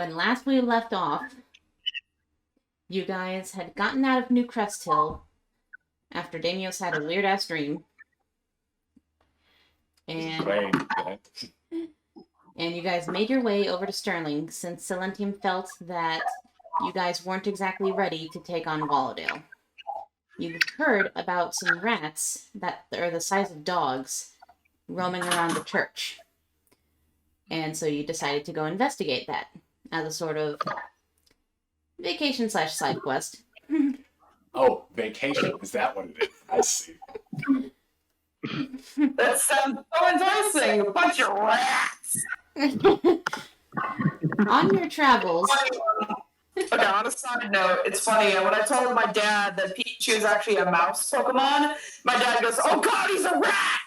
When last we left off, you guys had gotten out of New Crest Hill after Damios had a weird-ass dream. And you guys made your way over to Sterling since Silentium felt that you guys weren't exactly ready to take on Walladale. You've heard about some rats that are the size of dogs roaming around the church. And so you decided to go investigate that as a sort of vacation/side quest. Oh, vacation. Is that what it is? I see. That sounds so enticing. A bunch of rats. On your travels... Okay, on a side note, it's funny. When I told my dad that Pikachu is actually a mouse Pokemon, my dad goes, "Oh God, he's a rat!"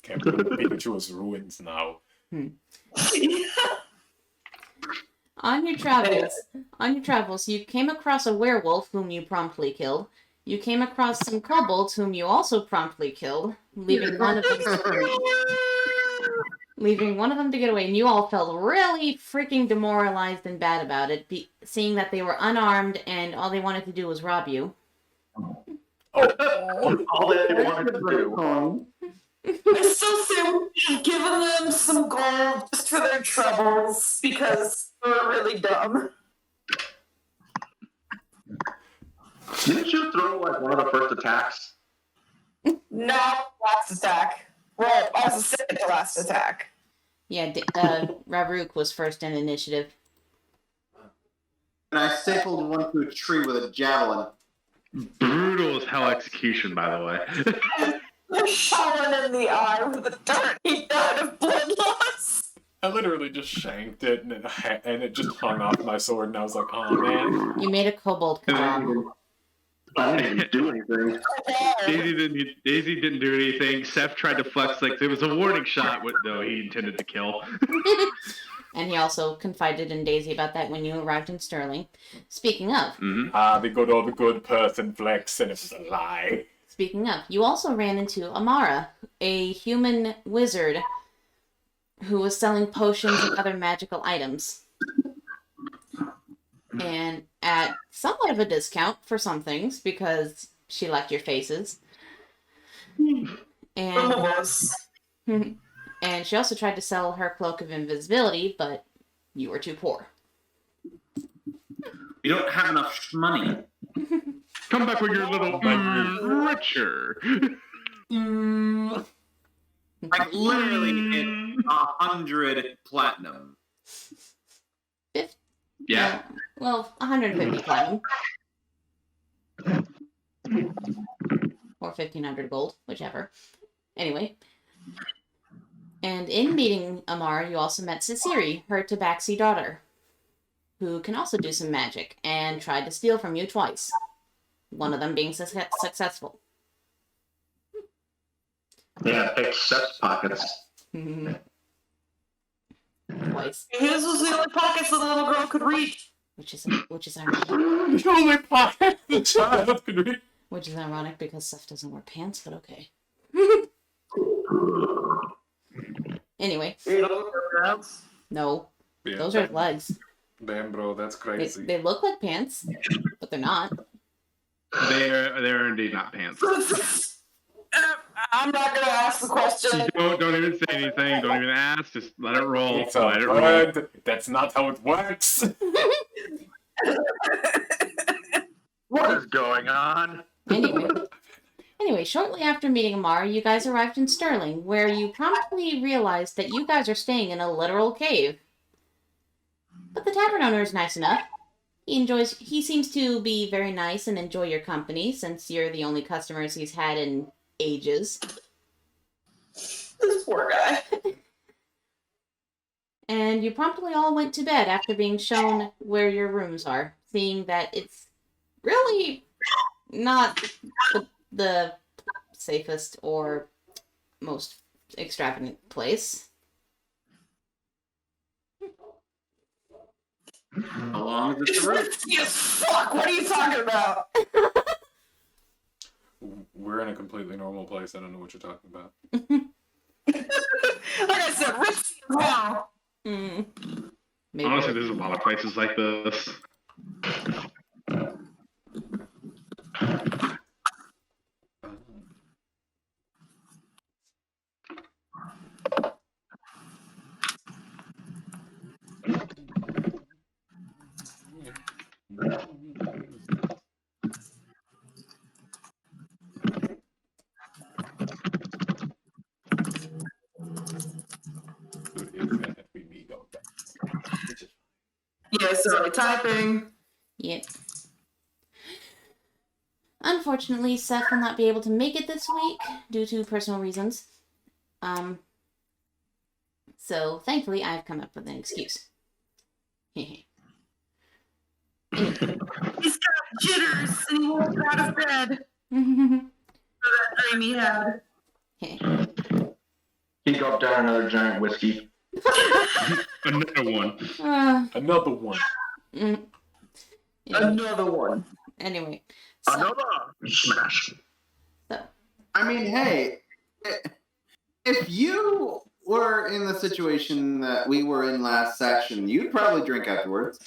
Can't believe Pikachu is ruined now. On your travels, you came across a werewolf whom you promptly killed. You came across some kobolds whom you also promptly killed, leaving one of them to get away, and you all felt really freaking demoralized and bad about it, seeing that they were unarmed and all they wanted to do was rob you. All they wanted to do. I still say we've given them some gold just for their troubles because they're really dumb. Didn't you throw like one of the first attacks? No, last attack. Well, I was the second to last attack. Yeah, Raruk was first in initiative. And I stapled one to a tree with a javelin. Brutal as hell execution, by the way. Shot him in the eye with a dart. He died of blood loss. I literally just shanked it, and it just hung off my sword, and I was like, oh, man. You made a kobold kebab. I didn't even do anything. Daisy didn't do anything. Seph tried to flex like it was a warning shot, though he intended to kill. And he also confided in Daisy about that when you arrived in Sterling. Speaking of... The good old good person flex, and it was a lie. Speaking of, you also ran into Amara, a human wizard who was selling potions and other magical items. And at somewhat of a discount for some things, because she liked your faces. And she also tried to sell her cloak of invisibility, but you were too poor. You don't have enough money. Come back when you're a little richer. Like literally hit 100 platinum. Yeah. Well, 150 platinum. Or 1,500 gold, whichever. Anyway. And in meeting Amara, you also met Ciceri, her Tabaxi daughter, who can also do some magic, and tried to steal from you twice. One of them being successful. Yeah, pick Seph's pockets. Twice. His was the only pockets that the little girl could reach. Which is ironic. The only pocket the child could read. Which is ironic because Seph doesn't wear pants, but okay. Anyway. No. Yeah, Those are legs. Damn, bro, that's crazy. They look like pants, but they're not. They're indeed not pants. I'm not gonna ask the question. Don't even say anything. Don't even ask. Just let it roll. It's a Let it roll. bird. That's not how it works. What is going on? Anyway, shortly after meeting Amara, you guys arrived in Sterling, where you promptly realized that you guys are staying in a literal cave. But the tavern owner is nice enough. He seems to be very nice and enjoy your company, since you're the only customers he's had in ages. This poor guy. And you promptly all went to bed after being shown where your rooms are, seeing that it's really not the safest or most extravagant place. How long is this room? Yes, fuck, what are you talking about? We're in a completely normal place. I don't know what you're talking about. Like I said, risky Wow. Mm. Maybe. Honestly, there's a lot of places like this. Yeah, sorry, typing. Yep. Unfortunately, Seph will not be able to make it this week due to personal reasons. So thankfully, I've come up with an excuse. He's got jitters and he won't get out of bed. For that dream he had. He gulped down another giant whiskey. Another one. Another one. Yeah. Another one. Anyway. So, Another smash. I mean, hey, if you were in the situation that we were in last section, you'd probably drink afterwards.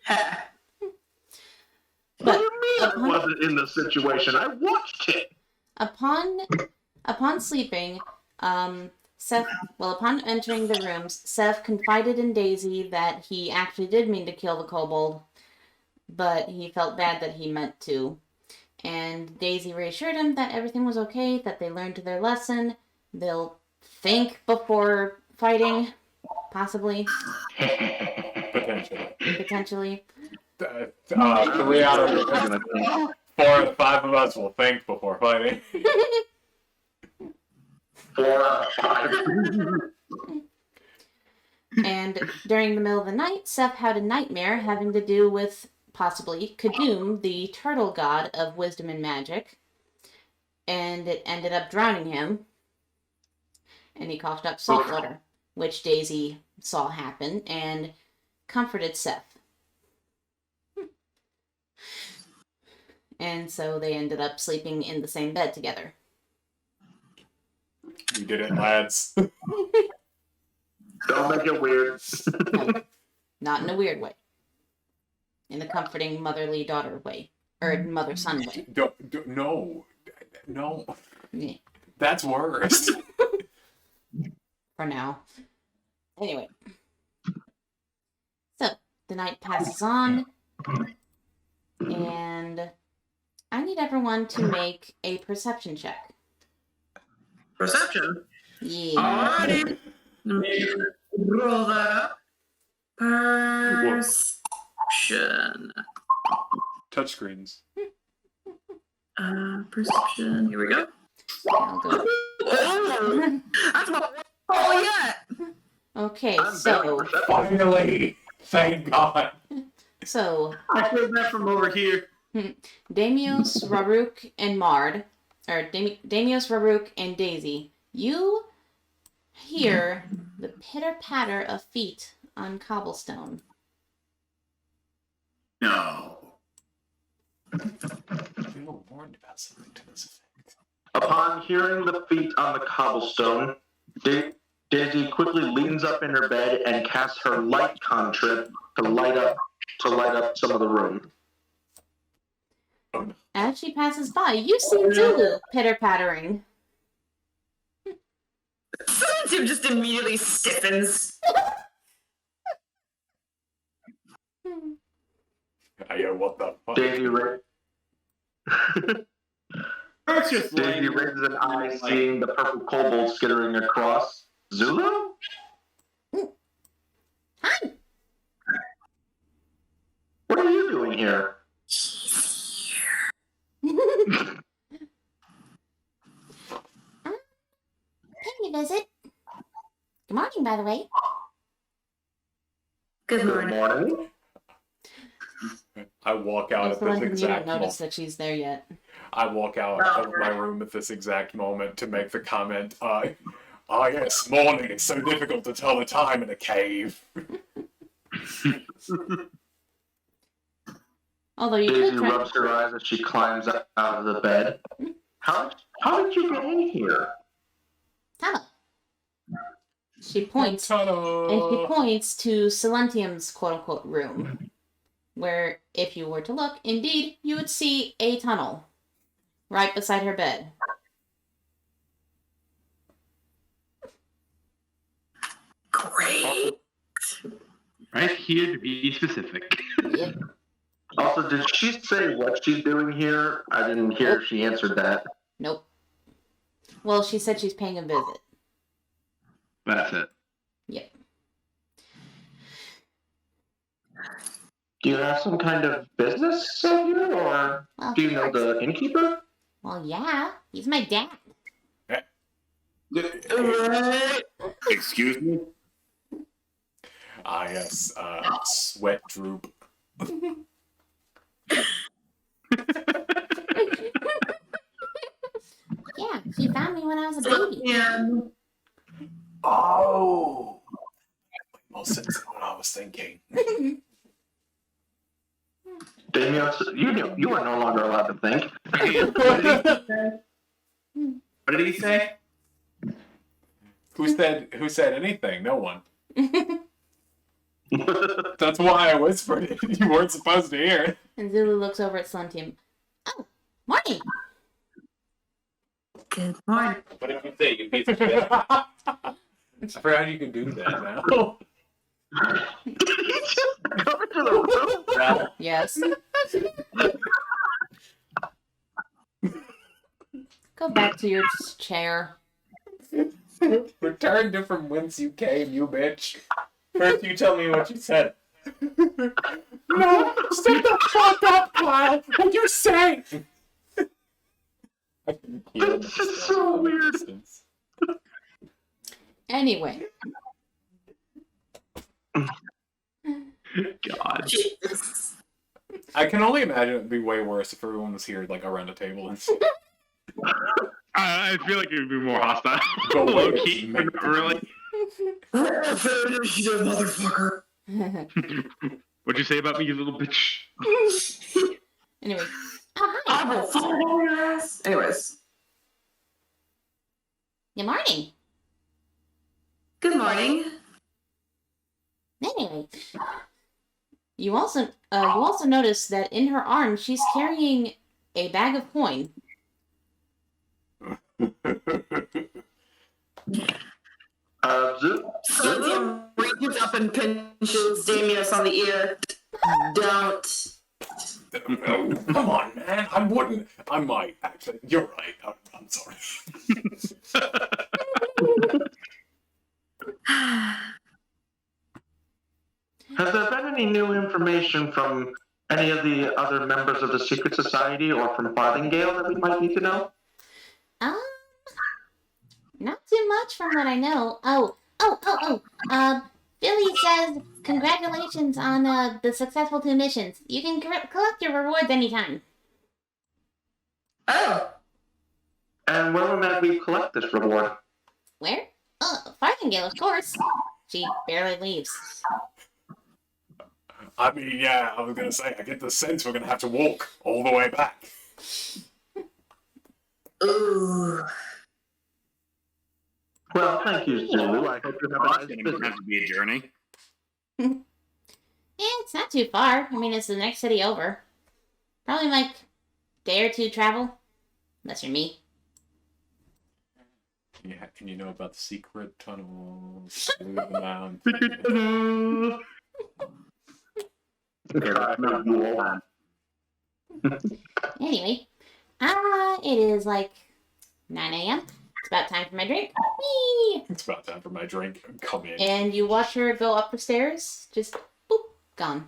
Ha. What do you mean I wasn't in the situation? I watched it. upon sleeping, upon entering the rooms, Seph confided in Daisy that he actually did mean to kill the kobold, but he felt bad that he meant to. And Daisy reassured him that everything was okay, that they learned their lesson. They'll think before fighting, possibly. Potentially. 3 out of 4 out of 5 of us will think before fighting. 4 out of 5. And during the middle of the night, Seph had a nightmare having to do with, possibly, Kadum, the turtle god of wisdom and magic. And it ended up drowning him. And he coughed up salt water, which Daisy saw happen and comforted Seph. And so they ended up sleeping in the same bed together. You did it, lads. Don't make it weird. No, not in a weird way. In a comforting motherly daughter way. Or mother-son way. No. Yeah. That's worse. For now. Anyway. So, the night passes on. And I need everyone to make a perception check. Perception. Yeah. Alrighty. Let me roll that up. Perception. Touchscreens. Perception. Here we go. I'll go. Oh, that's my roll yet. Okay, I'm so Finally! Thank God. so I heard that from over here. Damios, Raruk, and Mard, or Damios, Raruk, and Daisy, you hear the pitter-patter of feet on cobblestone. No. We were warned about something to this effect. Upon hearing the feet on the cobblestone, Daisy quickly leans up in her bed and casts her light cantrip to light up some of the room. As she passes by, you see Zulu pitter-pattering. Silentium just immediately stiffens. Yeah, what the fuck? That's just Daisy raises an eye, seeing the purple kobold skittering across. Zulu? Hi! What are you doing here? Paying a visit. Good morning, by the way. Good Good morning. morning. I walk out at this You don't exact notice moment. that she's there yet. I walk out of my room at this exact moment to make the comment, yes, morning. It's so difficult to tell the time in a cave. Although you Daisy could try... rubs her eyes as she climbs out of the bed. How did you get in here? Hello. She points, and Ta-da! she points to Silentium's quote-unquote room, where, if you were to look, indeed, you would see a tunnel right beside her bed. Great. Right here to be specific. Yep. Also, did she say what she's doing here? I didn't hear if she answered that. Nope. Well, she said she's paying a visit. That's it. Yep. Do you have some kind of business out here, or Well, do you know the innkeeper? Well, yeah. He's my dad. Excuse me? Ah, yes. Sweat droop. Yeah, he found me when I was a baby. Yeah. Oh! Makes more sense than what I was thinking. Damios, you are no longer allowed to think. What did he say? Who said anything? No one. That's why I whispered it. You weren't supposed to hear. And Zulu looks over at Silentium. Oh, morning. Good morning. What did you say, you piece of shit? I forgot you could do that now. Come into the room. Yes. Go back to your chair. Return to from whence you came, you bitch. First you tell me what you said. No, stay the fuck up, Kyle. What you're saying? This is so weird. Anyway. God. Jesus. I can only imagine it'd be way worse if everyone was here, like, around a table and stuff. I feel like it would be more hostile. Go away, Low key, make not really. You motherfucker. What'd you say about me, you little bitch? Anyway. Oh, hi. I will follow your ass. Anyways. Good morning. Good morning. Anyway. You also notice that in her arm she's carrying a bag of coin. Silentium reaches up and pinches Damios on the ear. Don't. Come on, man. I might, actually. You're right. I'm sorry. Has there been any new information from any of the other members of the Secret Society or from Farthingale that we might need to know? Not too much from what I know. Billy says congratulations on the successful 2 missions. You can collect your rewards anytime. Oh. And when might we collect this reward? Where? Oh, Farthingale, of course. She barely leaves. I mean, yeah, I was gonna say, I get the sense we're gonna have to walk all the way back. Ooh. Well, thank you, Zulu. I hope you have a nice It's visit. gonna have to be a journey. Yeah, it's not too far. I mean, it's the next city over. Probably like day or 2 travel. Unless you're me. Yeah, can you know about the secret tunnels through the mountains? Anyway. It is like 9 a.m. It's about time for my drink. Whee! It's about time for my drink. Come in. And you watch her go up the stairs. Just, boop, gone.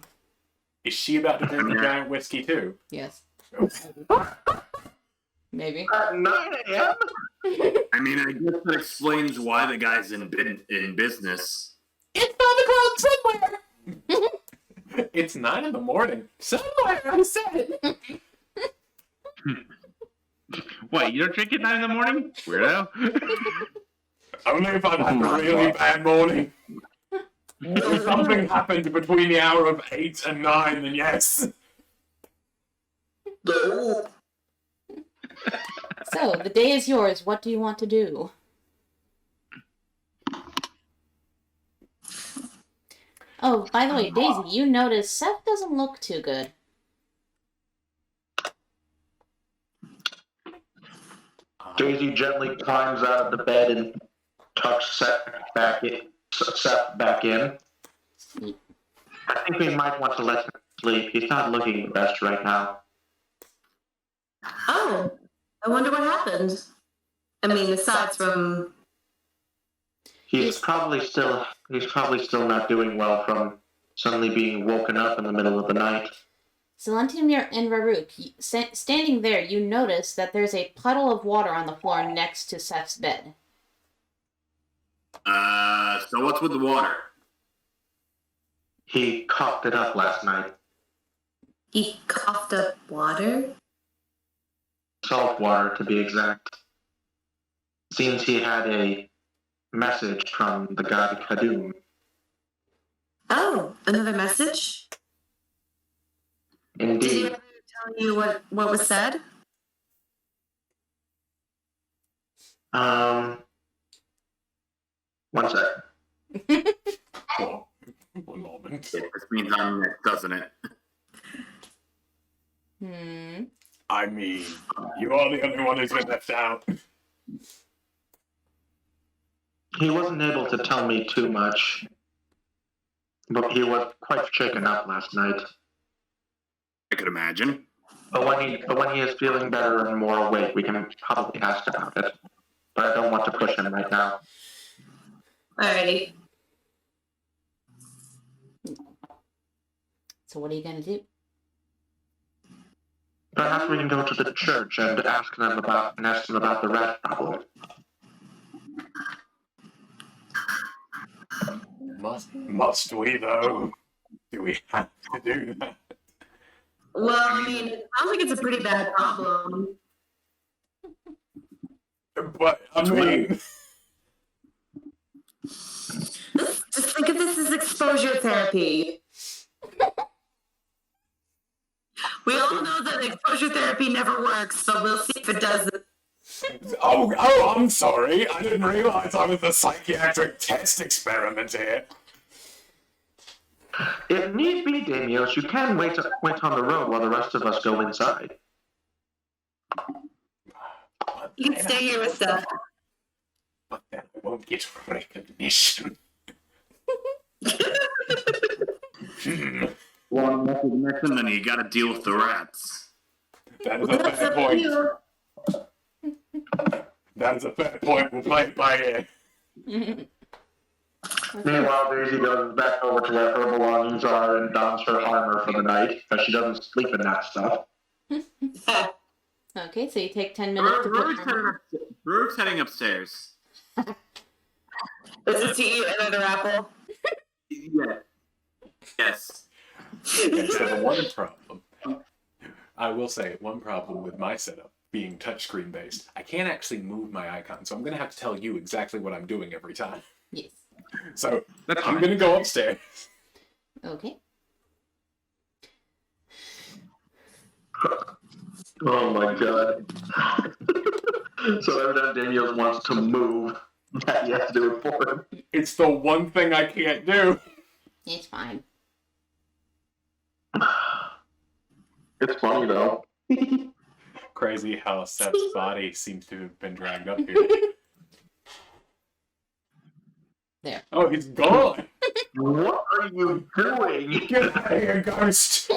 Is she about to drink the giant whiskey too? Yes. Maybe. At 9 a.m.? I mean, I guess that explains why the guy's in business. It's on the ground somewhere! It's 9 in the morning. Somewhere, I said it. Wait, you don't drink at 9 in the morning? Weirdo. Only if I've had a really bad morning. If something happened between the hour of 8 and 9, then yes. So, the day is yours. What do you want to do? Oh, by the way, Daisy, you notice Seph doesn't look too good. Daisy gently climbs out of the bed and tucks Seph back in. I think we might want to let him sleep. He's not looking the best right now. Oh, I wonder what happened. I mean, aside from... He's probably still not doing well from suddenly being woken up in the middle of the night. Silentium and Raruk, standing there, you notice that there's a puddle of water on the floor next to Seph's bed. So what's with the water? He coughed it up last night. He coughed up water? Salt water, to be exact. Seems he had a message from the god Kadum. Oh, another message? Did he Indeed. ever tell you what was said? One sec. Oh, one moment. This means I'm next, doesn't it? I mean, you are the only one who's been left out. He wasn't able to tell me too much, but he was quite shaken up last night. I could imagine. But when he is feeling better and more awake, we can probably ask about it. But I don't want to push him right now. Alrighty. So what are you gonna do? Perhaps we can go to the church and ask them about the rat problem. Must we though? Do we have to do that? Well, I mean, it sounds like it's a pretty bad problem. But I mean, Just think of this as exposure therapy. We all know that exposure therapy never works, so we'll see if it doesn't. oh, I'm sorry. I didn't realize I was the psychiatric test experiment here. If need be, Damios, you can wait on the road while the rest of us go inside. You can stay here with Seph. But then I won't get recognition. One recognition, then you gotta deal with the rats. That is a fair point. That is a fair point. We'll play it by ear. Meanwhile, Daisy goes back over to where her belongings are and dons her armor for the night, because she doesn't sleep in that stuff. Okay, so you take 10 minutes to put Raruk's heading upstairs. Is it to eat another apple? Yeah. Yes. Except one problem. I will say, one problem with my setup being touchscreen based, I can't actually move my icon, so I'm going to have to tell you exactly what I'm doing every time. Yes. So, I'm going to go upstairs. Okay. Oh my god. So every time Damios wants to move, you have to do it for him. It's the one thing I can't do. It's fine. It's funny though. Crazy how Seph's body seems to have been dragged up here. There. Oh, he's gone! What are you doing? Get out of here, ghost!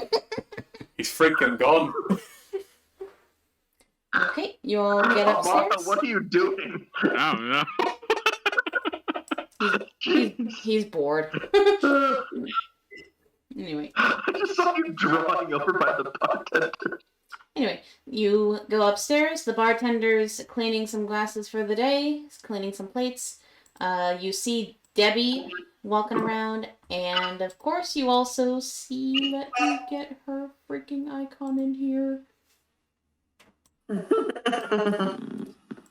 He's freaking gone. Okay, you all get upstairs. Martha, what are you doing? I don't know. He's bored. Anyway. I just saw you drawing over by the bartender. Anyway, you go upstairs. The bartender's cleaning some glasses for the day, cleaning some plates. You see Debbie walking around, and of course you also see, let me get her freaking icon in here.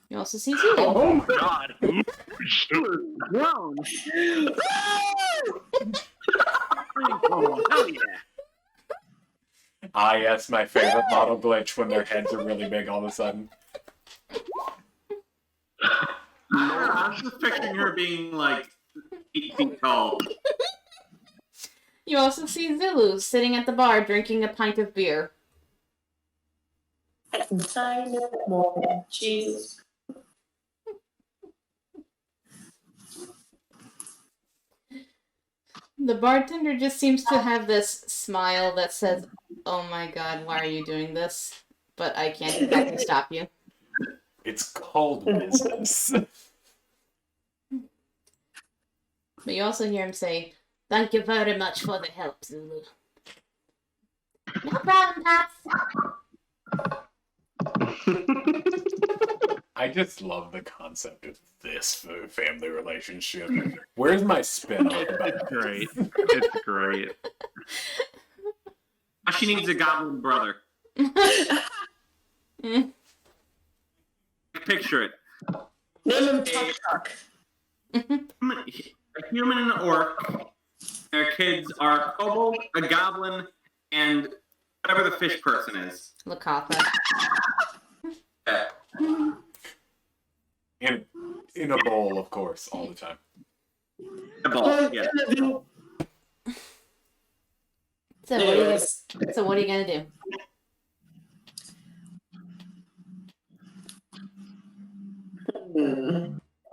You also see Julian. Oh my god! Grown. Oh, hell yeah. Ah, yes, my favorite model glitch when their heads are really big all of a sudden. I was just picturing her being like 8 feet tall. You also see Zulu sitting at the bar drinking a pint of beer. Jesus. The bartender just seems to have this smile that says, "Oh my god, why are you doing this?" But I can't exactly stop you. It's called business. But you also hear him say, "Thank you very much for the help, Zulu." No problem, Pops. I just love the concept of this family relationship. Where's my spin-off about It's great. It's great. She needs a goblin brother. Picture it. Name him Tuck. A human and an orc. Their kids are a kobold, a goblin, and whatever the fish person is. Lakatha. Yeah. in a bowl, of course, all the time. A ball, yeah. So what are you gonna do?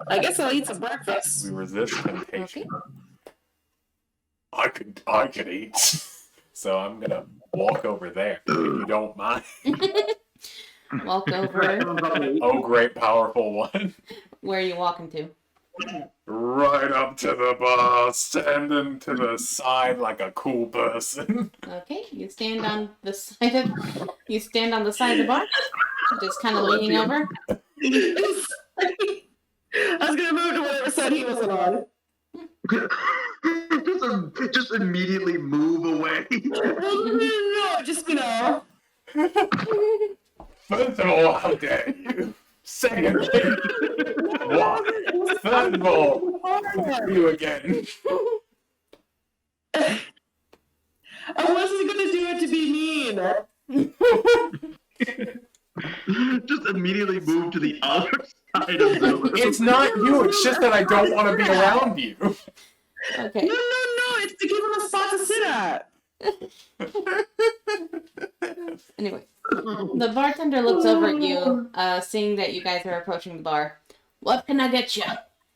I guess I'll eat some breakfast. We resist temptation. Okay. I could eat. So I'm gonna walk over there, if you don't mind. Walk over. Oh, great, powerful one. Where are you walking to? Right up to the bar, standing to the side like a cool person. Okay, you stand on the side of the bar, just kind of leaning over. I was gonna move to whatever side he wasn't on. Just immediately move away. No, just First of all, how dare you? Secondly, what? Third of all, you again. I wasn't gonna do it to be mean. Just immediately move to the other side of the room. It's not you, it's just that I don't want to be around you. Okay. No, it's to give him a spot to sit at. Anyway, the bartender looks over at you, seeing that you guys are approaching the bar. What can I get you?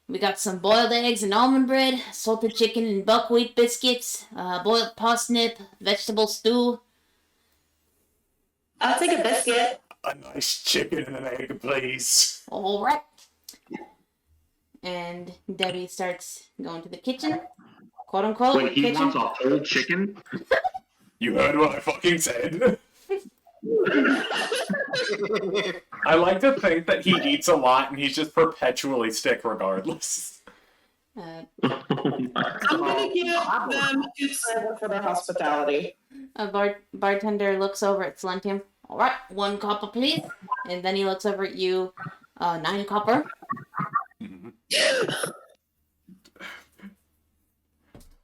We got some boiled eggs and almond bread, salted chicken and buckwheat biscuits, boiled parsnip, vegetable stew. I'll take a biscuit. A nice chicken and an egg, please. All right. And Debbie starts going to the kitchen, quote unquote. Wait, he kitchen. wants a whole chicken? You heard what I fucking said. I like to think that he eats a lot and he's just perpetually sick regardless. I'm gonna give them $2 for their hospitality. A bartender looks over at Silentium. All right, 1 copper, please. And then he looks over at you. 9 copper.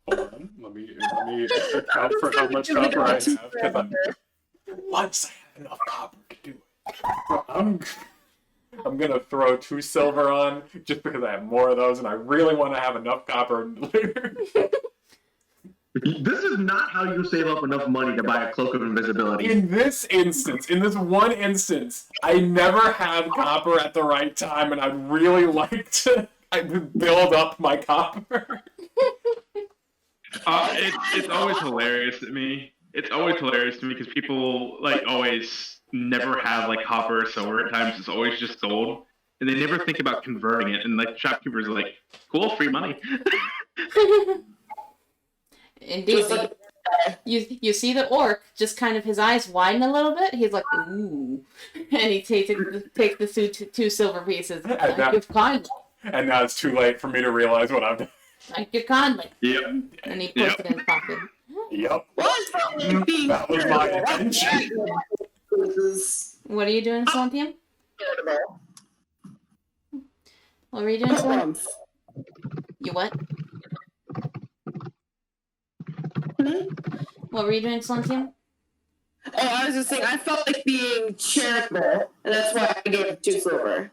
Hold on, let me account for how much copper I have. Once I have enough copper to do it, I'm gonna throw 2 silver on just because I have more of those, and I really want to have enough copper later. This is not how you save up enough money to buy a cloak of invisibility. In this one instance, I never have copper at the right time, and I'd really like to build up my copper. It's always hilarious to me. It's always hilarious to me because people always never have copper or silver at times. It's always just gold, and they never think about converting it. And shopkeepers are like, "Cool, free money." Indeed. You see the orc, just kind of his eyes widen a little bit. He's like, ooh. And he takes the 2 silver pieces. Thank you kindly. And now it's too late for me to realize what I've done. Thank you kindly. Yep. And he puts it in his pocket. Yep. That was my intention. What are you doing, Silentium? What were you doing, Silentium? You what? What were you doing, Silentium? Oh, I was just saying, I felt like being charitable, and that's why I gave it 2 silver.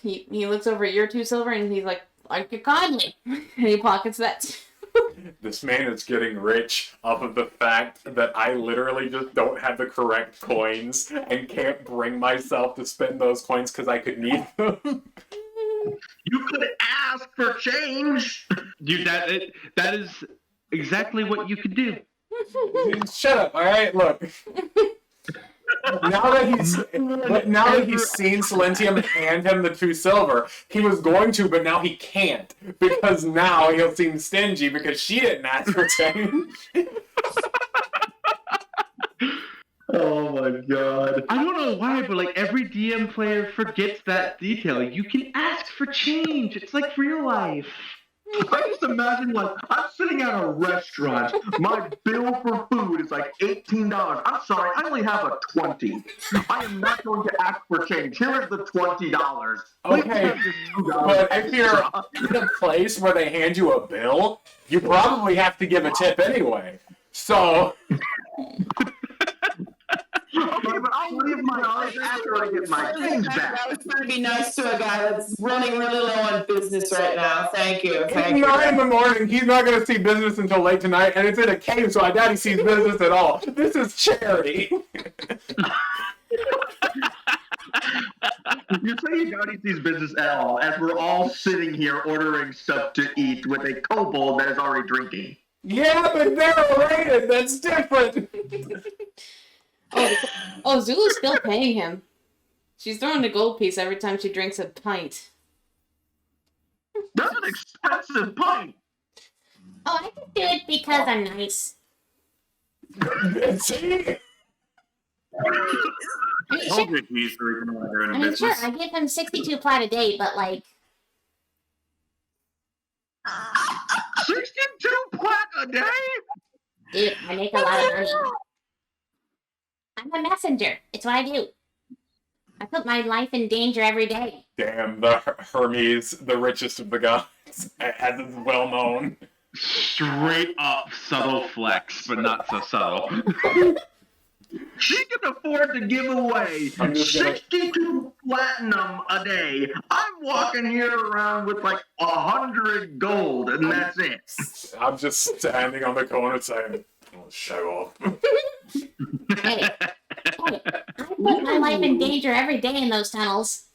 He looks over at your 2 silver and he's like you kindly. And he pockets that. This man is getting rich off of the fact that I literally just don't have the correct coins and can't bring myself to spend those coins because I could need them. You could ask for change. Dude, that is exactly what you could do. Shut up, alright? Look. Now that he's seen Silentium hand him the 2 silver, he was going to, but now he can't. Because now he'll seem stingy because she didn't ask for change. Oh my god. I don't know why, but like every DM player forgets that detail. You can ask for change. It's like real life. I just imagine, like, I'm sitting at a restaurant. My bill for food is like $18. I'm sorry, I only have a 20. I am not going to ask for change. Here is the $20. Okay, but if you're in a place where they hand you a bill, you probably have to give a tip anyway. So... Okay, but I'll leave my eyes after I get my change back. I was trying to be nice to a guy that's running really low on business right now. Thank you. Thank you. 9 in the morning, he's not going to see business until late tonight, and it's in a cave, so I doubt he sees business at all. This is charity. You say you doubt he sees business at all, as we're all sitting here ordering stuff to eat with a kobold that is already drinking. Yeah, but they're rated. That's different. Oh, Zulu's still paying him. She's throwing a gold piece every time she drinks a pint. That's an expensive pint. Oh, I can do it because I'm nice. See? Sure, I give him 62 plat a day, but like... 62 plat a day? Dude, I make a lot of money. I'm a messenger. It's what I do. I put my life in danger every day. Damn, the Hermes, the richest of the gods, as is well known. Straight up subtle flex, but not so subtle. She can afford to give away 62 platinum a day. I'm walking here around with like 100 gold, and that's it. I'm just standing on the corner saying, oh, show off. Hey, I put my life in danger every day in those tunnels.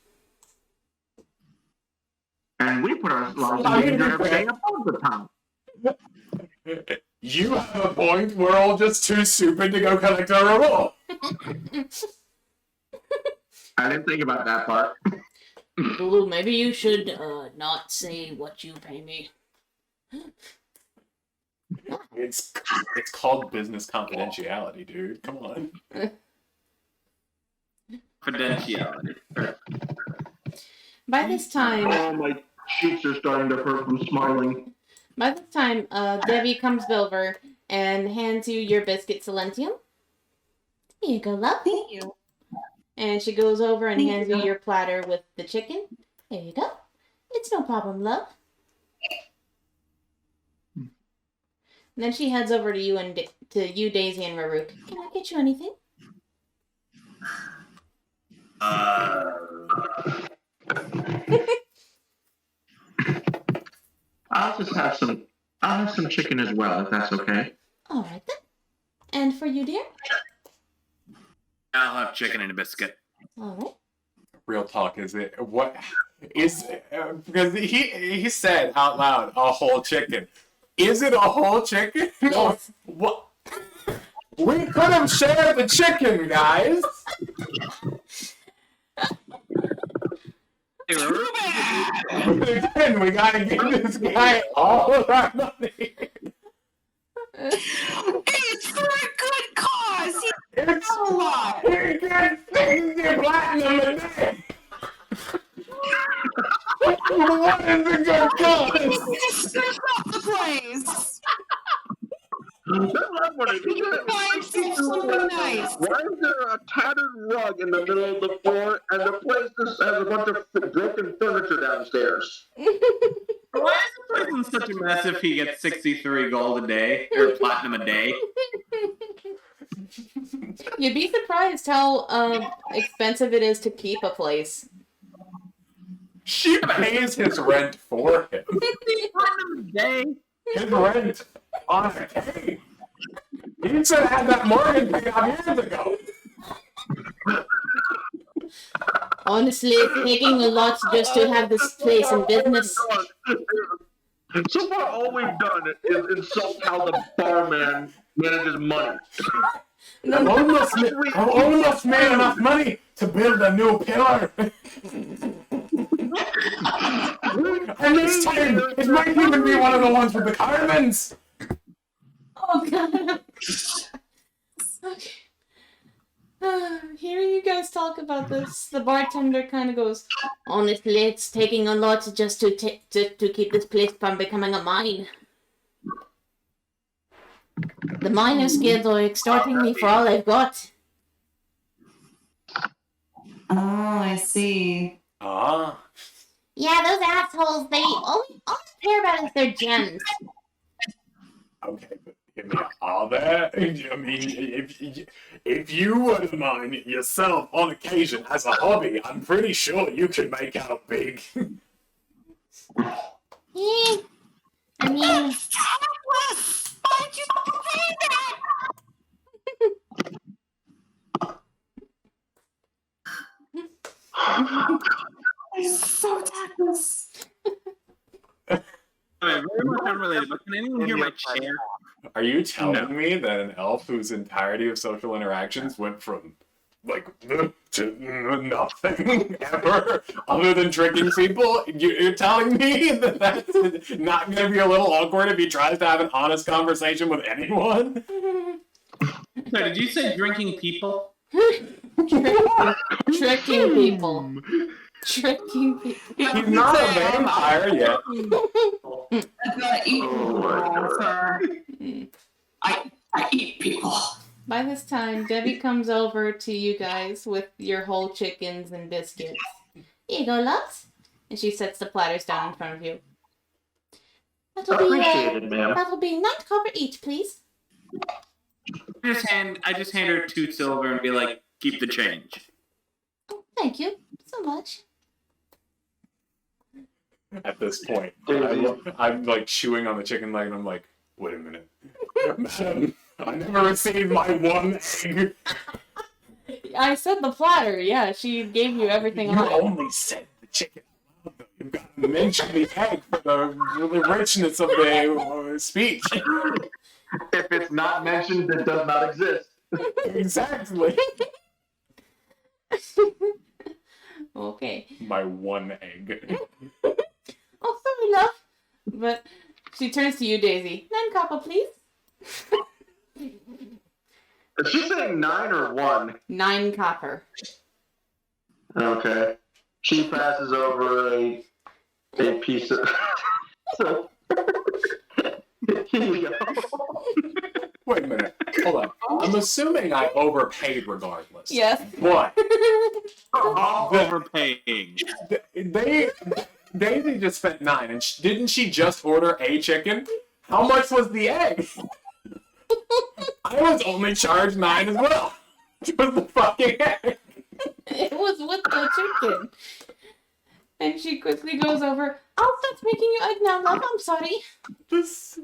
And we put our lives in danger every day above the tunnel. You have a point. We're all just too stupid to go collect our reward. I didn't think about that part. Lulu, maybe you should not say what you pay me. It's called business confidentiality, dude. Come on. Confidentiality. By this time... Oh, my cheeks are starting to hurt from smiling. By this time, Debbie comes over and hands you your biscuit Silentium. Here you go, love. Thank you. And she goes over and hands you your platter with the chicken. There you go. It's no problem, love. And then she heads over to you and Daisy and Raruk. Can I get you anything? I'll have some chicken as well, if that's okay. All right then. And for you, dear? I'll have chicken and a biscuit. All right. Real talk, is it? What is? Because he said out loud a whole chicken. Is it a whole chicken? Yes. What? We could have shared the chicken, guys. Again, we gotta give this guy all of our money. It's for a good cause. It's a lot. He gets 60 platinum a day. What is a good cause? Just finish off the place. Why Something nice. is there a tattered rug in the middle of the floor and the place just has a bunch of broken furniture downstairs? Why is the place in such a mess if he gets 63 gold a day, or platinum a day? You'd be surprised how expensive it is to keep a place. She pays his rent for him. Platinum a day? His rent. on a cake. You should have had that mortgage paid off years ago. Honestly, it's taking a lot just to have this place in business. So far, all we've done is insult how the barman manages money. I've almost made enough money to build a new pillar. And this time, it might even be one of the ones with the carbons. Oh, God. Okay. Hearing you guys talk about this, the bartender kind of goes, honestly, it's taking a lot just to keep this place from becoming a mine. The miners guild are extorting me for all I've got. Oh, I see. Ah. Yeah, those assholes, they only care about is their gems. Okay, but give me all that. I mean, if you were to mine yourself on occasion as a hobby, I'm pretty sure you could make out big. I mean... Why did you have to pay that? It's so tactless. Very much unrelated, but can anyone hear my chair? Are you telling me that an elf whose entirety of social interactions went from, like, to nothing ever other than tricking people? You're telling me that that's not going to be a little awkward if he tries to have an honest conversation with anyone? So did you say drinking people? Tricking people. Tricking people. He's not a vampire yet. I'm not eating people, sir. I eat people. By this time, Debbie comes over to you guys with your whole chickens and biscuits. Here you go, loves. And she sets the platters down in front of you. Appreciate it, ma'am. That'll be 9 copper each, please. I just hand her 2 silver and be like, keep the change. Oh, thank you so much. At this point, I'm like chewing on the chicken leg and I'm like, wait a minute. Madam, I never received my one egg. I said the platter, yeah. She gave you everything You on it. only said the chicken. You've got to mention the egg for the richness of the speech. If it's not mentioned, it does not exist. Exactly. Okay. My one egg. Oh, sorry, love. But she turns to you, Daisy. 9 copper, please. Is she saying 9 or 1? 9 copper. Okay. She passes over a piece of... So... Here you go. Wait a minute. Hold on. I'm assuming I overpaid regardless. Yes. What? Overpaying. Daisy just spent 9, and didn't she just order a chicken? How much was the egg? I was only charged 9 as well. Just the fucking egg. It was with the chicken. And she quickly goes over, I'll start making you egg now, love. I'm sorry. This...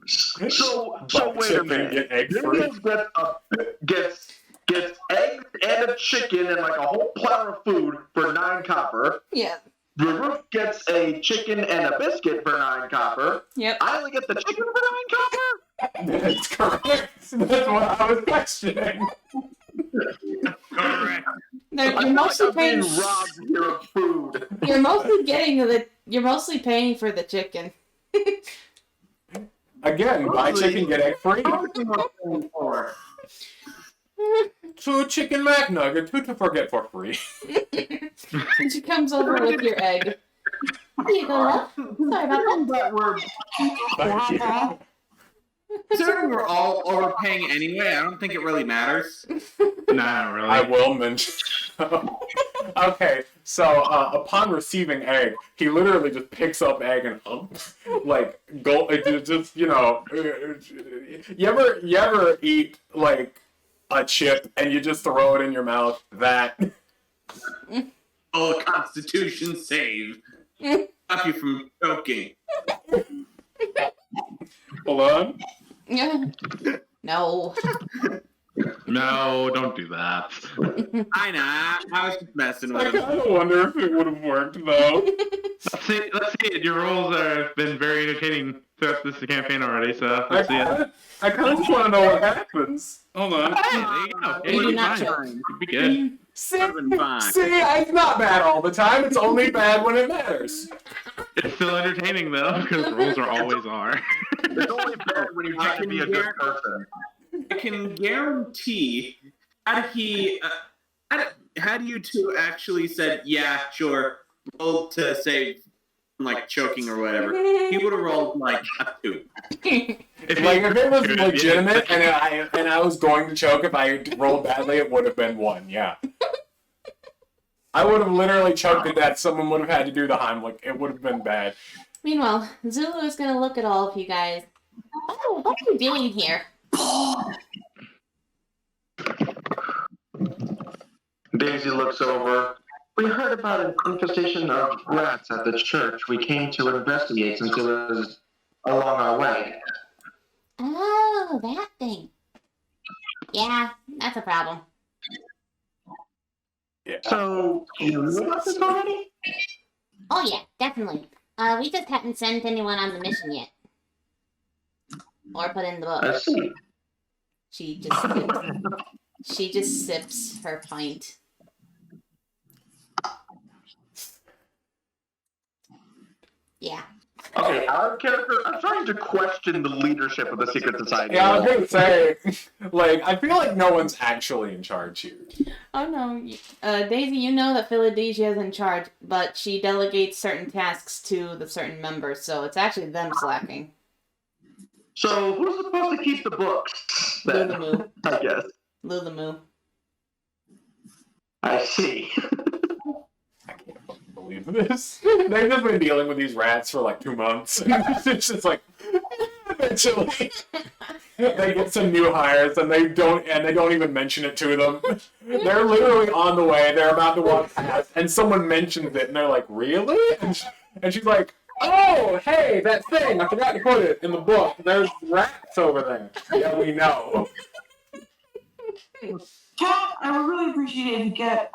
So wait a Chicken minute. get egg free. Damios gets eggs and a chicken and like a whole platter of food for 9 copper. Yeah. Raruk gets a chicken and a biscuit for 9 copper. Yep. I only get the chicken for 9 copper. That's correct. That's what I was questioning. Correct. You're mostly I'm being paying. robbed here of food. You're mostly paying for the chicken. Again, buy chicken, get egg free. 2 chicken McNugget, 2 to forget for free. And she comes over with your egg. Here you go, love. Sorry about that. Thank you. Considering we're all overpaying anyway, I don't think it really matters. Nah, really. I will mention. Okay, so upon receiving egg, he literally just picks up egg and go. Just you ever eat like a chip and you just throw it in your mouth? That. Oh, Constitution save. Stop you from choking. Hold on. No. No, don't do that. I know. I was just messing I with him. kind of wonder if it would have worked, though. Let's see it. Your roles have been very entertaining throughout this campaign already, so let's see it. I kind of just want to know what happens. Hold on. Hey, there you go. You do not fine. choke. You'd be good. See, Fine. it's not bad all the time. It's only bad when it matters. It's still entertaining though, because roles are always are. It's only bad when you try to be a good person. I can guarantee, had you two actually said, yeah, sure, roll to save, like, choking or whatever, he would have rolled, like, a 2. If it was legitimate and I was going to choke, if I rolled badly, it would have been 1, yeah. I would have literally choked to death. Someone would have had to do the Heimlich. It would have been bad. Meanwhile, Zulu is going to look at all of you guys. Oh, what are you doing here? Daisy looks over. We heard about an infestation of rats at the church. We came to investigate since it was along our way. Oh, that thing. Yeah, that's a problem. Yeah. So, you knew about this already? Oh yeah, definitely. We just haven't sent anyone on the mission yet. Or put in the I book. see. She just sips her pint. Yeah. Okay, out of character, I'm starting to question the leadership of the secret society. Yeah, I was gonna say, I feel like no one's actually in charge here. Oh no, Daisy, you know that Philadelphia is in charge, but she delegates certain tasks to the certain members, so it's actually them slacking. So, who's supposed to keep the books? Then, Lulamoo. I guess. Lulamoo. I see. I can't believe this. They've just been dealing with these rats for like 2 months. It's just like, eventually, they get some new hires and they don't even mention it to them. They're literally on the way. They're about to walk past, and someone mentions it, and they're like, "Really?" And she's like, "Oh, hey, that thing! I forgot to put it in the book. There's rats over there." Yeah, we know. Cat, I would really appreciate it if you get.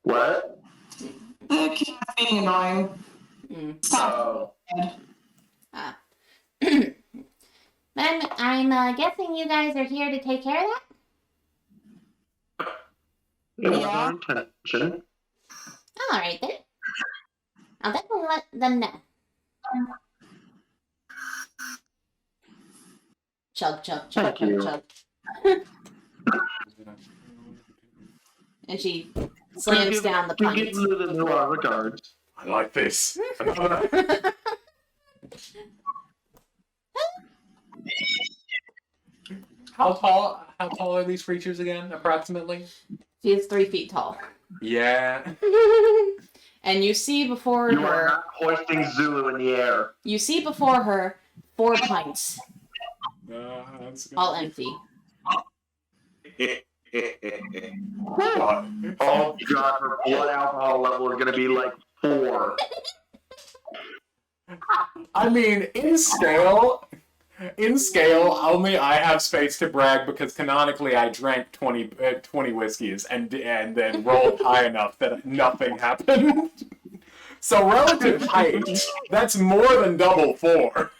What? The cat's being annoying. Oh. But I'm guessing you guys are here to take care of that? It was our intention. Alright then. I'll definitely let them know. Chug, chug, chug, Thank chug, you. chug. And she slams down the We pint. give Lulu our regards. I like this. How tall are these creatures again, approximately? She is 3 feet tall. Yeah. And you see before You are her, not hoisting Zulu in the air. you see before her 4 pints, That's good. all empty. Oh god, her blood alcohol level is gonna be like 4. I mean, in scale, only I have space to brag because canonically I drank 20 whiskeys and then rolled high enough that nothing happened. So relative height, that's more than double 4.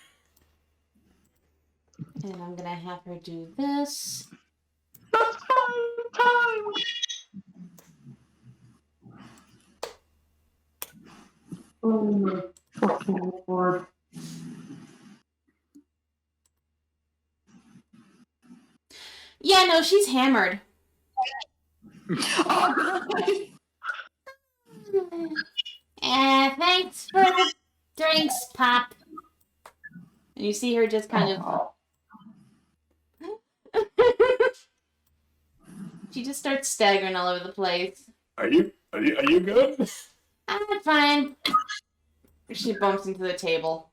And I'm gonna have her do this. That's 5 times. Oh my fucking lord. Yeah, no, she's hammered. Thanks for the drinks, Pop. And you see her just kind of... She just starts staggering all over the place. Are you good? I'm fine. She bumps into the table.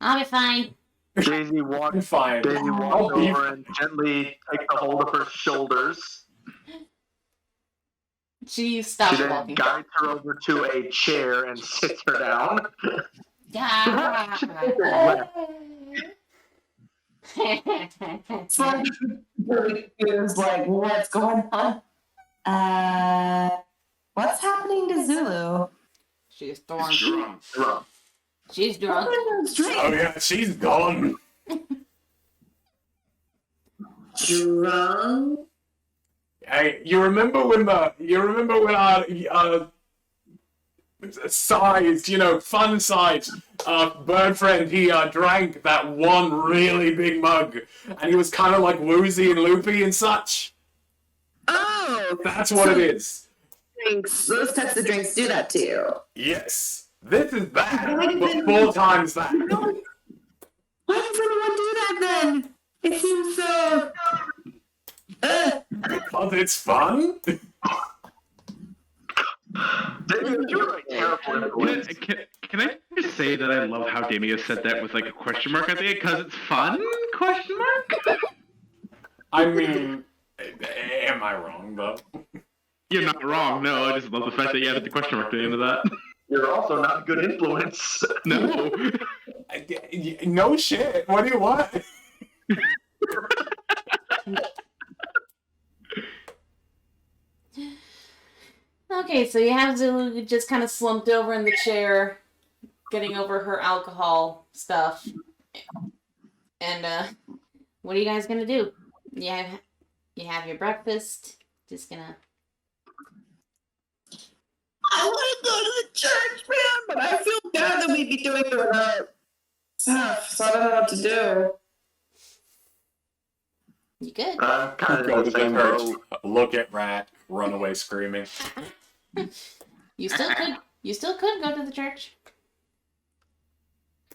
I'll be fine. Daisy walks Fine. over and gently takes a hold of her shoulders. She She stops then walking. guides her over to a chair and sits her down. So it was like, what's going on? What's happening to Zulu? She's drunk. Drunk. She's drunk. Oh yeah, she's gone. Drunk? Hey, you remember when our size, fun size, bird friend, he drank that one really big mug, and he was kind of like woozy and loopy and such. Oh! That's what it is. Drinks. Those types of drinks do that to you. Yes, this is bad, but 4 times that. Why does anyone do that then? It seems so... Because it's fun. David, you're a terrible influence. Can I just say that I love how Damios said that with like a question mark at the end because it's fun? Question mark? I mean, am I wrong though? You're not wrong. No, I just love the fact that you added the question mark at the end of that. You're also not a good influence. No. No shit. What do you want? Okay, so you have Zulu just kind of slumped over in the chair, getting over her alcohol stuff. And, what are you guys gonna do? You have your breakfast, just gonna... I want to go to the church, man, but I feel bad that we'd be doing it without Seph, so I don't know what to do. You good? I'm kind Go of to the the same church, boat. look at Rat, run away screaming. You still could go to the church.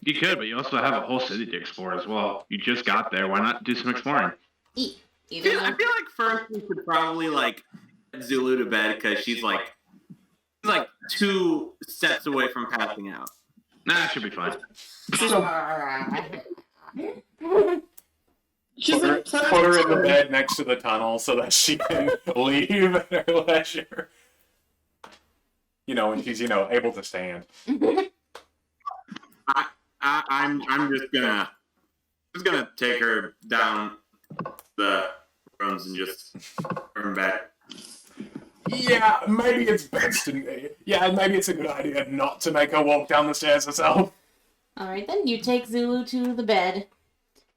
You could, but you also have a whole city to explore as well. You just got there. Why not do some exploring? Either Dude, I one. feel like first we should probably like put Zulu to bed because she's like 2 steps away from passing out. Nah, it should be fine. Put her in the bed next to the tunnel so that she can leave at her leisure. When she's, able to stand. I'm just gonna take her down the rooms and just turn back. Yeah, maybe it's maybe it's a good idea not to make her walk down the stairs herself. Alright then, you take Zulu to the bed,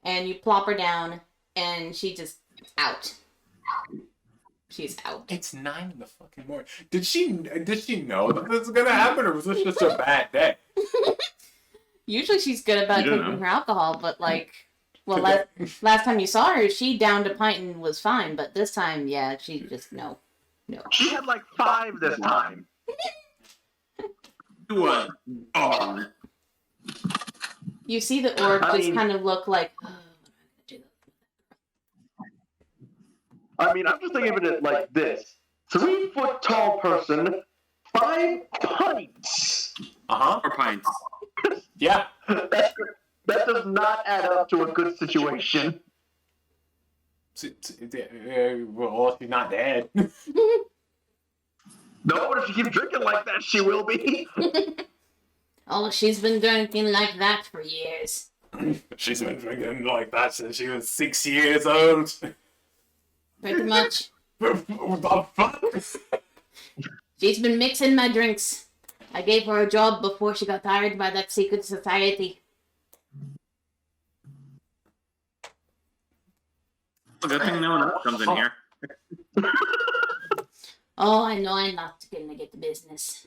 and you plop her down, and she just out. She's out. It's 9 in the fucking morning. Did she know that this was gonna happen, or was this just a bad day? Usually she's good about You don't cooking know. her alcohol, but last time you saw her, she downed a pint and was fine, but this time, yeah, she just, no. She had like 5 this time. You a dog. You see the orc I just mean- kind of look like, oh, what am I gonna do? I mean, I'm just thinking of it like this: 3-foot tall person, 5 pints. Uh-huh. 4 pints. Yeah. That does not add up to a good situation. Well, she's not dead. No, but if she keeps drinking like that, she will be. Oh, she's been drinking like that for years. She's been drinking like that since she was 6 years old. Pretty much. The fuck? She's been mixing my drinks. I gave her a job before she got hired by that secret society. Good thing no one else comes in here. Oh, I know I'm not gonna get the business.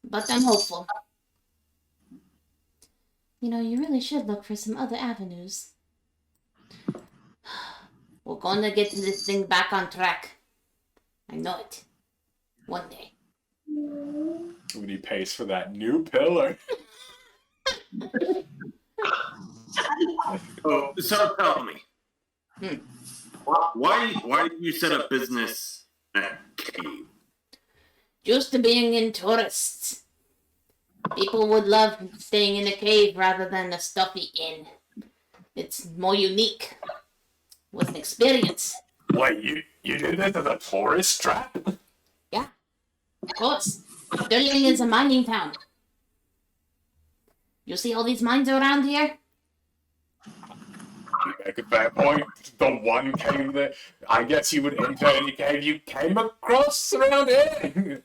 But I'm hopeful. You really should look for some other avenues. We're gonna get this thing back on track. I know it. One day. When he pays for that new pillar. Oh, so tell me. Why did you set up business in a cave? Used to being in tourists. People would love staying in a cave rather than a stuffy inn. It's more unique. Was an experience. Wait, you do this as a tourist trap? Yeah, of course. Sterling is a mining town. You see all these mines around here? You make a fair point. The one cave that I guess you would enter any cave you came across around here.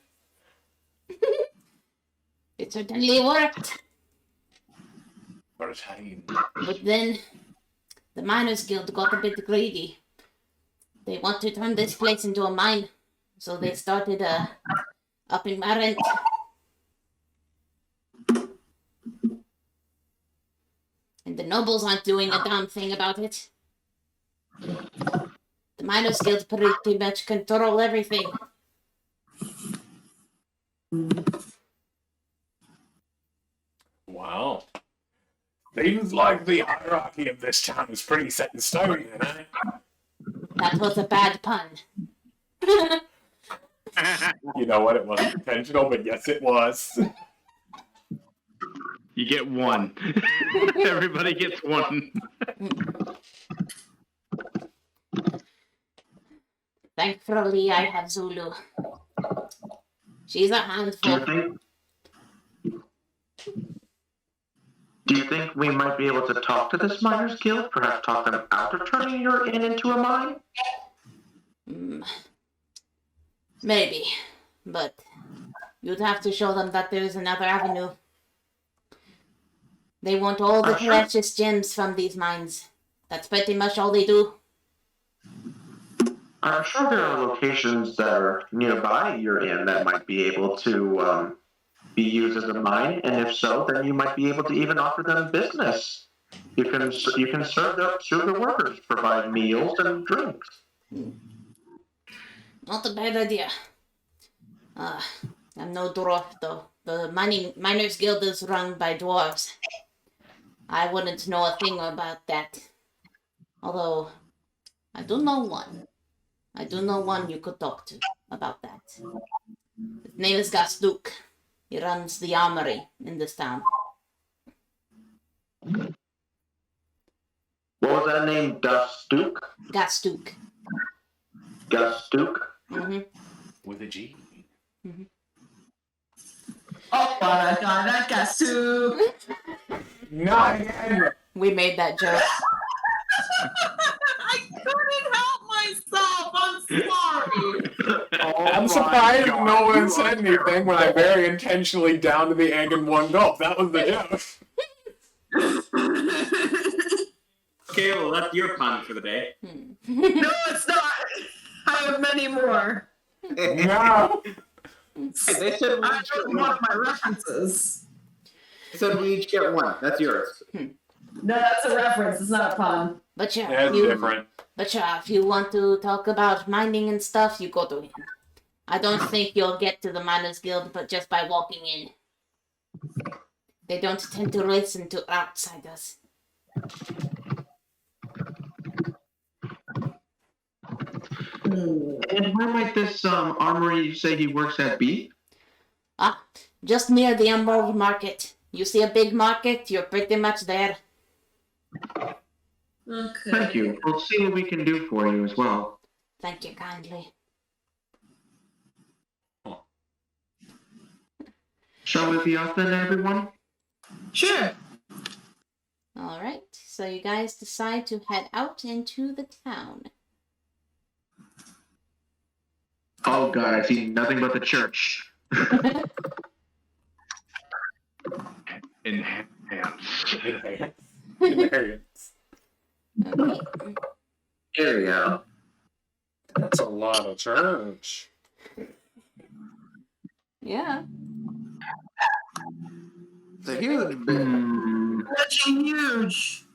It certainly worked. For a time. But then, the Miners Guild got a bit greedy. They want to turn this place into a mine. So they started, upping my rent. And the nobles aren't doing a damn thing about it. The Miners Guild pretty much control everything. Wow. Seems like the hierarchy of this town is pretty set in stone, then, eh? That was a bad pun. You know what? It wasn't intentional, but yes, it was. You get one. Everybody gets one. Thankfully, I have Zulu. She's a handful. Do you think we might be able to talk to this Miners Guild? Perhaps talk them out of turning your inn into a mine? Maybe. But you'd have to show them that there's another avenue. They want all the precious gems from these mines. That's pretty much all they do. I'm sure there are locations that are nearby your inn that might be able to be used as a mine, and if so, then you might be able to even offer them business. You can serve the workers, provide meals and drinks. Not a bad idea. I'm no dwarf, though. The Miners Guild is run by dwarves. I wouldn't know a thing about that. Although, I do know one. I do know one you could talk to about that. His name is Gastuk. He runs the armory in this town. What was that name? Gastuk? Gastuk. Gastuk? Mm-hmm. With a G. Mm-hmm. Oh my god, that got soup. Not again! We made that joke. I couldn't help myself. I'm sorry. I'm surprised no one said anything when I very intentionally downed the egg in one gulp. That was the joke. Okay, well, that's your pun for the day. No, it's not. I have many more. No! They said I chose one of my references. we each get one. That's yours. No, that's a reference. It's not a pun. But yeah, That's different. if you want to talk about mining and stuff, you go to him. I don't think you'll get to the Miners Guild, but just by walking in. They don't tend to listen to outsiders. And where might this armory you say he works at be? Just near the Emerald Market. You see a big market, you're pretty much there. Okay. Thank you. We'll see what we can do for you as well. Thank you kindly. Shall we be off then, everyone? Sure. Alright, so you guys decide to head out into the town. Oh god, I see nothing but the church. Enhance. Hilarious. Okay. Here we go. That's a lot of church. Yeah. So huge. Looking huge.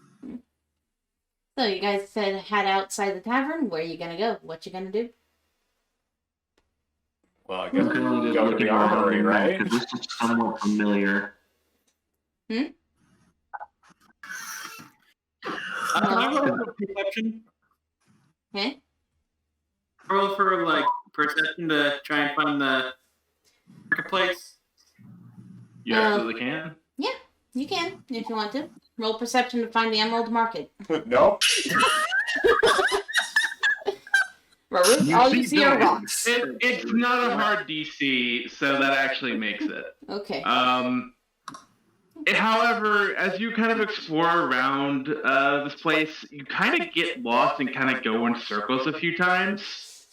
So you guys said head outside the tavern. Where are you gonna go? What you gonna do? Well, I guess we can go to the armory, right? Because this is somewhat familiar. Can I roll for perception? Okay. Roll for, like, perception to try and find the marketplace? You absolutely can. You can, if you want to. Roll perception to find the Emerald Market. Nope. Raruk, all you see are rocks. It's not a hard DC, so that actually makes it. Okay. However, as you kind of explore around this place, you kind of get lost and kind of go in circles a few times,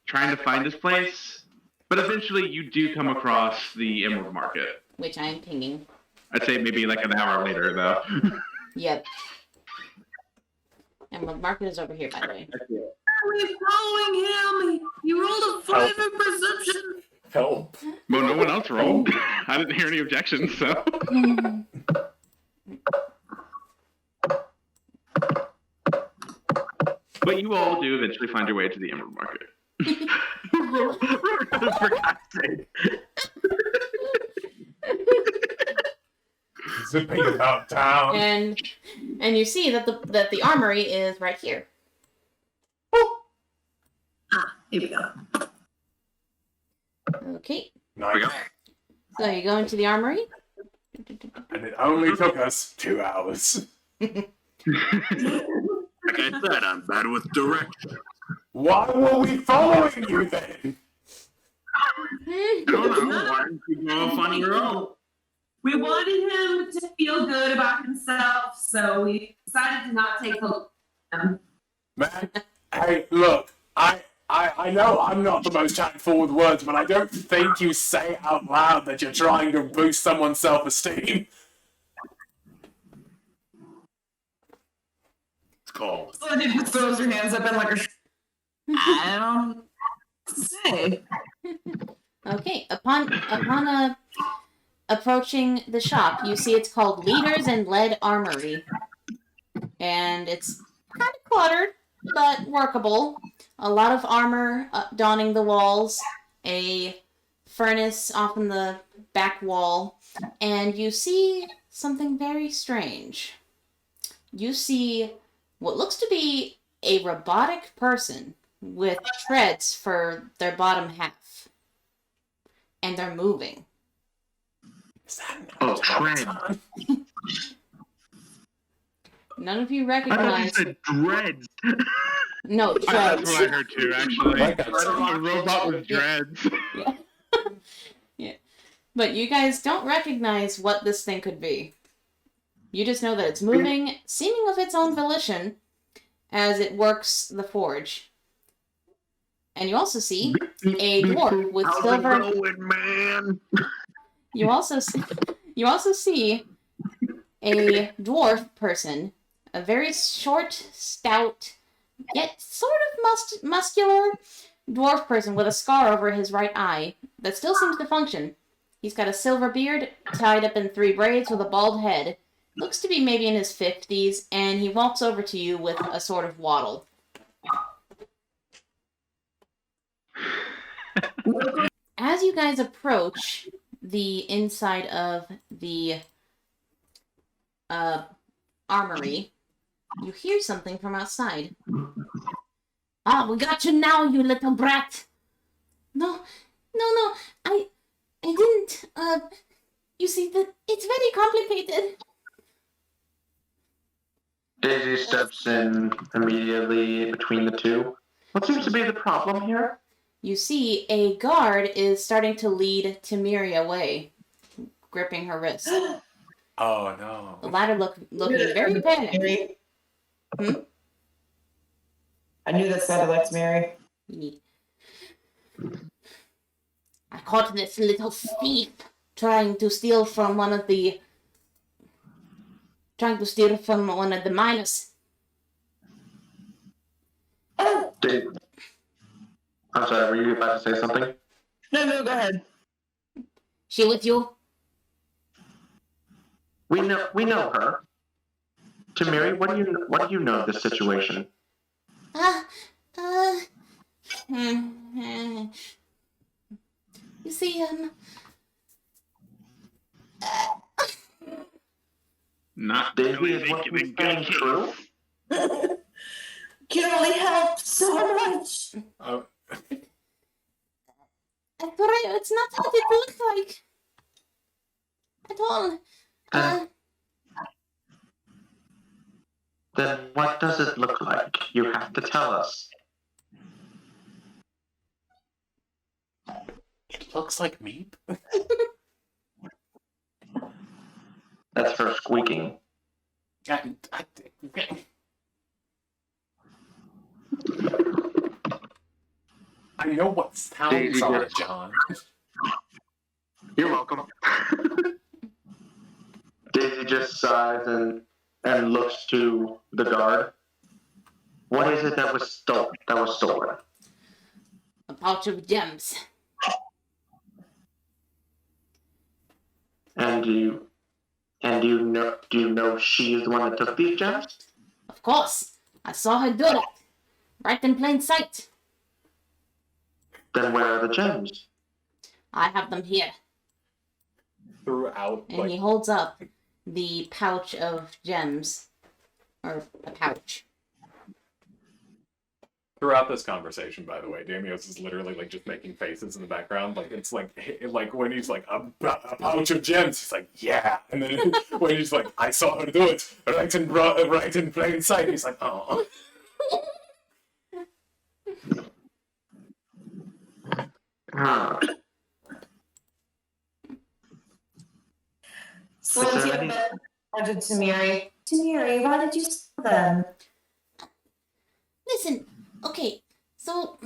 trying to find this place. But eventually, you do come across the Emerald Market. Which I am pinging. I'd say maybe like an hour later, though. Yep. Emerald Market is over here, by the way. We're following him. You rolled a 5 in perception. Help. Well, no one else rolled. I didn't hear any objections, so. But you all do eventually find your way to the Emerald Market. For God's sake. Zipping about town. And you see that the armory is right here. Here we go. Okay. Nice. So you go into the armory. And it only took us 2 hours. Like I said, I'm bad with direction. Why were we following you then? I don't know. Why didn't you go off on your own? We wanted him to feel good about himself, so we decided to not take him. Man, hey, look, I know I'm not the most tactful with words, but I don't think you say out loud that you're trying to boost someone's self-esteem. It's called. So you just throws your hands up and like, I don't say. Okay. Upon approaching the shop, you see it's called Leaders and Lead Armory. And it's kind of cluttered, but workable. A lot of armor donning the walls, a furnace off in the back wall, and you see something very strange. You see what looks to be a robotic person with treads for their bottom half. And they're moving. Is that Oh, tread. None of you I thought you recognize... said dreads. No, That's treads. what I heard too, actually. Like a A robot with dreads. Yeah. But you guys don't recognize what this thing could be. You just know that it's moving, seeming of its own volition, as it works the forge. And you also see a dwarf with How's silver... it going, man? You also see a dwarf person, a very short, stout, yet sort of muscular dwarf person with a scar over his right eye that still seems to function. He's got a silver beard tied up in 3 braids with a bald head. Looks to be maybe in his 50s, and he walks over to you with a sort of waddle. As you guys approach the inside of the armory, you hear something from outside. Ah, we got you now, you little brat! No, I didn't, you see, it's very complicated. Daisy steps in immediately between the two. What seems to be the problem here? You see a guard is starting to lead Tamiria away, gripping her wrist. Oh, no. The latter looking very panicked. I knew that sounded like Mary. I caught this little thief trying to steal from one of the miners. Dave. I'm sorry, were you about to say something? No, go ahead. She with you? We know her. Tamiri, what do you know of this situation? You see, Not Daisy, really is what making a he's good saying case. true? Can only help so much. it's not what it looks like. At all. Then what does it look like? You have to tell us. It looks like meat. That's her squeaking. I know what sounds Daisy are, just- John. You're welcome. Daisy just sighs and looks to the guard. What is it that was stolen? A pouch of gems. And do you know she is the one that took these gems? Of course. I saw her do it. Right in plain sight. Then where are the gems? I have them here. Throughout, And he holds up the pouch of gems. Or a pouch. throughout this conversation, by the way, Damios is literally like just making faces in the background. Like it's like when he's like a pouch of gems, he's like yeah, and then when he's like I saw her do it right in plain sight, he's like oh. Silentium pointed to Miri. Miri, why did you steal them? Listen, okay, so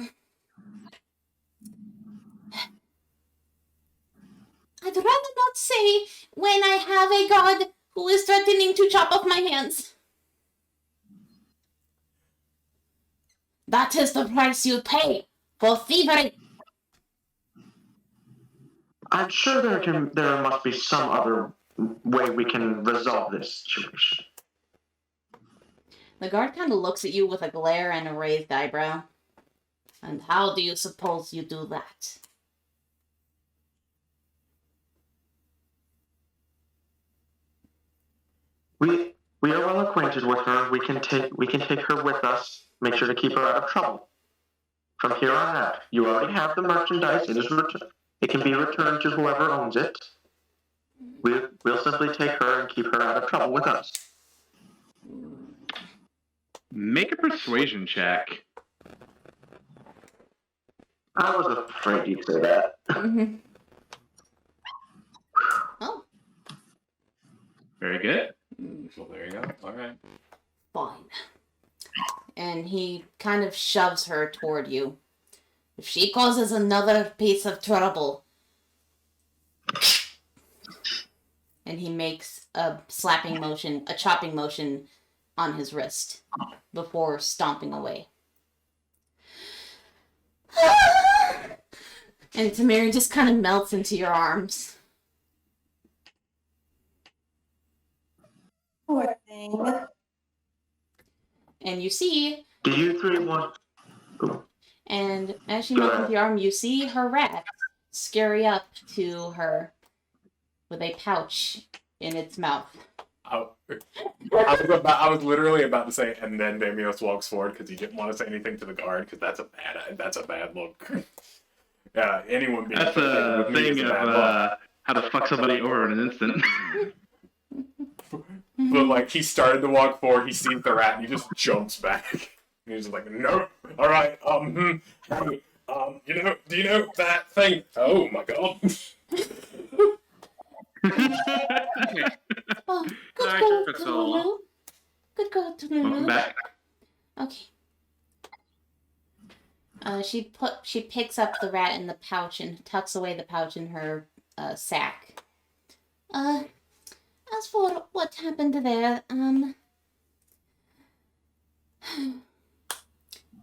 I'd rather not say when I have a god who is threatening to chop off my hands. That is the price you pay for thievery. I'm sure there must be some other way we can resolve this situation. The guard kind of looks at you with a glare and a raised eyebrow. And how do you suppose you do that? We are well acquainted with her. We can take her with us. Make sure to keep her out of trouble. From here on out, you already have the merchandise. It can be returned to whoever owns it. We'll simply take her and keep her out of trouble with us. Make a persuasion check. I was afraid you'd say that. Mm-hmm. Oh, Very good. Well, there you go. All right. fine. And he kind of shoves her toward you. If she causes another piece of trouble. And he makes a slapping motion, a chopping motion on his wrist before stomping away. And Tamiri just kind of melts into your arms. Poor thing. And you see, Do you three want? and as she melts into your arm, you see her rat scurry up to her with a pouch in its mouth. I was literally about to say, and then Damios walks forward because he didn't want to say anything to the guard because that's a bad look. Yeah, anyone being That's a with me is thing bad of luck. how to fuck somebody over in an instant. But like he started to walk forward, he sees the rat and he just jumps back. And he's like, no, all right, hey, do you know that thing? Oh my god. Oh, good Sorry girl, it took so long. Lulu. Good girl, Welcome Lulu. back. Okay. She picks up the rat in the pouch and tucks away the pouch in her sack. As for what happened there,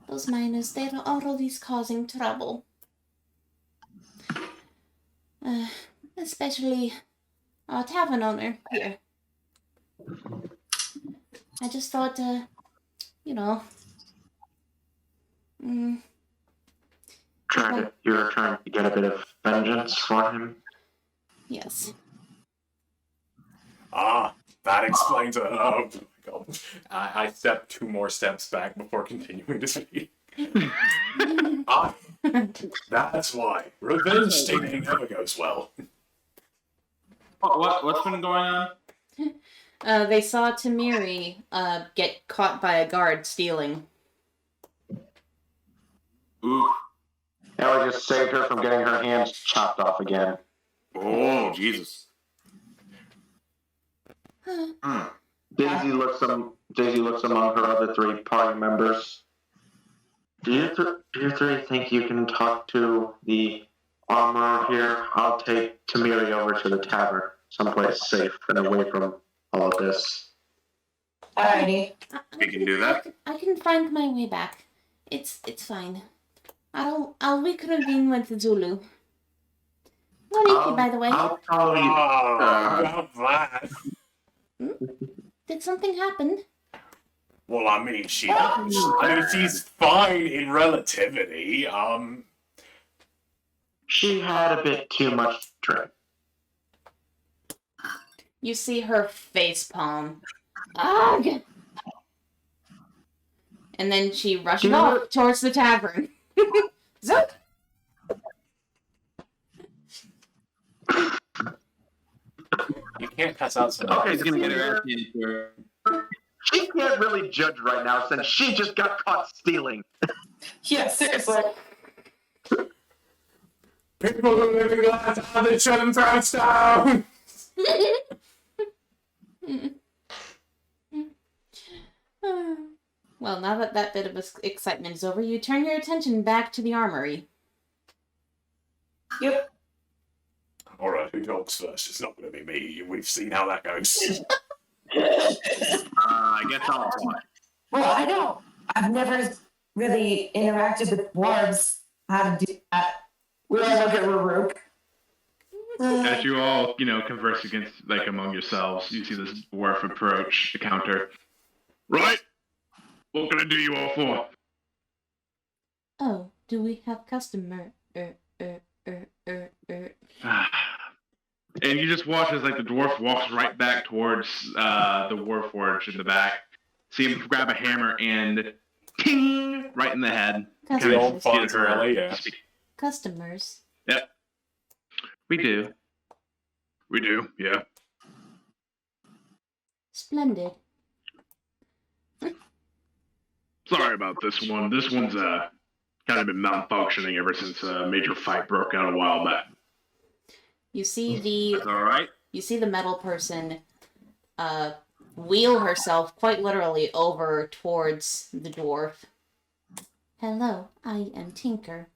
those miners, they're always causing trouble. Especially our tavern owner here. I just thought, You're trying to get a bit of vengeance for him. yes. Ah, that explains it. Oh my god. I stepped 2 more steps back before continuing to speak. That's why. Revenge stinging never goes well. What's been going on? They saw Tamiri get caught by a guard stealing. Ooh. Now we just saved her from getting her hands chopped off again. Oh, Jesus. Daisy looks among her other 3 party members. Do you three think you can talk to the armorer here? I'll take Tamiri over to the tavern, someplace safe and away from all of this. Alrighty. We can do that. I can find my way back. It's fine. I'll reconvene with the Zulu. Moriki, by the way. I'll follow you. About that. Did something happen? Well, I mean, she's fine in relativity. She had a bit too much to drink. You see her face palm. Ugh! And then she rushes off towards the tavern. Zoop! You can't pass out some. Okay, He's gonna get her ass in. She can't really judge right now since she just got caught stealing. Yeah, seriously. People who live in glass houses shouldn't throw stones. Well, now that that bit of excitement is over, you turn your attention back to the armory. Yep. Alright, who talks first? It's not going to be me. We've seen how that goes. I guess I'll talk. Well, I don't. I've never really interacted with dwarves. How to do that? We all look at Raruk. As you all, converse among yourselves, you see this dwarf approach the counter. Right? What can I do you all for? Oh, do we have customer? And you just watch as the dwarf walks right back towards the warforge in the back. See him grab a hammer and ting right in the head. The old fun early, yeah. Customers. Yep. We do. We do, yeah. Splendid. Sorry about this one. This one's kind of been malfunctioning ever since a major fight broke out a while back. You see That's all right. You see the metal person wheel herself quite literally over towards the dwarf. Hello, I am Tinker.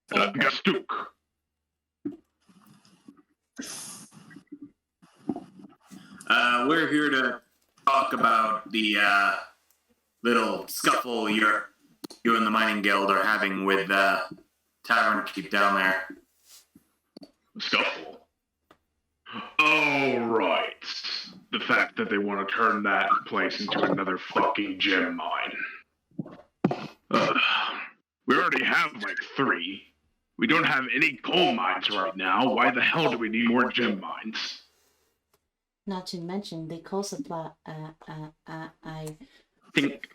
Gastook. We're here to talk about the little scuffle you and the mining guild are having with tavern keep down there. Scuffle. Oh, right. The fact that they want to turn that place into another fucking gem mine. We already have 3. We don't have any coal mines right now. Why the hell do we need more gem mines? Not to mention the coal supply. Think.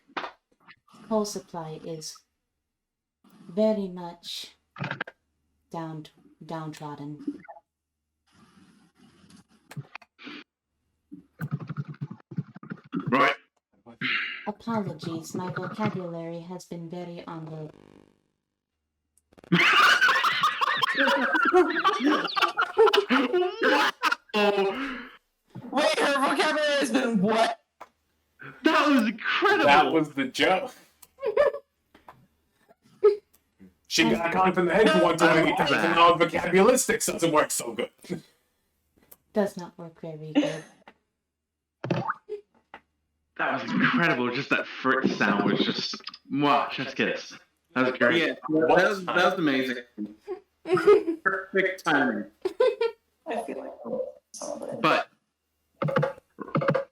Coal supply is very much downtrodden. Right. Apologies, my vocabulary has been very on the. Wait, her vocabulary has been what? That was incredible. That was the joke. She got caught in the head for one time and now vocabularistics doesn't work so good. Does not work very good. That was incredible. Just that first sound was just, mwah, chef's kiss. That was great. Yeah, that was amazing. Perfect timing. I feel like. But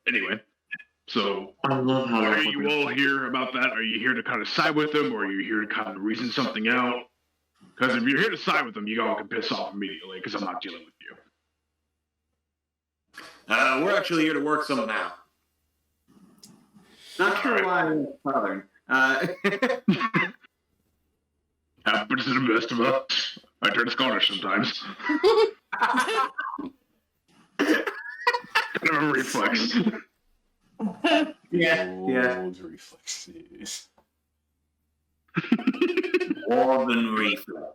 anyway, so I love how are you all here about that? Are you here to kind of side with them, or are you here to kind of reason something out? Because if you're here to side with them, you all can piss off immediately, because I'm not dealing with you. We're actually here to work something out. Not sure why I'm southern. Happens to the best of us. I turn Scottish sometimes. Kind of a reflex. Yeah. Old reflexes. Dwarven reflex.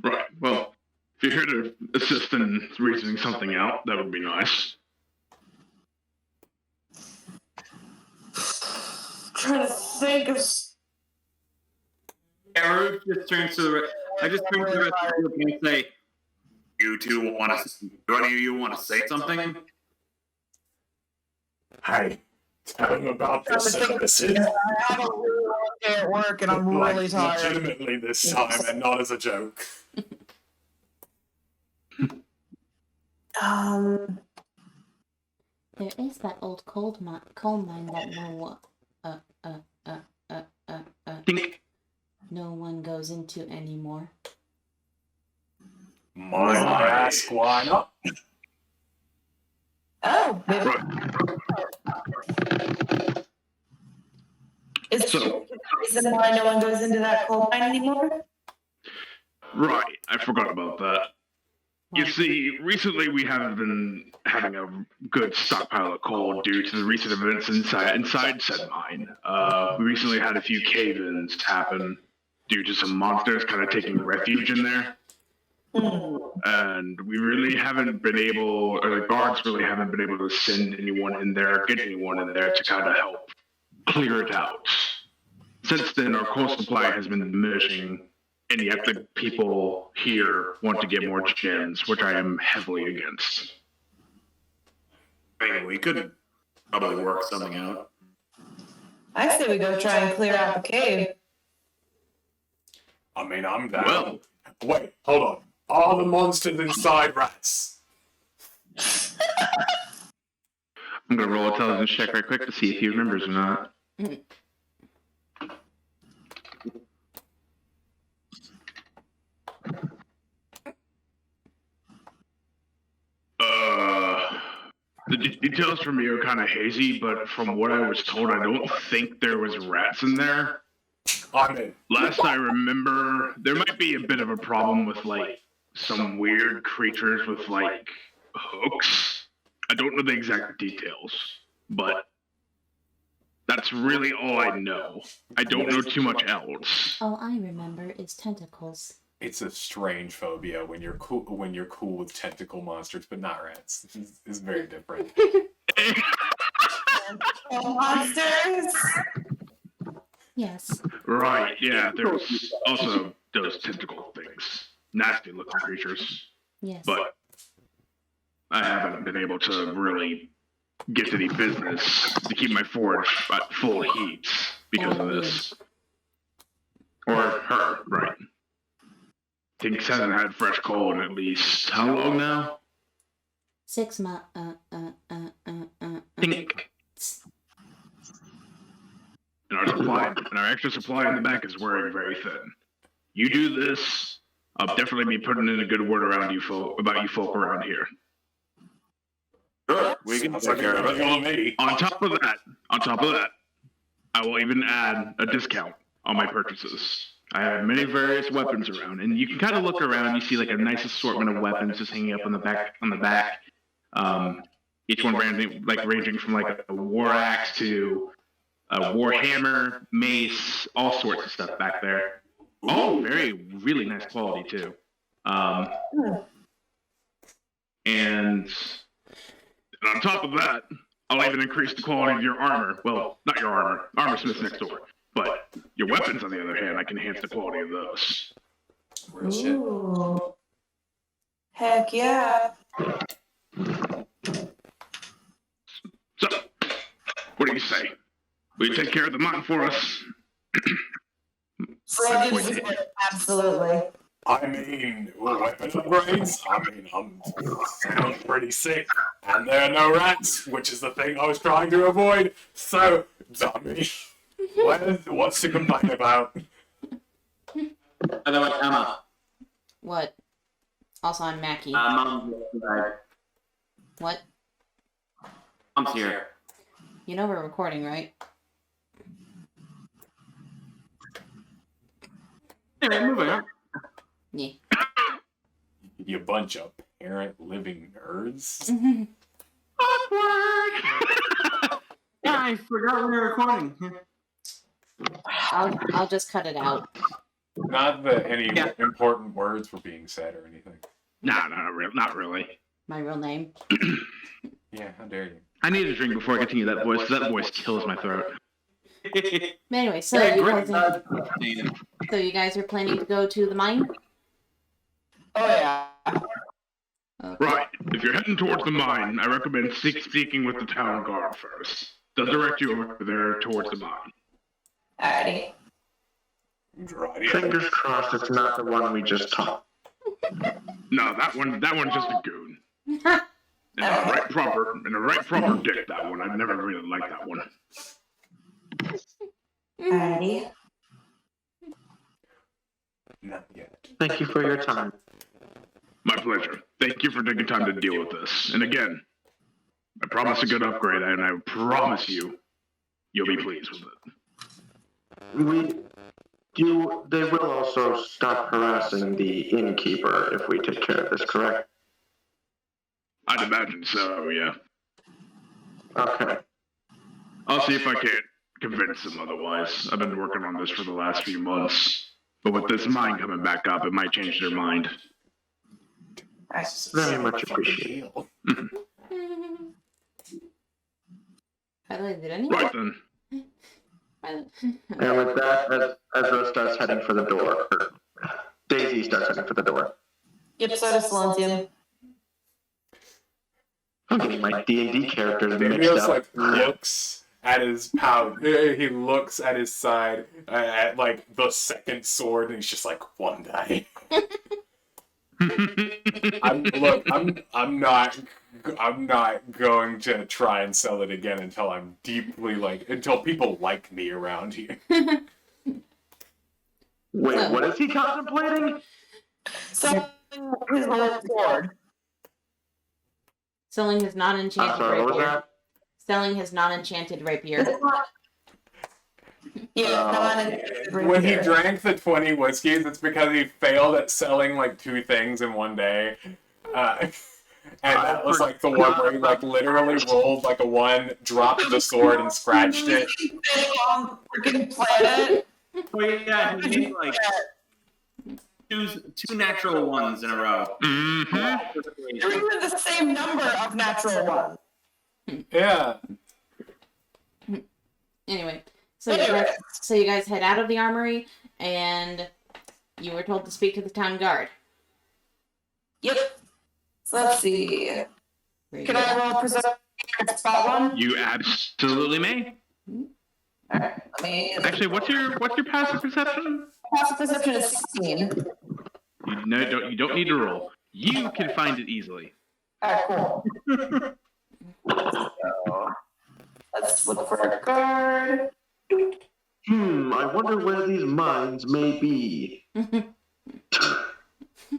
Right. Well, If you're here to assist in reasoning something out, that would be nice. Trying to think of. Raruk just turns to the. I just turn to the rest of the group and say, "You two want to? Do any of you want to say something?" Hey, tell him about this service. I have a really long day at work and I'm really tired. Legitimately this time, and not as a joke. There is that old coal mine that no one goes into anymore. Might I ask why not? Oh, maybe. Is there a reason why no one goes into that coal mine anymore? Right, I forgot about that. You see, recently we haven't been having a good stockpile of coal due to the recent events inside said mine. We recently had a few cave-ins happen due to some monsters kind of taking refuge in there. And we really haven't been able, or the guards really haven't been able to send anyone in there, get anyone in there to kind of help clear it out. Since then, our coal supply has been diminishing, and yet the people here want to get more gems, which I am heavily against. I mean, we could probably work something out. I say we go try and clear out the cave. I mean, I'm down. Well, Wait, hold on. Are the monsters inside rats? I'm gonna roll a intelligence check right quick to see if he remembers or not. The details from me are kind of hazy, but from what I was told, I don't think there was rats in there. I'm in. Last I remember, there might be a bit of a problem with, like, some weird creatures with, like, hooks. I don't know the exact details, but that's really all I know. I don't know too much else. All I remember is tentacles. It's a strange phobia when you're cool with tentacle monsters, but not rats. It's very different. Monsters? Yes. Right, yeah, there's also those tentacle things. Nasty looking creatures. Yes. But I haven't been able to really get any business to keep my forge at full heat because of this. Or her, right. Tinks hasn't had fresh coal in at least how long now? 6 months. Tink. And our extra supply in the back is wearing very thin. You do this, I'll definitely be putting in a good word around you about you folk around here. Sure, we can take care of it. On me. On top of that, I will even add a discount on my purchases. I have many various weapons around, and you can kind of look around. You see like a nice assortment of weapons just hanging up on the back. Each one ranging from like a war axe to a war hammer, mace, all sorts of stuff back there. Oh, really nice quality too. And on top of that, I'll even increase the quality of your armor. Well, not your armor. Armorsmith's next door. But your weapons, on the other hand, I can enhance the quality of those. Real shit. Ooh. Heck yeah. So, what do you say? Will you take care of the mine for us? Absolutely. I mean, weapon upgrades? I'm sound pretty sick. And there are no rats, which is the thing I was trying to avoid. So, dummy. What's to complain about? By the way, Emma. What? Also, I'm Mackie. Mom's What? Mom's here. You know we're recording, right? Anyway, moving on. Yeah. You bunch of parent living nerds. Yeah, I forgot we were recording. I'll just cut it out. Not that any important words were being said or anything. Nah, not really. My real name. Yeah, how dare you? I need a drink before I continue that voice, 'cause that voice kills my throat. But anyway, so Hey, you great. guys are planning to go to the mine? Oh yeah. Okay. Right. If you're heading towards the mine, I recommend speaking with the town guard first. They'll direct you over there towards the mine. Alrighty. Right. Fingers crossed it's not the one we just talked. No, that one's just a goon. And a right proper dick, that one. I've never really liked that one. Alrighty. Not yet. Thank you for your time. My pleasure. Thank you for taking time to deal with this. And again, I promise a good upgrade, and I promise you'll be pleased with it. They will also stop harassing the innkeeper if we take care of this, correct? I'd imagine so, yeah. Okay. I'll see if I can't convince them otherwise. I've been working on this for the last few months. But with this mine coming back up, it might change their mind. Very much appreciated. By the way, did anyone? Right then. And with that, Ezra starts heading for the door. Or Daisy starts heading for the door. Yep, so does Silentium. I'm getting my D&D characters mixed Damios up. like looks at his pouch. He looks at his side at like the second sword, and he's just like, one day. I'm not going to try and sell it again until I'm deeply until people like me around here. Wait, what is he contemplating? So his little sword. Selling his I'm non-enchanted sorry, what was rapier. that? Selling his non-enchanted rapier. When he drank the 20 whiskeys, it's because he failed at selling like 2 things in one day. And that was like the one where he like literally rolled like a 1, dropped the sword, and scratched it. On freaking planet. Oh yeah, he made like two natural ones in a row. Mm-hmm. You're even the same number of natural ones. Yeah. Anyway, so you guys head out of the armory, and you were told to speak to the town guard. Yep. So let's see. Can I roll perception spot one? You absolutely may. Alright, let me. Actually, what's your passive perception? Passive perception is 16. You don't need to roll. You can find it easily. Alright, cool. So, let's look for a guard. I wonder where these mines may be.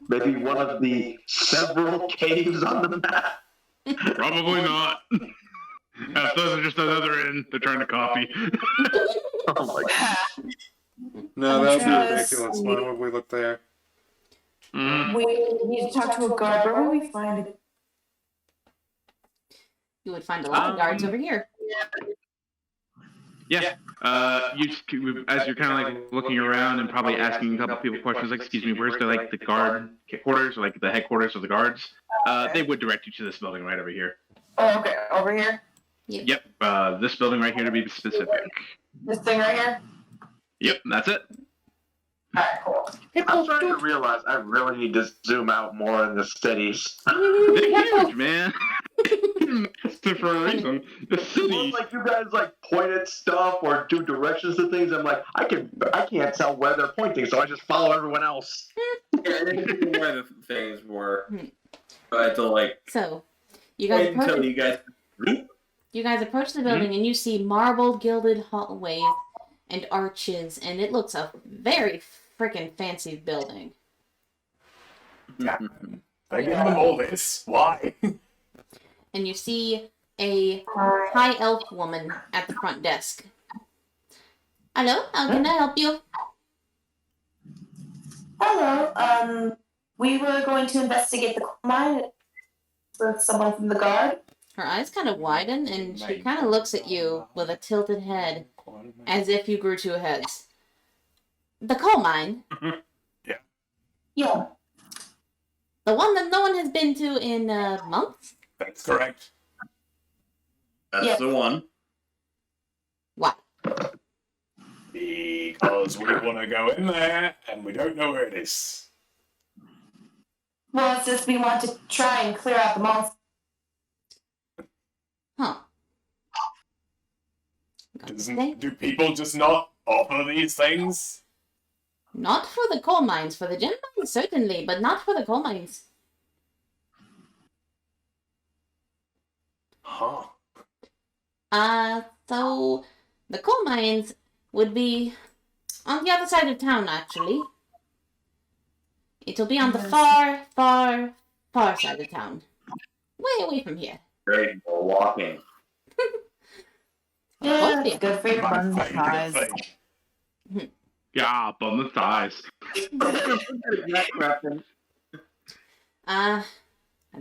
Maybe one of the several caves on the map. Probably not. Those are just another inn. They're trying to copy. Oh my god. No, that would be ridiculous. Why would we look there? We need to talk to a guard. Where will we find it? You would find a lot of guards over here. Yeah. As you're kind of like looking around and probably asking a couple people questions, like, "Excuse me, where's the guard quarters or like the headquarters of the guards?" They would direct you to this building right over here. Oh, okay. Over here? Yep. This building right here to be specific. This thing right here? Yep, that's it. Alright, cool. I'm starting to realize I really need to zoom out more in the cities. They're huge, man. Massive for a reason. The city. Like you guys like point at stuff or do directions to things. I'm like, I can't tell where they're pointing, so I just follow everyone else. Yeah, I didn't know where the things were. But to like So, you guys wait until you guys. approach the building, and you see marble gilded hallways and arches, and it looks a very freaking fancy building. I give them all this. Why? And you see a high elf woman at the front desk. Hello, how can I help you? Hello. We were going to investigate the mine with someone from the guard. Her eyes kind of widen, and she kind of looks at you with a tilted head, as if you grew 2 heads. The coal mine? Yeah. The one that no one has been to in months? That's correct. That's Yeah. the one. Why? Because we want to go in there and we don't know where it is. Well, it's just we want to try and clear out the monster. Huh. Got to say, Do people just not offer these things? not for the coal mines. For the gem mines, certainly, but not for the coal mines. Huh. So the coal mines would be on the other side of town, actually. It'll be on the far, far, far side of town. Way away from here. Great for walking. Yeah, it's good for your My buns and favorite thighs. thing. Yeah, bum the thighs. I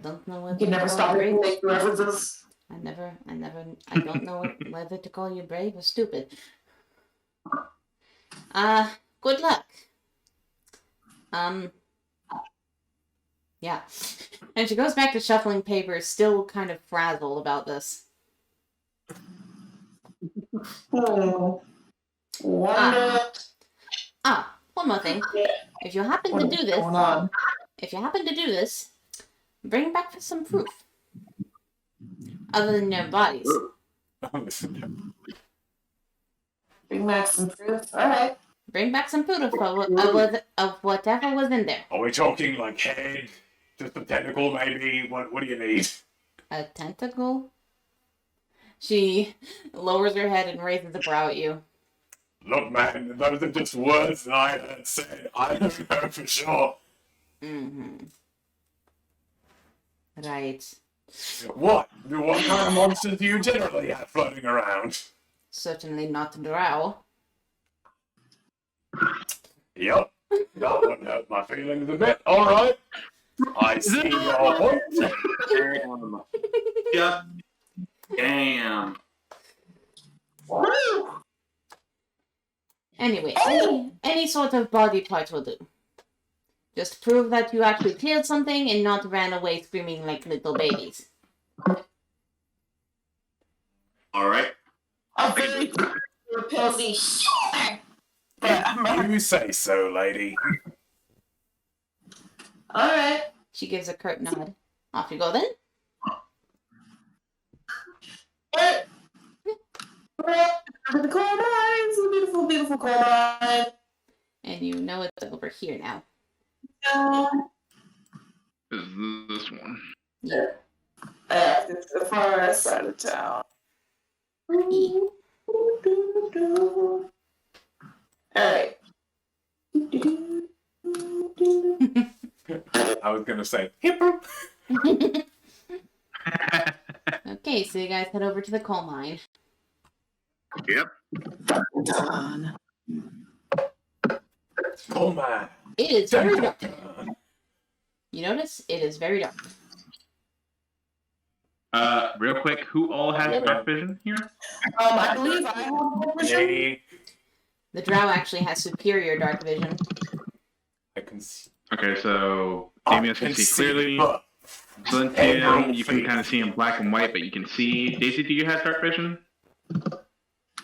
don't know whether You can never to stop call you making brave. references. I don't know whether to call you brave or stupid. Good luck. Yeah. And she goes back to shuffling papers, still kind of frazzled about this. Wonder One more thing. If you happen to do this, going on. bring back some proof. Other than your bodies. Bring back some proof. All right. Bring back some proof of whatever was in there. Are we talking like head? Just a tentacle, maybe? What do you need? A tentacle? She lowers her head and raises a brow at you. Look, man, those are just words that I heard said. I don't know for sure. Mm-hmm. Right. What? What kind of monsters do you generally have floating around? Certainly not drow. Yep. That wouldn't hurt my feelings a bit. Alright. I see your point. Just damn. Anyway, any sort of body part will do. Just prove that you actually killed something and not ran away screaming like little babies. All right. I'm very pilsy. You say so, lady. All right. She gives a curt nod. Off you go then. The coal mines, the beautiful, beautiful coal mine. And you know it's over here now. Is this one? Yeah. It's the far side of town. Alright. I was gonna say, Okay, so you guys head over to the coal mine. Yep. Done. oh man. It is very dark. You notice it is very dark. Real quick, who all has dark vision here? I believe I have vision. Me, The drow actually has superior dark vision. I can see. Okay, so Damios can see clearly. but Silentium, you can kind of see in black and white, but you can see. Daisy, do you have dark vision?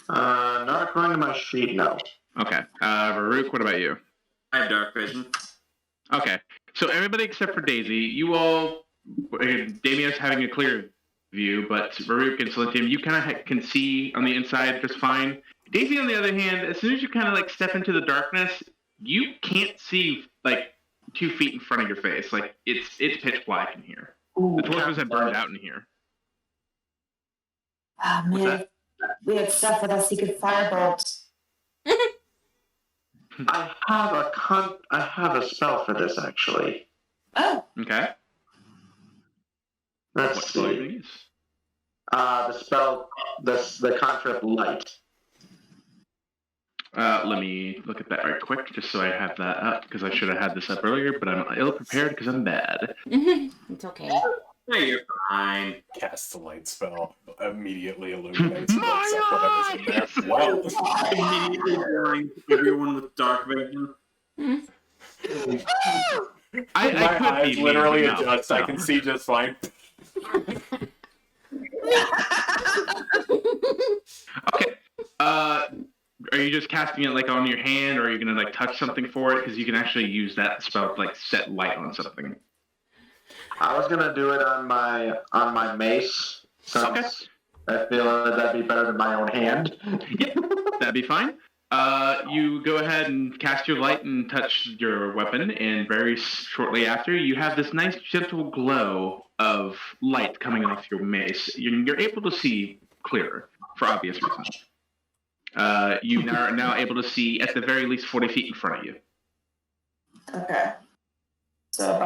Not according to my sheet, no. Okay. Raruk, what about you? I have dark vision. Okay. So everybody except for Daisy, you all, Damios having a clear view, but Raruk and Silentium, you kind of can see on the inside just fine. Daisy, on the other hand, as soon as you kind of like step into the darkness, you can't see like 2 feet in front of your face. Like it's pitch black in here. Ooh, The torches have burned out in here. Ah, What's man. that? We had stuff with us. He could firebolt. I have a spell for this, actually. Oh, Okay. Let's What spell see. you use? The spell, the cantrip light. Let me look at that right quick, just so I have that up, because I should have had this up earlier, but I'm ill prepared because I'm bad. It's okay. Hey, you're fine. cast the light spell. Immediately illuminates and lights up whatever's in there. Well, Immediately blind everyone with dark vision. I My could eyes be literally mean, but no, adjust. I no. can see just fine. Okay. Are you just casting it like on your hand, or are you gonna like touch something for it? Because you can actually use that spell to like set light on something. I was gonna do it on my mace. Since Okay. I feel like that'd be better than my own hand. Yep, that'd be fine. You go ahead and cast your light and touch your weapon, and very shortly after, you have this nice gentle glow of light coming off your mace. You're able to see clearer, for obvious reasons. You are now able to see at the very least 40 feet in front of you. Okay. So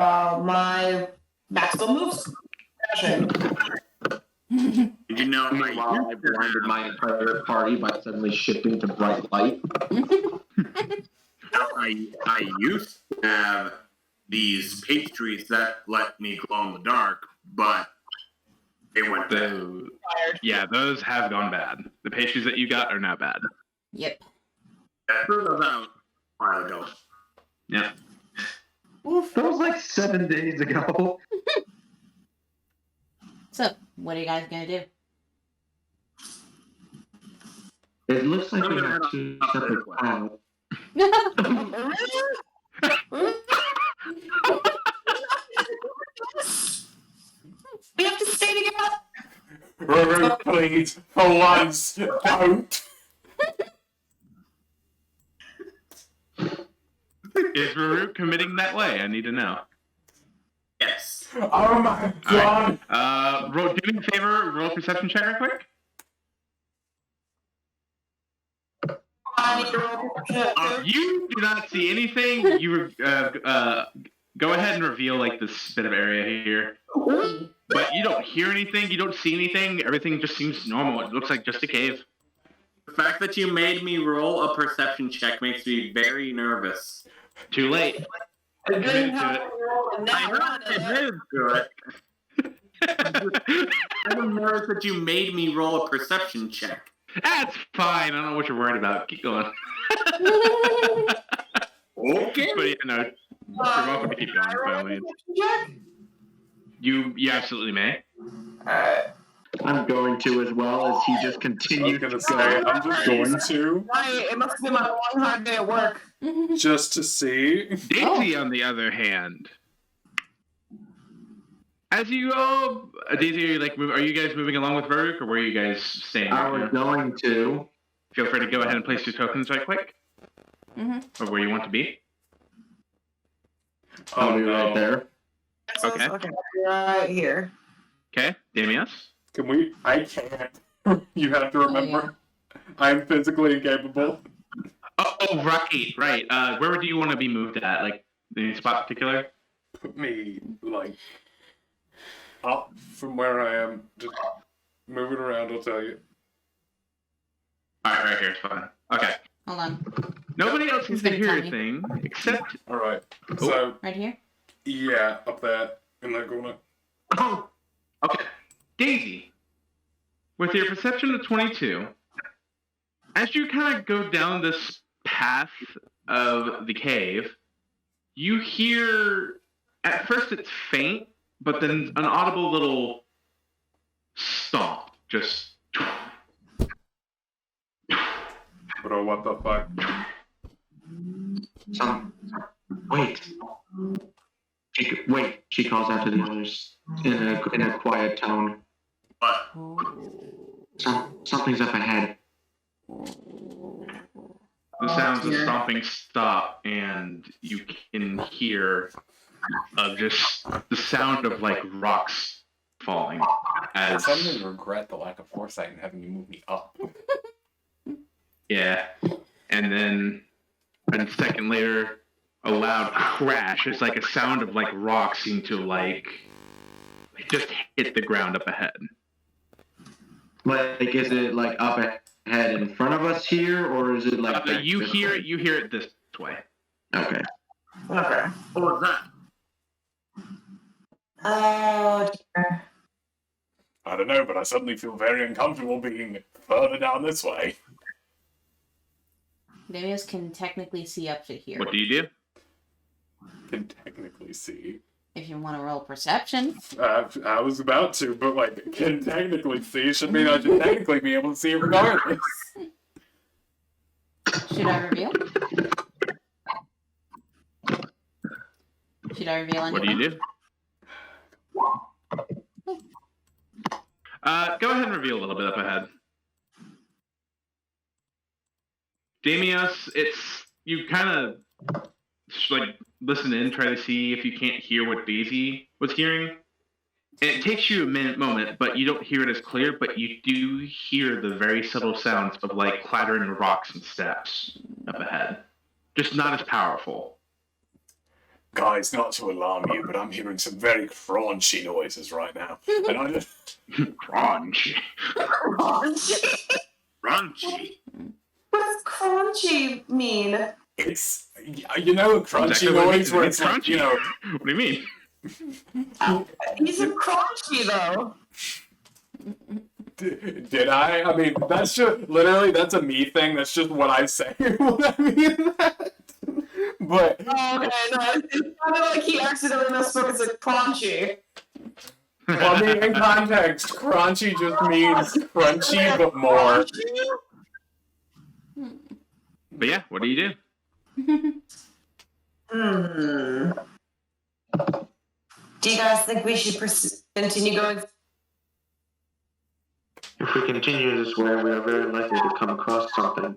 my maximum moves. Dashing. Did you know Meanwhile, I blinded my entire party by suddenly shifting to bright light. I used to have these pastries that let me glow in the dark, but they went bad. Yeah, those have gone bad. The pastries that you got are now bad. Yep. I threw those out a while ago. Yeah. Oof, that was like 7 days ago. So, what are you guys gonna do? It looks like we have two separate plans. We have to stay together. Raruk, please, for once, don't. Is Raruk committing that way? I need to know. Yes. Oh my god. Do me a favor, roll a perception check real quick. I need to roll perception too. You do not see anything. You go ahead and reveal like this bit of area here. But you don't hear anything, you don't see anything, everything just seems normal. It looks like just a cave. The fact that you made me roll a perception check makes me very nervous. Too late. I didn't Committed to have it. to roll a I nat know one, it did is good. I'm nervous that you made me roll a perception check. That's fine. I don't know what you're worried about. Keep going. Okay. But yeah, no, you're welcome to keep going by all means. You absolutely may. Alright. I'm going to as well as he just I was continued gonna say, I'm just going to, Right, it must be my long hard day at work. just to see. Daisy, on the other hand, as you go, Daisy, are you guys moving along with Raruk, or were you guys staying? I was going to. Feel free to go ahead and place your tokens right quick, or where you want to be. I'll be no. right there. Okay. Okay, right here. Okay, Damios. Can we? I can't. You have to remember, I'm physically incapable. Oh, right. Where do you want to be moved at? Like, any spot particular? Put me, like, up from where I am. Just move it around, I'll tell you. Alright, right here, it's fine. Okay. Hold on. Nobody else seems to It's hear tiny. anything, except... Alright, so, Right here? yeah, up there, in that corner. Oh! Okay. Daisy, with your perception of 22, as you kind of go down this path of the cave, you hear... At first it's faint, but then an audible little stomp. Just... Bro, what the fuck? Wait. She calls out to the others in a quiet tone. But Something's up ahead. The sounds of stomping stop, and you can hear just the sound of like rocks falling. I As suddenly regret the lack of foresight in having you move me up. yeah, and then a second later, a loud crash. It's like a sound of like rocks seem to like just hit the ground up ahead. Like, is it like up ahead in front of us here, or is it like back You this hear way? it. You hear it this way. Okay. Okay. what was that? Oh, dear. I don't know, but I suddenly feel very uncomfortable being further down this way. Damios can technically see up to here. What do you do? can technically see. If you want to roll perception. I was about to, but like, can technically see should mean I should technically be able to see regardless. Should I reveal? Should I reveal anything? What do you do? Go ahead and reveal a little bit up ahead. Damios, you kind of like listen in, try to see if you can't hear what Daisy was hearing. And it takes you a moment, but you don't hear it as clear, but you do hear the very subtle sounds of like clattering rocks and steps up ahead. Just not as powerful. Guys, not to alarm you, but I'm hearing some very crunchy noises right now. And I just... Crunchy. Crunchy. What does crunchy mean? It's... You know, crunchy Exactly what it noise means. where It's it's like, crunchy. you know... What do you mean? He said crunchy, though. Did I? I mean, that's just... Literally, that's a me thing. That's just what I say when I mean that. But... Oh, okay, no, it sounded like he accidentally misspoke. It's like crunchy. Well, I mean, in context, crunchy just means crunchy, but more. But yeah, what do you do? Do you guys think we should continue going? If we continue this way, we are very likely to come across something.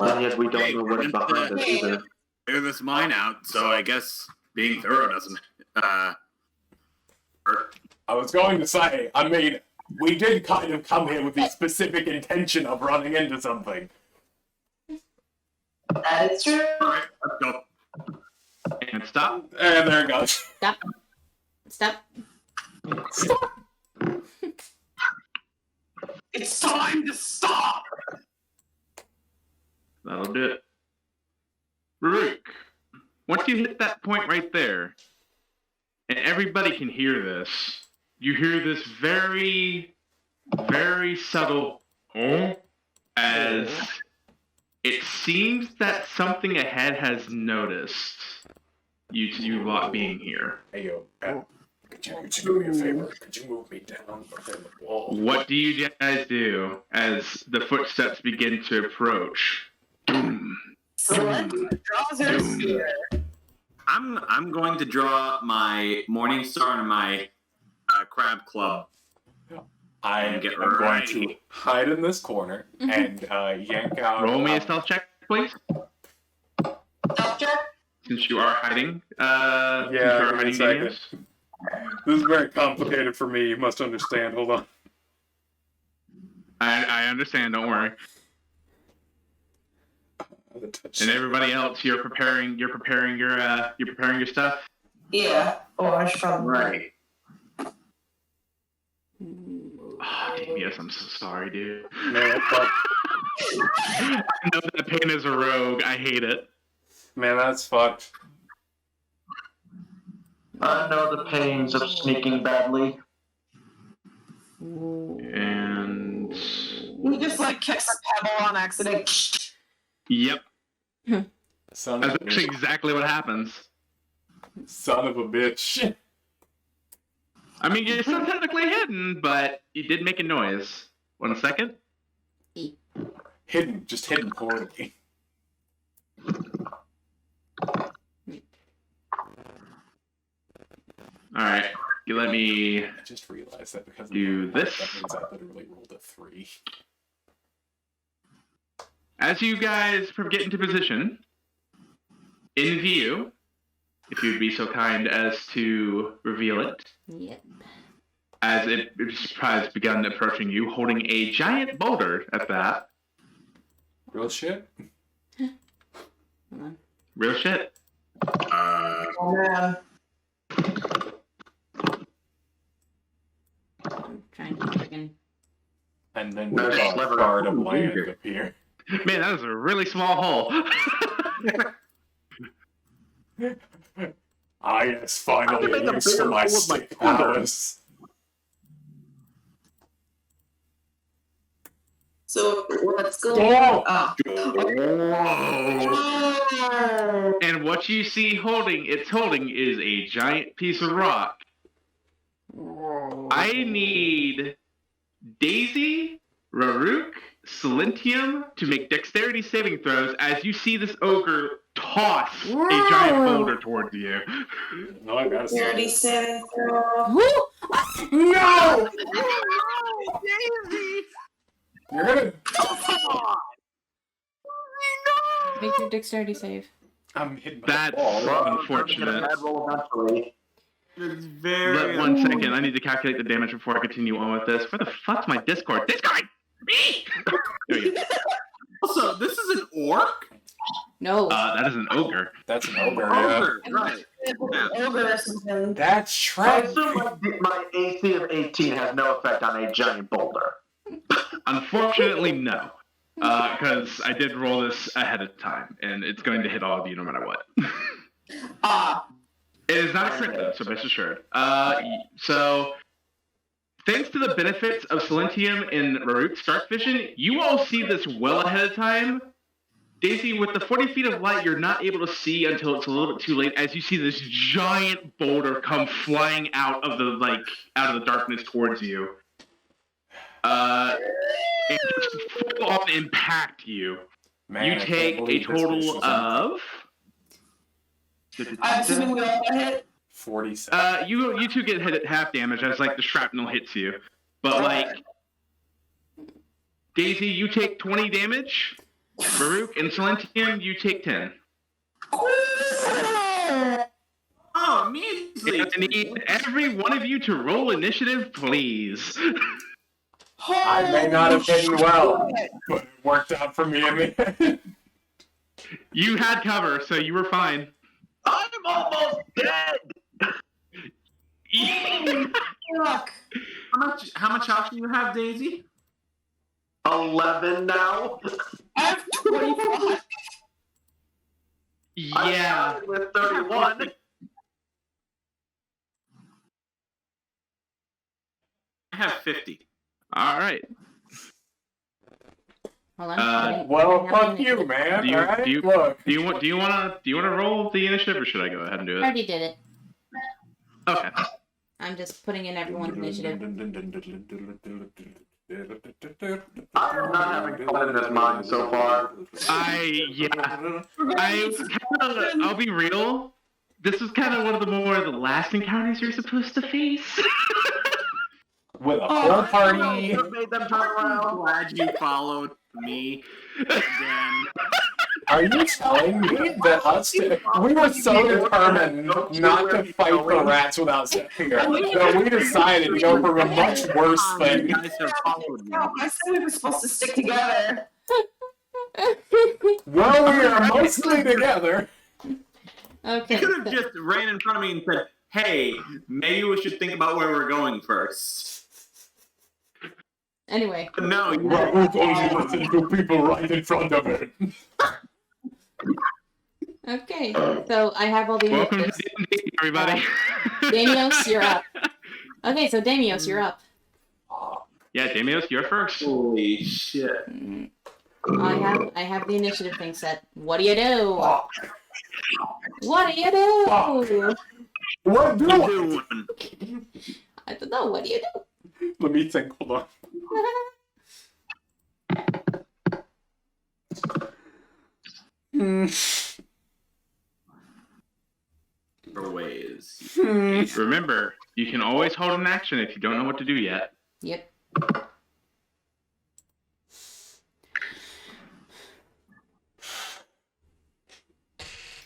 And yet we don't know what is behind us either. Clear this mine out, so I guess being thorough doesn't hurt. I was going to say, I mean, we did kind of come here with the specific intention of running into something. That is true. Alright, let's go. And stop. And there it goes. Stop. Stop. Stop. It's time to stop. That'll do it. Raruk, once you hit that point right there, and everybody can hear this, you hear this very, very subtle as it seems that something ahead has noticed you two lot being here. Hey, yo, could you do me a favor? Could you move me down within the wall? What do you guys do as the footsteps begin to approach? Boom. Silentium draws her spear. I'm going to draw my Morning Star and my Crab Club. I'm Get going right. to hide in this corner and yank out... Roll me a stealth check, please. Stealth check? Since you are hiding, Yeah, since you are give me a hiding second. Damios. This is very complicated for me, you must understand. Hold on. I understand, don't worry. And everybody else, you're preparing your stuff. Yeah. Oh, I should probably. Right. Oh, Damios, I'm so sorry, dude. Man, fuck. I know that pain is a rogue. I hate it. Man, that's fucked. I know the pains of sneaking badly. And We just like kicks a pebble on accident. yep, Son that's of a actually bitch. exactly what happens. Son of a bitch. I mean, you're still technically hidden, but you did make a noise. 1 second. Hidden, just hidden poorly. All right, you let me. I just realized that because Do of the this. that means I literally rolled a 3. As you guys get into position, in view, if you'd be so kind as to reveal it, Yep. as it has begun approaching you, holding a giant boulder at that. Real shit? Hold on. Real shit. Oh man. I'm trying to freaking. And then No, we got clever. a guard of Ooh, land weird. appear. Man, that was a really small hole. Ah, yes, I finally can make a a use for bigger my hole with my stick finger. powers. So let's go. Oh. And what you see holding is a giant piece of rock. I need Daisy, Raruk, Silentium to make dexterity saving throws as you see this ogre toss a giant boulder towards you. No, I gotta say. 37. No! Daisy! You're gonna. Make your dexterity save. I'm hitting my That's ball. unfortunate. Bad roll eventually. It's very. But 1 second, I need to calculate the damage before I continue on with this. Where the fuck's my Discord? Discord! Me! There we go. Also, this is an orc? No. That is an ogre. That's an ogre, yeah. Ogre, right. Ogre or something. That's I trash. assume my AC of 18 has no effect on a giant boulder. Unfortunately, no. Because I did roll this ahead of time, and it's going to hit all of you no matter what. It is not a crit, though, so rest assured. So, thanks to the benefits of Silentium and Raruk's Dark Vision, you all see this well ahead of time. Daisy, with the 40 feet of light, you're not able to see until it's a little bit too late, as you see this giant boulder come flying out of the darkness towards you. And just full on impact you. Man, You I can't take a believe this total was of... I'm assuming we all got hit. 47. You two get hit at half damage as like the shrapnel hits you, but like Daisy, you take 20 damage. Raruk and Silentium, you take 10. Oh, measly. I need every one of you to roll initiative, please. I may not have hidden well, but it worked out for me in the end. You had cover, so you were fine. I'm almost dead! Fuck. How much health do you have, Daisy? 11 now? I have 25. I Yeah. started with 31. I have 50. All right. Hold on. Well, fuck you, man. Do you- Alright? do you- Look. Do you want to roll the initiative, or should I go ahead and do I it? already did it. Okay. I'm just putting in everyone's initiative. I'm not having fun in this mine so far. I'll be real. This is kind of one of the last encounters you're supposed to face. With a full party. What made them turn I'm around? glad you followed me again. Are you telling me that we were so determined not to fight the rats without Seph that we decided to go for a much worse You thing? guys have followed me. No, I said we were supposed to stick together. Well, we are mostly together. Okay. You could have just ran in front of me and said, hey, maybe we should think about where we're going first. Anyway. But no, you Raruk only listened to people right in front of him. Okay. So I have all the Welcome to initiatives. D&D, everybody. Damios, you're up. Okay, so Damios, you're up. Yeah, Damios, you're first. holy shit. I have the initiative thing set. What do you do? What do you do? What do You I do do? one. I don't know. What do you do? Let me think. Hold on. Ways. Remember, you can always hold an action if you don't know what to do yet. Yep.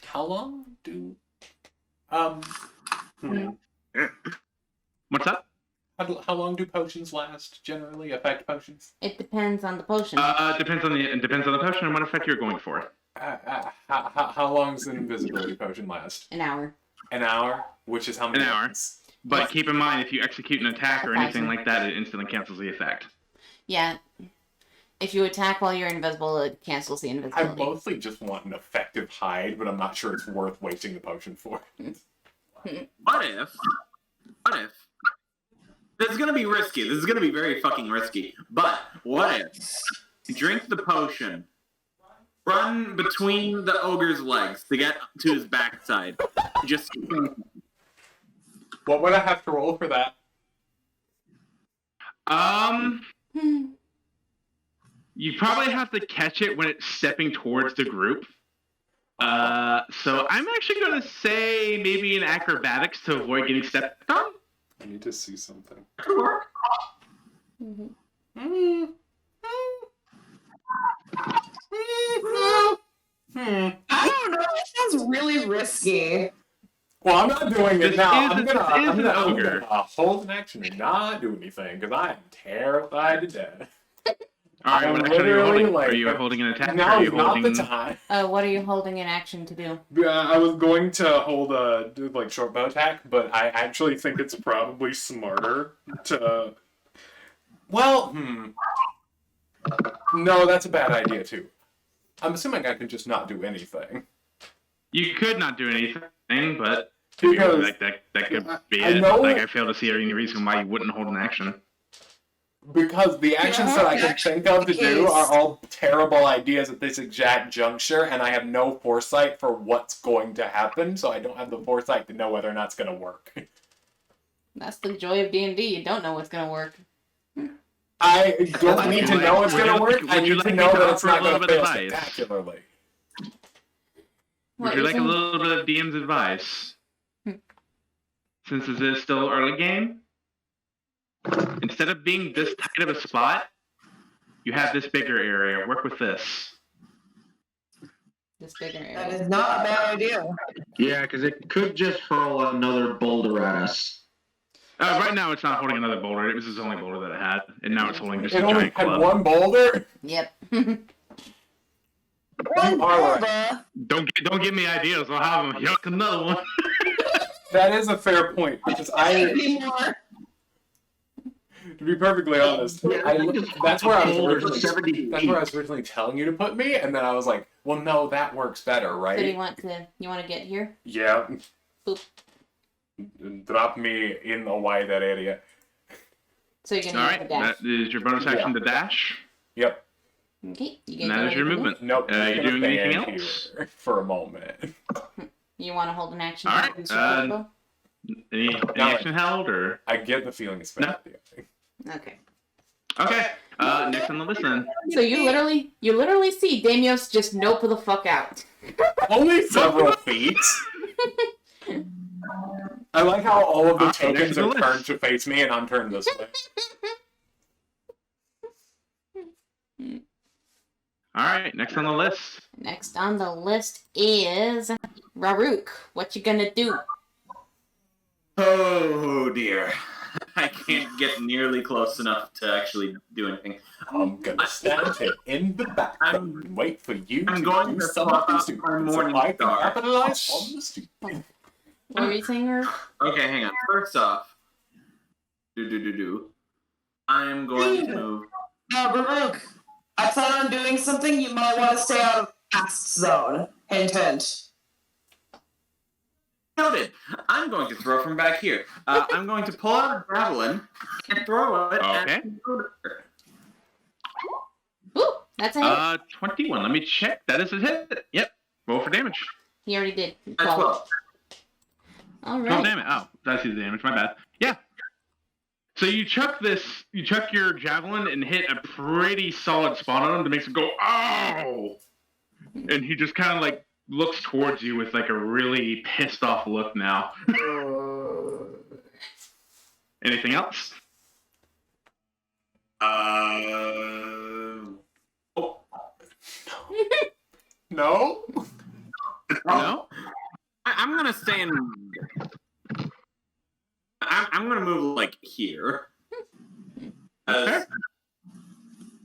How long do What's up? how long do potions last generally? Effect potions? It depends on the potion. Depends on the potion and what effect you're going for. How long does an invisibility potion last? An hour. An hour, which is how many An hour. rounds? But keep in mind, if you execute an attack or anything 1,000. like that, it instantly cancels the effect. Yeah. If you attack while you're invisible, it cancels the I invisibility. mostly just want an effective hide, but I'm not sure it's worth wasting the potion for. What if? This is gonna be risky. This is gonna be very fucking risky. But what if drink the potion. Run between the ogre's legs to get to his backside. Just What would I have to roll for that? You probably have to catch it when it's stepping towards the group. So I'm actually going to say maybe an acrobatics to avoid getting stepped on. I need to see something. I don't know. It sounds really risky. Well, I'm not doing it This now. is- I'm this is an gonna ogre. hold an action and not do anything because I am terrified to death. All right, I'm what action are you literally holding? like- Are you holding an attack? or Now are is you not holding... the time. What are you holding in action to do? I was going to hold a short bow attack, but I actually think it's probably smarter to. Well, no, that's a bad idea too. I'm assuming I can just not do anything. You could not do anything, but Because that could be I it. know- Like, I fail to see any reason why you wouldn't hold an action. Because the actions that I can think of to do are all terrible ideas at this exact juncture, and I have no foresight for what's going to happen, so I don't have the foresight to know whether or not it's going to work. That's the joy of D&D. You don't know what's gonna work. I don't need to know it's Would going you to work. like- I would you need to like know me to that it's offer a not going little to bit of fail advice? spectacularly. What Would you you like a think? little bit of DM's advice? Since this is still early game, instead of being this tight of a spot, you have this bigger area. Work with this. This bigger That area. is not a bad idea. Yeah, because it could just hurl another boulder at us. Right now, it's not holding another boulder. It was his only boulder that it had, and now it's holding just a It only giant had club. one boulder? Yep. One Alright. boulder. Don't give me ideas. I'll have him yuck another one. That is a fair point, because Anymore. to be perfectly honest, Yeah, I think it's that's where I was boulder originally 70 that's where I was originally telling you to put me, and then I was like, well, no, that works better, So right? you want to get here? Yeah. Boop. Drop me in a wider area. So you're All gonna right, make a dash. that is your bonus action to dash. Yep. Okay. You And that is your movement. Nope. You just gonna doing anything stand else? here for a moment. You want to hold an action? All to right, use your crossbow? Any action held or? I get the feeling it's bad. Okay. Okay. Next on the list then. So you literally see Damios just nope the fuck out. Only several feet. I like how all of the Alright, tokens next on are the turned list. to face me, and I'm turned this way. All right, next on the list. Next on the list is Raruk. What you gonna do? Oh dear. I can't get nearly close enough to actually do anything. I'm gonna stand here in the back and wait for you I'm to going do to something swap out stupid my so morning I can star. capitalize on the stupid. What were you saying, Raruk? Okay, hang on. First off, I'm going to move. Raruk, I plan on doing something. You might want to stay out of cast zone. Hint, hint. Noted. I'm going to throw from back here. I'm going to pull out a javelin and throw it Okay. at the ogre. Ooh, that's a hit. 21. Let me check. That is a hit. Yep. Roll for damage. He already did. At 12. All 12 right. damage. Oh, I see the damage. My bad. Yeah. So you chuck your javelin and hit a pretty solid spot on him that makes him go, "Oh!" And he just kind of like looks towards you with like a really pissed off look now. Anything else? Oh. No? No? I'm gonna stay in. I'm gonna move like here.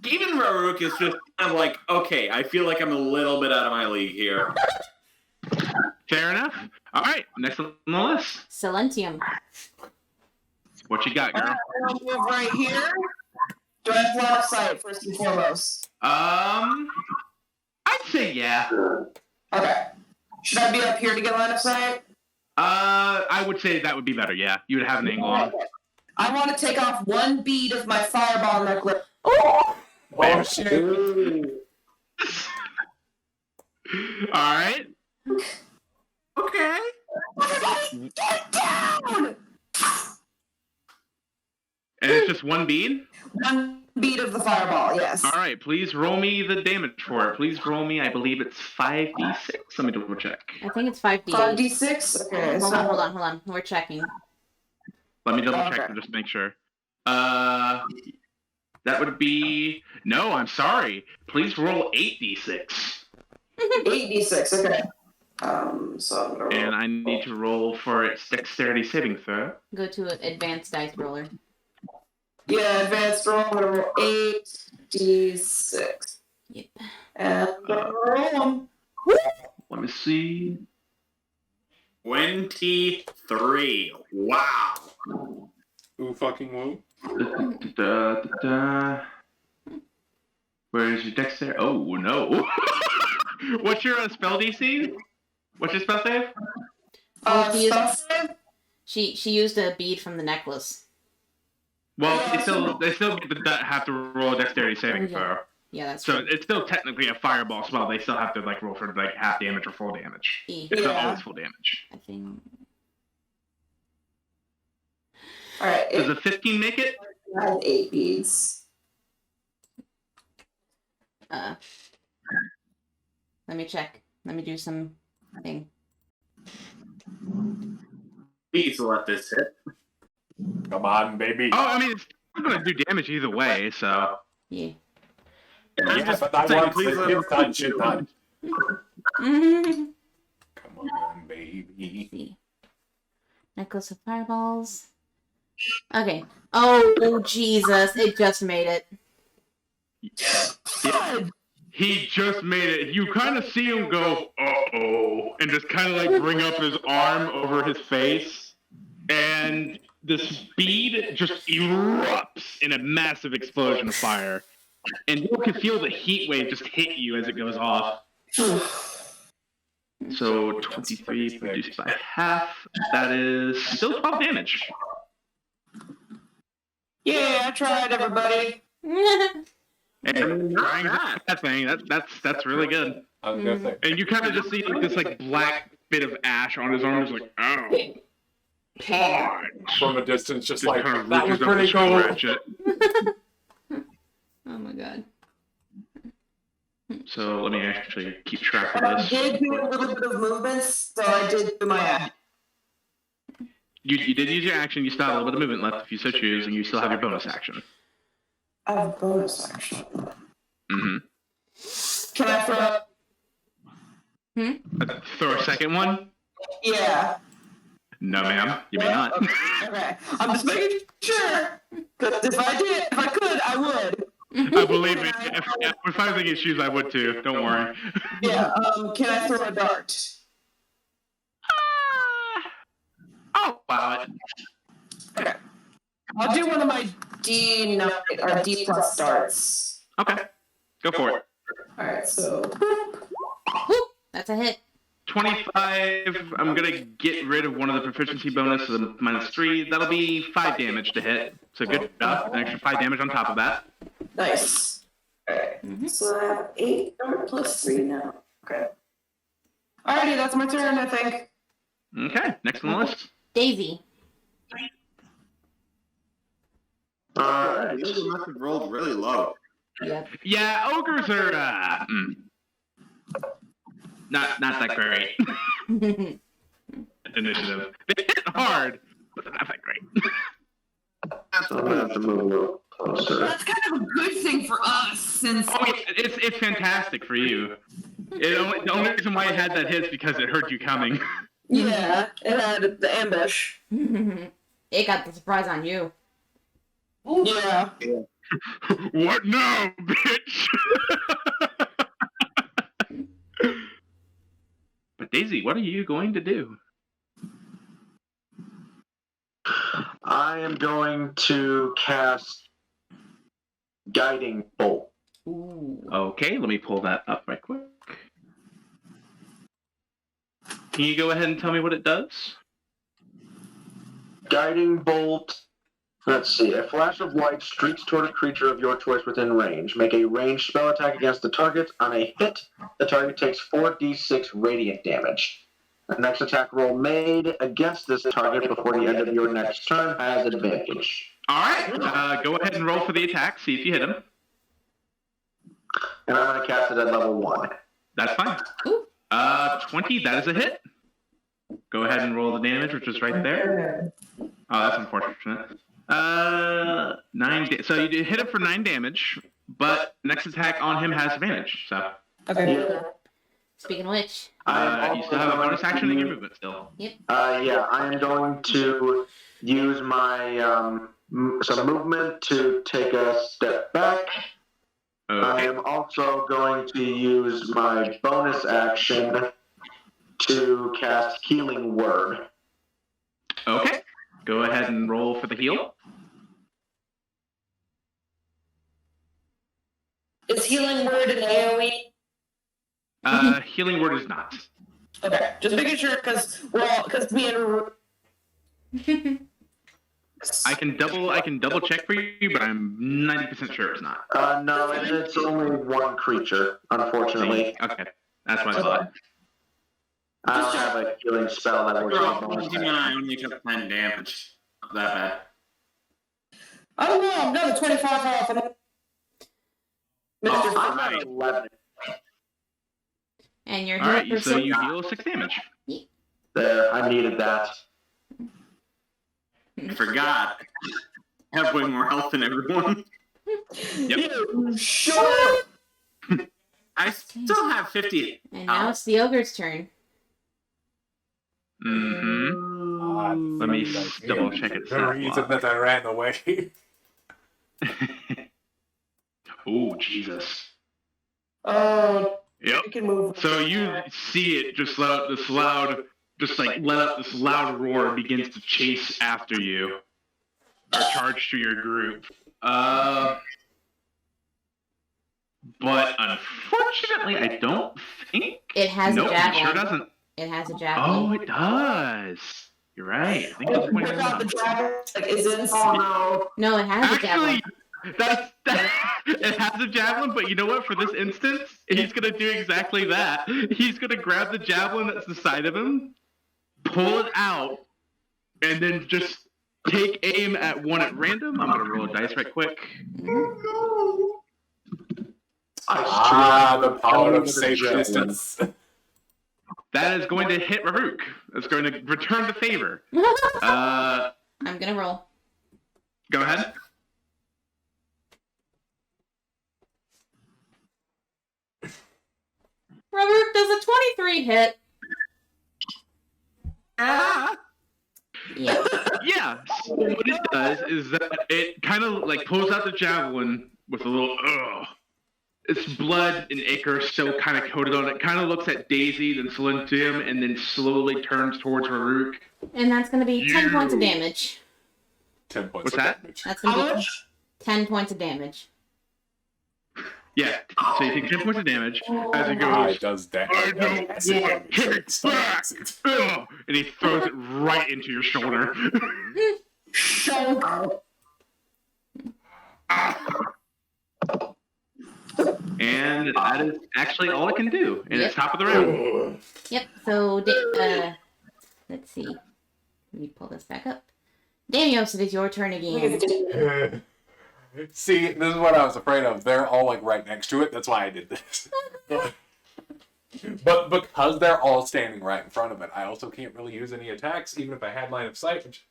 Even Raruk is just kind of like, okay, I feel like I'm a little bit out of my league here. Fair enough. All right. Next on the list. Silentium. What you got, girl? I'm going to move right here. Do I have line of sight, first and foremost? I'd say yeah. Okay. Should I be up here to get line of sight? I would say that would be better. Yeah, you would have an angle on. I want to take off one bead of my fireball necklace. Oh shit! Alright. Okay. Get down! And it's just one bead? One bead of the fireball, yes. Alright, please roll me the damage for it. Please roll me, I believe it's 5d6. Let me double check. I think it's 5D. 5d6? Okay, Hold so... on. We're checking. Let me double check Okay. just to make sure. That would be... No, I'm sorry. Please roll 8d6. 8d6, okay. So I'm gonna roll. And I need to roll for its dexterity saving throw. Go to an advanced dice roller. Yeah, advanced roll. I'm gonna roll 8d6. Yep. And I'm gonna roll them. Let me see. 23. Wow. Ooh, fucking woo. Where's your dexterity? Oh, no. What's your spell DC? What's your spell save? Spell save? She used a bead from the necklace. Well, they still have to roll a dexterity saving throw. Yeah, that's So true. it's still technically a fireball spell. They still have to roll for half damage or full damage. E, It's not Yeah. always full damage. I think. Alright, Does a 15 make it? I have 8 beads. Let me check. Let me do some thing. Please let this hit. Come on, baby. Oh, I mean, it's still going to do damage either way, so... Yeah. I'm Yeah, just but that saying, one please let it's done, shit done. See. Come on, baby. Necklace of fireballs. Okay. Oh, Jesus. It just made it. Yeah. He just made it. You kind of see him go, uh-oh, and just kind of bring up his arm over his face, and this bead just erupts in a massive explosion of fire. And you can feel the heat wave just hit you as it goes off. So 23 reduced by half. That is still 12 damage. Yeah, I tried, everybody. And trying that thing, that's really good. I was gonna say. And you kind of just see this black bit of ash on his arm. Is like, oh, punch. From a distance, just Just like, kind of that was reaches up pretty to cool. scratch it. Oh my god. So let me actually keep track of I this. did do a little bit of movements, so I did do my act. You did use your action. You still have a little bit of movement left if you so choose, and you still have your bonus action. I have a bonus action. Mm-hmm. Can I throw? Throw a second one? Yeah. No, ma'am. You may not. Okay. I'm just making sure. Because if I could, I would. I believe me. If I was thinking shoes, I would too. Don't worry. Yeah. Can I throw a dart? I'll allow it. Okay. I'll do one of my D9 or D plus darts. Okay. Go for it. All right. So. Whoop, that's a hit. 25. I'm gonna get rid of one of the proficiency bonuses of -3. That'll be 5 damage to hit. So good job. An extra 5 damage on top of that. Nice. All right. So I have 8 dart plus 3 now. Okay. Alrighty, that's my turn, I think. Okay. Next on the list. Daisy. Alright. You must have rolled really low. Yep. Yeah, ogres are not that great. Initiative. They hit hard, but they're not that great. I'm gonna have to move a little closer. That's kind of a good thing for us, since Oh, it's fantastic for you. The only reason why it had that hit is because it heard you coming. Yeah, it had the ambush. It got the surprise on you. Yeah. What now, bitch? But Daisy, what are you going to do? I am going to cast Guiding Bolt. Ooh. Okay, let me pull that up right quick. Can you go ahead and tell me what it does? Guiding Bolt Let's see. A flash of light streaks toward a creature of your choice within range. Make a ranged spell attack against the target. On a hit, the target takes 4d6 radiant damage. The next attack roll made against this target before the end of your next turn has advantage. All right. Go ahead and roll for the attack. See if you hit him. And I'm going to cast it at level 1. That's fine. 20. That is a hit. Go ahead and roll the damage, which is right there. Oh, that's unfortunate. 9. So you hit him for 9 damage, but next attack on him has advantage. So. Okay. Speaking of which. You still have a bonus action in your movement still. Yep. Yeah, I am going to use my some movement to take a step back. Okay. I am also going to use my bonus action to cast Healing Word. Okay. Go ahead and roll for the heal. Is Healing Word an AoE? Healing Word is not. Okay, just making sure because me and I can double check for you, but I'm 90% sure it's not. No, it's only one creature, unfortunately. Okay, that's what I thought. I don't have a healing spell that works on bonus action. I only took 9 damage. Not that bad. I don't know. I'm another 25 off. I'm at 11. And you're All here right, for so some- you deal 6 damage. There, I needed that. I forgot. I have way more health than everyone. Yep. Sure. I still have 50. And now it's the ogre's turn. Mm-hmm. Let me double check it. The reason that I ran away. Oh, Jesus. Oh, Yep. you can move. So you see it just let out this loud roar, begins to chase after you, or charge to your group. But unfortunately, I don't think. It has Nope, a it javelin. sure doesn't. It has a Oh, javelin. it does. You're right. I think it's Whip out the javelin. Like, is it? Oh No, it has a javelin. Actually, it has a javelin, but you know what? For this instance, he's going to do exactly that. He's going to grab the javelin that's the side of him, pull it out, and then just take aim at one at random. I'm going to roll a dice right quick. The power of safe distance. That is going to hit Raruk. That's going to return the favor. I'm gonna roll. Go ahead. Raruk does a 23 hit. Yeah. Yeah. So what it does is that it kind of like pulls out the javelin with a little its blood and ichor still kind of coated on it. Kind of looks at Daisy, then Silentium, and then slowly turns towards Raruk. And that's gonna be 10 points of damage. 10 points. What's of that? damage. That's How gonna be much? 10 points of damage. Yeah. So you take 10 points of damage as he Ah, goes. it does that. I don't want to hit back! Ugh! And he throws it right into your shoulder. And that is actually all it can do. And it's top of the round. Yep, so, let's see. Let me pull this back up. Damios, it is your turn again. See, this is what I was afraid of. They're all like right next to it. That's why I did this. But because they're all standing right in front of it, I also can't really use any attacks, even if I had line of sight. Which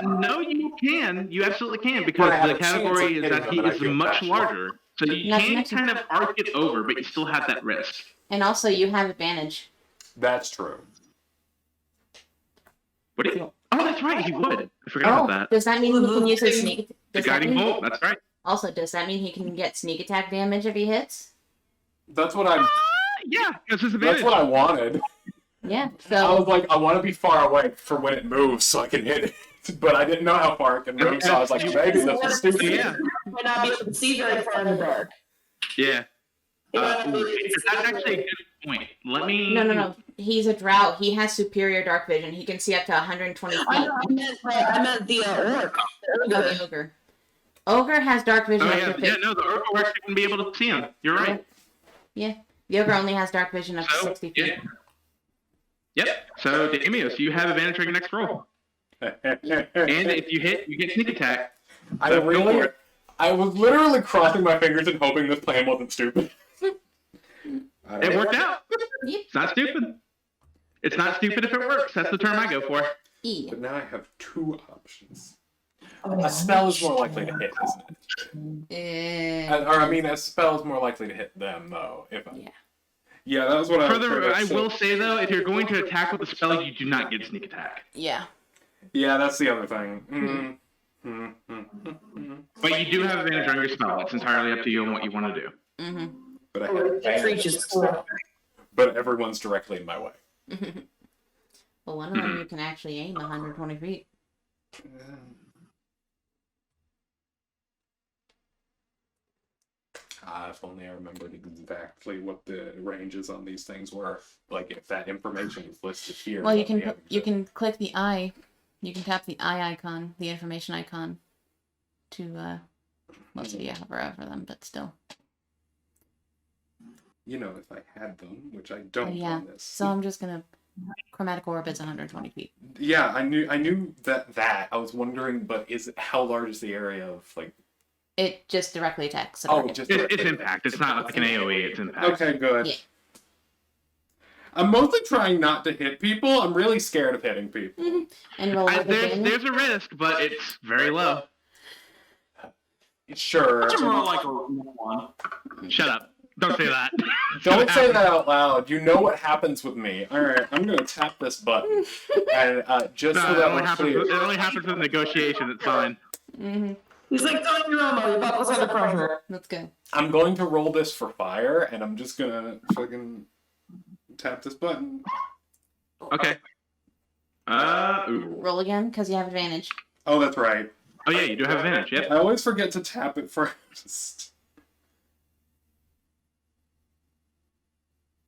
No, you can. You absolutely can, But because I have the a chance category of is that hitting he them, and I is feel much bad. larger. So you Not to can mention- kind of arc it over, but you still have that risk. And also, you have advantage. That's true. What do you? Oh, that's right. He would. I forgot about that. Does that mean he can use his sneak? The Does that guiding mean, bolt. That's right. also, does that mean he can get sneak attack damage if he hits? That's what I'm. Yeah, that's his That's advantage. what I wanted. Yeah, I so was like, I want to be far away for when it moves, so I can hit it. But I didn't know how far it can move, so I was like, maybe this is stupid. Yeah. Might not be able to see very far in the dark. Yeah. He might not be able to see That's actually a good point. Let me. no. he's a drought. He has superior dark vision. He can see up to 120 feet. I meant the orc. Oh, the ogre. Ogre has dark vision Oh, up yeah, to 50. no, the ogre works wouldn't be able to see him. You're right. Yeah. The ogre only has dark vision up to 60 feet. Yeah. Yep. So, Damios, you have advantage on your next roll. And if you hit, you get sneak attack. So go for it. I was literally crossing my fingers and hoping this plan wasn't stupid. It worked out. Yep. It's not stupid. It's not stupid if it works. That's the term I go for. E. But now I have two options. A spell is more likely to hit, isn't it? Or, I mean, a spell is more likely to hit them, though. Yeah, that was what I was Further, I will say, though, if you're going to attack with a spell, you do not get sneak attack. Yeah. Yeah, that's the other thing. But you do have advantage on your spell. It's entirely up to you on what you want to do. Mm-hmm. But I have advantage. But everyone's directly in my way. Well, one of them you can actually aim 120 feet. If only I remembered exactly what the ranges on these things were. Like, if that information is listed here. Well, you can click the eye. You can tap the eye icon, the information icon, to most of you hover over them, but still. You know, if I had them, which I don't on this. So I'm just gonna chromatic orb is 120 feet. Yeah, I knew that. I was wondering, but how large is the area of, like... It just directly attacks. It's impact. It's not like an AoE. It's impact. Okay, good. Yeah. I'm mostly trying not to hit people. I'm really scared of hitting people. And roll there's a risk, but it's very low. Sure. It's more like a one. Shut up. Don't say that. Don't say that out loud. You know what happens with me. All right, I'm going to tap this button. And just so that we're clear. It only happens with negotiation. It's fine. Mm-hmm. He's like, don't your ammo, your buckle's under pressure. Let's go. I'm going to roll this for fire, and I'm just going to fucking tap this button. Okay. Roll again, because you have advantage. Oh, that's right. Oh, yeah, you do have advantage, yep. I always forget to tap it first.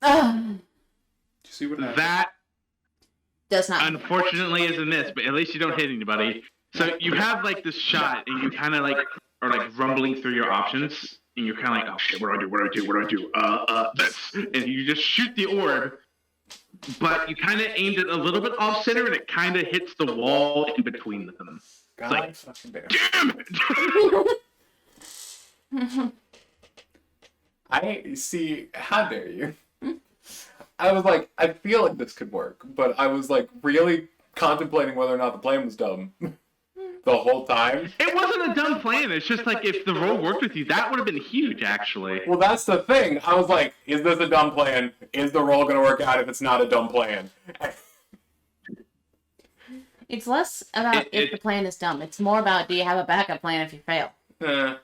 Do you see what happened? That does not. Unfortunately is a miss, but at least you don't hit anybody. So you have like this shot, and you kind of like are like rumbling through your options, and you're kind of like, oh shit, what do I do? What do I do? What do I do? This, and you just shoot the orb, but you kind of aimed it a little bit off center, and it kind of hits the wall in between them. God, like, fucking damn it! I see. How dare you? I was like, I feel like this could work, but I was like really contemplating whether or not the plan was dumb the whole time. It wasn't a dumb plan. It's just like if the roll worked with you, that would have been huge, actually. Well, that's the thing. I was like, is this a dumb plan? Is the roll going to work out if it's not a dumb plan? It's less about if the plan is dumb. It's more about, do you have a backup plan if you fail? Yeah,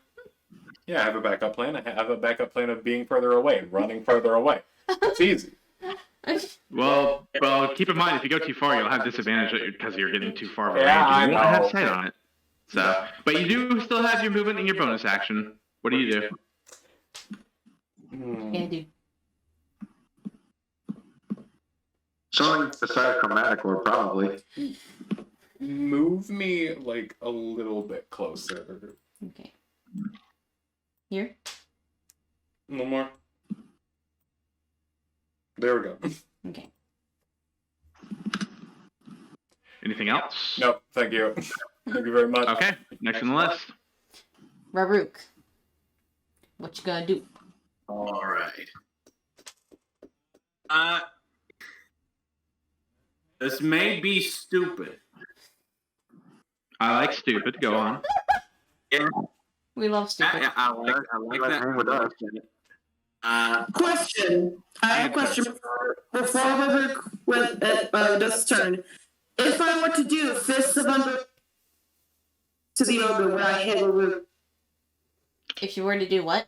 I have a backup plan. I have a backup plan of being further away, running further away. It's easy. Well, keep in mind, if you go too far, you'll have disadvantage because you're getting too far away. Yeah, you won't I know. have sight on it. So, but you do still have your movement and your bonus action. What do you do? Yeah, dude. Something besides chromatic orb, probably. Move me like a little bit closer. Okay. Here? A little more. There we go. Okay. Anything else? No, thank you. Thank you very much. Okay, next on the list. Raruk. What you gonna do? All right. This may be stupid. I like stupid. Go on. Yeah, We love stupid. I like that. Hang with us. Question. I have a question before Raruk does his turn. If I were to do Fists of Under to the ogre, would I hit Raruk? If you were to do what?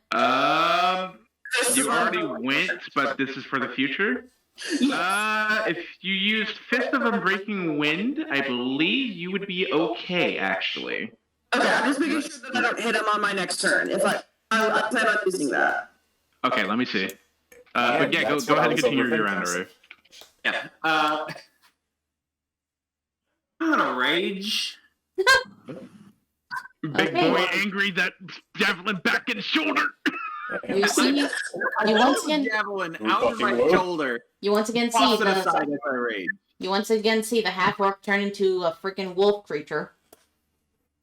You already went, but this is for the future. If you used Fist of Unbreaking Wind, I believe you would be okay, actually. Okay, I'm just making sure that I don't hit him on my next turn. If I plan on using that. Okay, let me see. But yeah, go ahead and continue your round, Raruk. Yeah. I'm gonna rage. Big Okay. boy angry, that javelin back and shoulder. You see, you once again, Javelin We out of fucking my will. shoulder. you once again see Toss it the, aside as I rage. you once again see the half orc turn into a freaking wolf creature.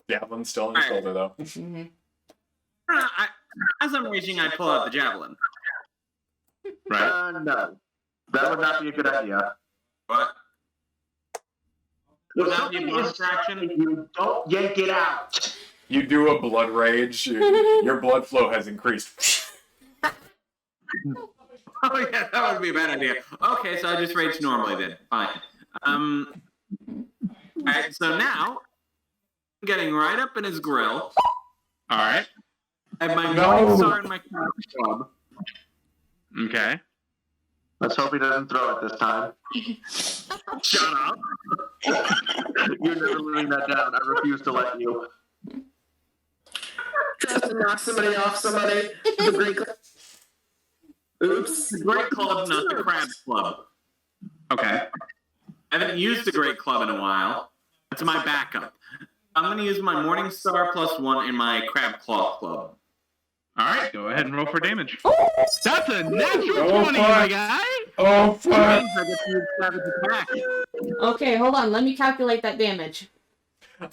Javelin's still on your shoulder, though. Hmm. As I'm raging, I pull out the javelin. Right. No. That would not be a good idea. What? If Would that be a something bonus is action? stabbing you, don't yank it out. You do a blood rage, your blood flow has increased. Oh yeah, that would be a bad idea. Okay, so I just rage normally then. Fine. Alright, so now I'm getting right up in his grill. Alright. I have my No. morning star in my club. Okay. Let's hope he doesn't throw it this time. Shut up. You're never living that down. I refuse to let you. Tries to knock somebody off somebody. The great club. Oops. The great club, not the crab club. Okay. I haven't used the great club in a while. It's my backup. I'm going to use my morning star +1 in my crab claw club. Alright, go ahead and roll for damage. That's a natural Oh, 20, fuck. my guy! Oh, That fuck! means I get to use savage attack. Okay, hold on. Let me calculate that damage.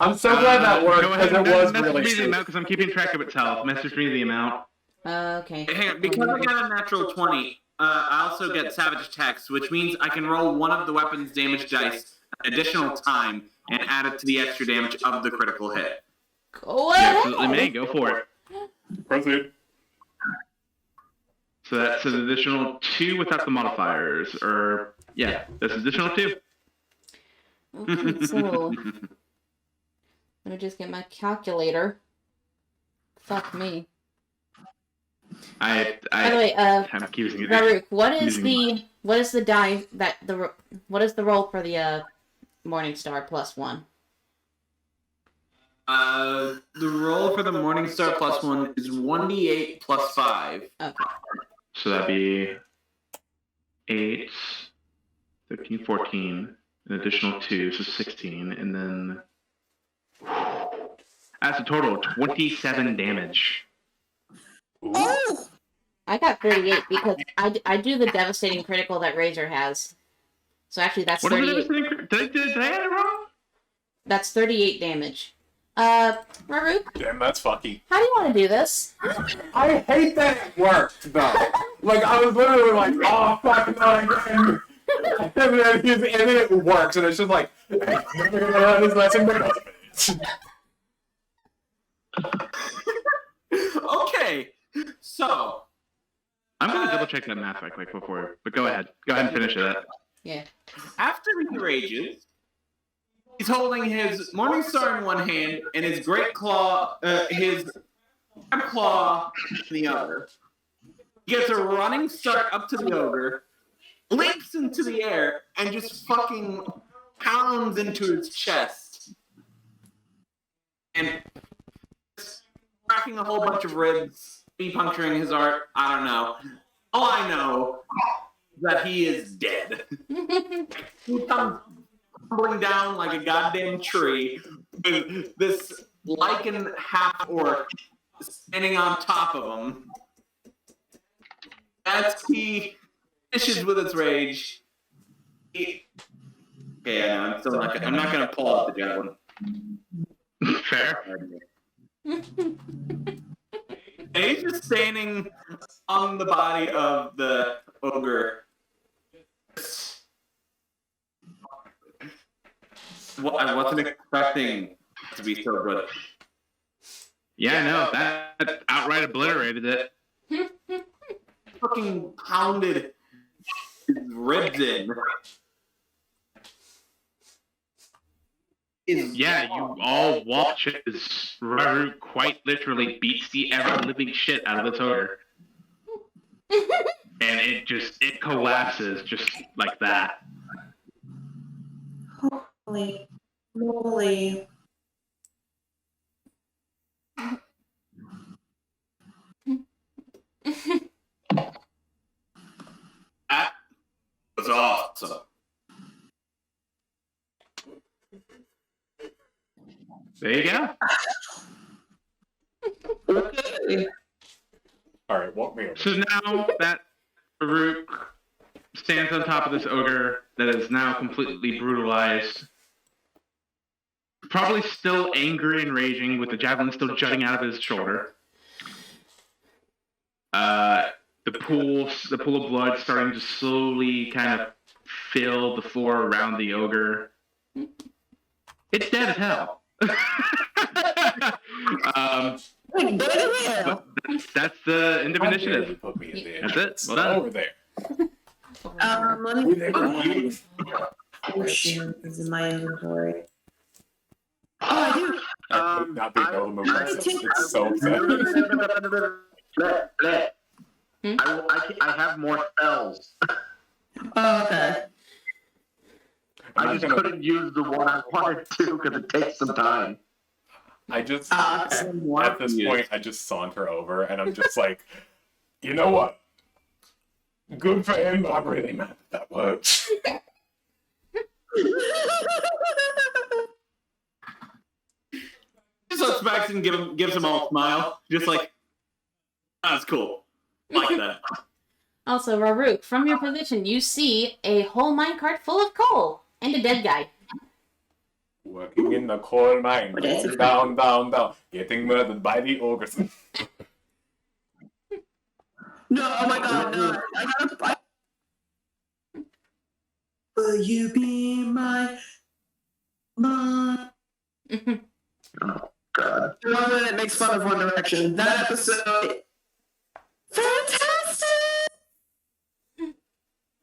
I'm so glad that worked, Go ahead because and it was message really me the stupid. amount, because I'm keeping track of itself. Message me the amount. Okay. Hang on, because I got a natural 20, I also get savage attacks, which means I can roll one of the weapon's damage dice an additional time and add it to the extra damage of the critical hit. Go You ahead. absolutely may. Go for it. Proceed. So that's an additional 2 without the modifiers. Or, yeah, that's an additional 2. Okay, so let me just get my calculator. Fuck me. By the way, I'm accusing you. Raruk, what is the die that what is the roll for the Morning Star +1? The roll for the morning star +1 is 1d8 +5. Okay. So that'd be 8, 13, 14, an additional 2, so 16, and then that's a total of 27 damage. Ooh. I got 38 because I do the devastating critical that Razor has. So actually that's What is 38. it? Did I add it wrong? That's 38 damage. Raruk, Damn, that's fucky. how do you want to do this? I hate that it worked, though. Like, I was literally like, oh, fuck, no, again. And then it works, and it's just like, this lesson because of it. Okay, so I'm going to double check that math right quick before, but go ahead. Go ahead and finish it. Yeah. after he rages, he's holding his morning star in one hand and his great claw, his crab claw in the other. He gets a running start up to the ogre, leaps into the air, and just fucking pounds into his chest. And cracking a whole bunch of ribs, puncturing his heart, I don't know. All I know is that he is dead. He comes tumbling down like a goddamn tree with this lichen half orc standing on top of him. As he finishes with its rage, okay, I'm still not. I'm not gonna pull out the javelin. Fair. And he's just standing on the body of the ogre. Well, I wasn't expecting to be so good. Yeah, I know. That outright obliterated it. Fucking pounded his ribs in. Yeah, you all watch as Raruk quite literally beats the ever-living shit out of its ogre. And it collapses just like that. Holy moly. That was awesome. There you go. Okay. Alright, walk me over. So now that Raruk stands on top of this ogre that is now completely brutalized, probably still angry and raging with the javelin still jutting out of his shoulder. The pool of blood starting to slowly kind of fill the floor around the ogre. It's dead as hell. That's the end of initiative. Put me in there. That's it. It's Well done. over there. Let me. Oh, shoot. This is my inventory. Oh, I do. Not being able to move myself. take- It's so upsetting. I have more spells. Oh, okay. I just couldn't use the one I wanted to because it takes some time. I just, Okay. at this point, I just saunter over and I'm just like, you know what? Good for him, but I'm really mad that works. Just looks back and gives them all a smile. Just like, that's cool. Like that. Also, Raruk, from your position, you see a whole minecart full of coal and a dead guy. Working in the coal mine, going down, down, down, getting murdered by the ogres. No, oh my god, no. I gotta. Will you be my. Oh, God. The one that makes fun of One Direction. That episode. Fantastic!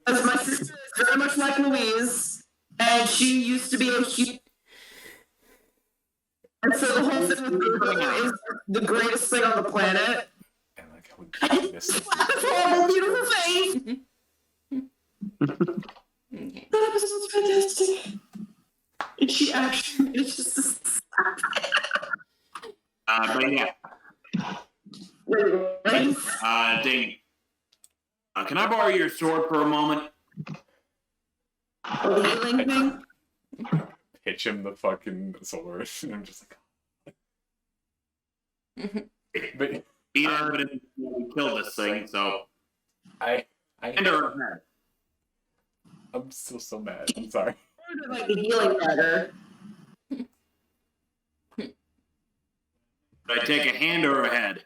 Because my sister is very much like Louise, and she used to be a huge. And so the whole thing with Raidrone is the greatest thing on the planet. And like, I I would just miss slapped his horrible, beautiful face! Okay. That episode's fantastic. And she actually is just a But yeah. Ding. Can I borrow your sword for a moment? the healing thing. pitch him the fucking sword. And I'm just like, but He didn't kill this thing, so. I And her. I'm still so mad. I'm sorry. Like the healing dagger. Should I take a hand or a head?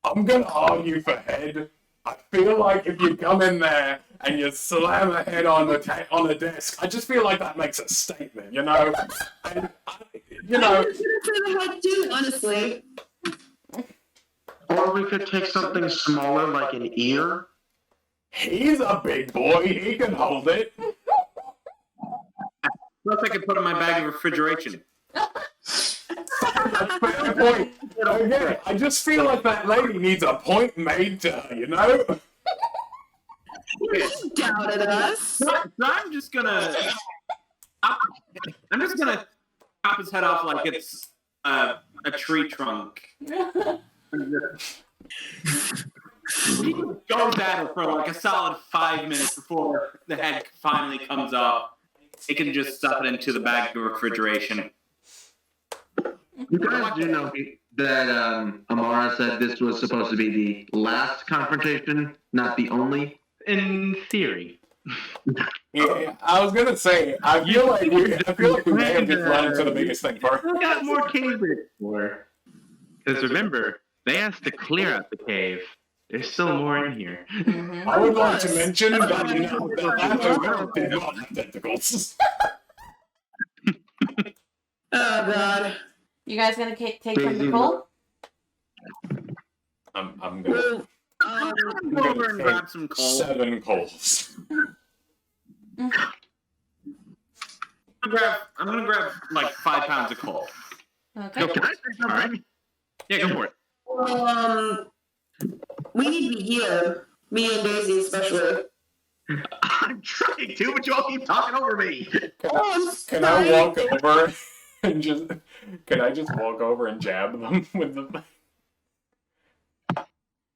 I'm gonna argue for head. I feel like if you come in there and you slam a head on the desk, I just feel like that makes a statement, you know? And you know. I was gonna say the head too, honestly. Or we could take something smaller like an ear. He's a big boy. He can hold it. Plus, I could put it in my bag of refrigeration. That's fair point. Again, I just feel like that lady needs a point made to her, you know? You doubted us. So I'm just gonna chop his head off like it's a tree trunk. He goes at her for like a solid 5 minutes before the head finally comes up. It can just stuff it into the bag of refrigeration. You guys do know that Amara said this was supposed to be the last confrontation, not the only? In theory. Yeah, I was gonna say, I feel like we may have just run into the biggest thing first. We got more cave for. Because remember, they asked to clear out the cave. There's still more in here. I would like to mention that, you know, that ogre did not have tentacles. Oh god. You guys gonna take from the coal? I'm gonna Go over and grab some coal. 7 coals. I'm gonna grab like 5 pounds of coal. Okay. Go for it. All right. Yeah, go for it. We need to be here. Me and Daisy especially. I'm trying to, but you all keep talking over me. Can I walk over and just? Can I just walk over and jab them with the?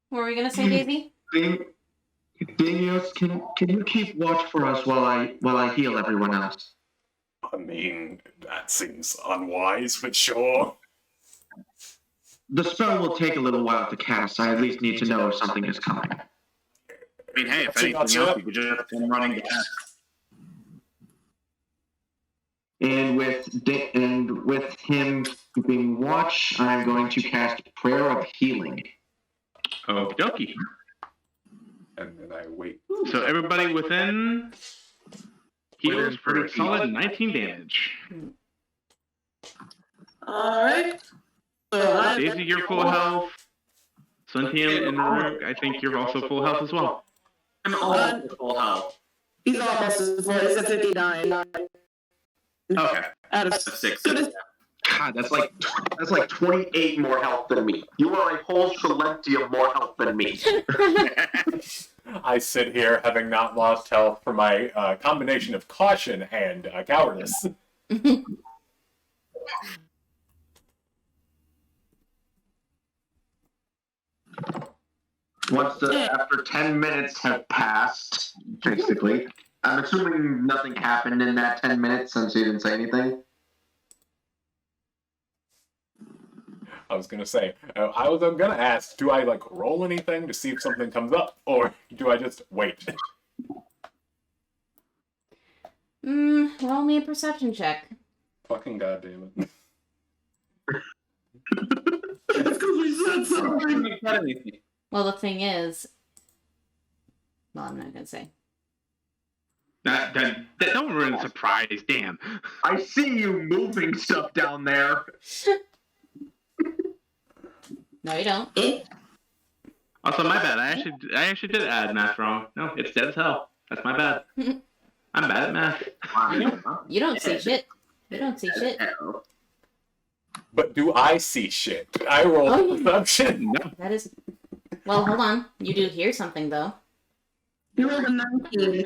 What were we gonna say, Daisy? Damios, can you keep watch for us while I heal everyone else? I mean, that seems unwise, but sure. The spell will take a little while to cast. I at least need to know if something is coming. I mean, hey, if See, anything that's else, it. we could just come running gas. And with him keeping watch, I'm going to cast Prayer of Healing. Okie dokie. And then I wait. So everybody within heals for a solid 19 damage. Alright. So Daisy, you're full health. Silentium and Raruk, I think you're also full health as well. I'm almost full health. he's almost as full. He's at 59 Okay. out of That's 6. God, that's like 28 more health than me. You are a whole Silentium more health than me. I sit here having not lost health from my combination of caution and cowardice. After 10 minutes have passed, basically, I'm assuming nothing happened in that 10 minutes since you didn't say anything. I was gonna say, I was gonna ask, do I like roll anything to see if something comes up, or do I just wait? Roll me a perception check. Fucking goddamn it! It's because we said something. Well, the thing is... Well, I'm not gonna say. That don't ruin the surprise, damn. I see you moving stuff down there. No, you don't. Also, my bad. I actually did add math wrong. No, it's dead as hell. That's my bad. I'm bad at math. You don't see shit. You don't see shit. But do I see shit? I roll Oh, yeah. perception. No. That is... Well, hold on. You do hear something, though. You rolled a 19.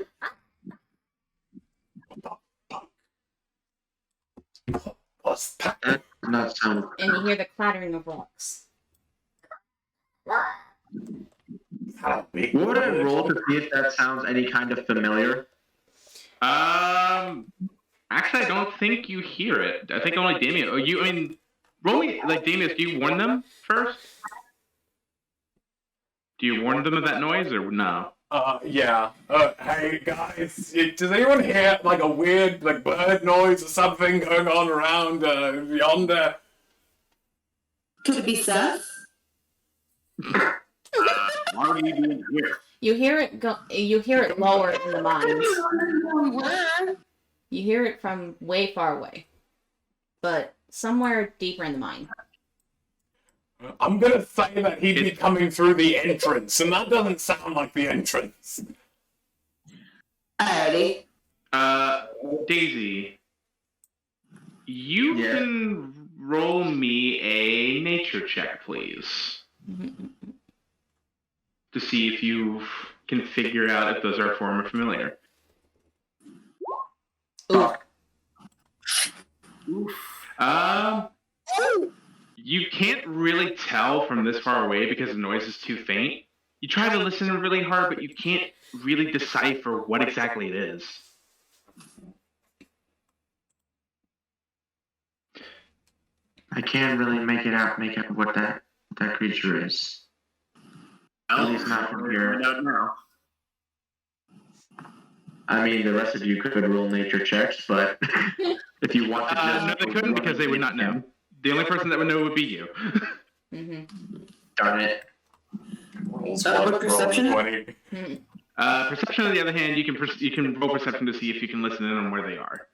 What's that? That does not sound. And you hear the clattering of rocks. How big? What would I roll to see if that sounds any kind of familiar? Actually, I don't think you hear it. I think only Damios. Roll me, like, Damios, do you warn them first? Do you warn them of that noise, or no? Yeah. Hey, guys, does anyone hear, like, a weird, like, bird noise or something going on around, yonder? Could it be Seph? Why are you doing here? You hear it go. You hear it lower in the mines. Where? You hear it from way far away, but somewhere deeper in the mine. I'm gonna say that he'd be coming through the entrance, and that doesn't sound like the entrance. Alrighty. Daisy, you Yeah. can roll me a nature check, please, to see if you can figure out if those are a form of familiar. Oof. You can't really tell from this far away because the noise is too faint. You try to listen really hard, but you can't really decipher what exactly it is. I can't really make out what that creature is. At least not from here. I don't know. I mean, the rest of you could roll nature checks, but if you want to just... No, they couldn't because they would not know. The only person that would know would be you. Darn it. Rolls What one, perception? roll 20. Perception, on the other hand, you can roll perception to see if you can listen in on where they are.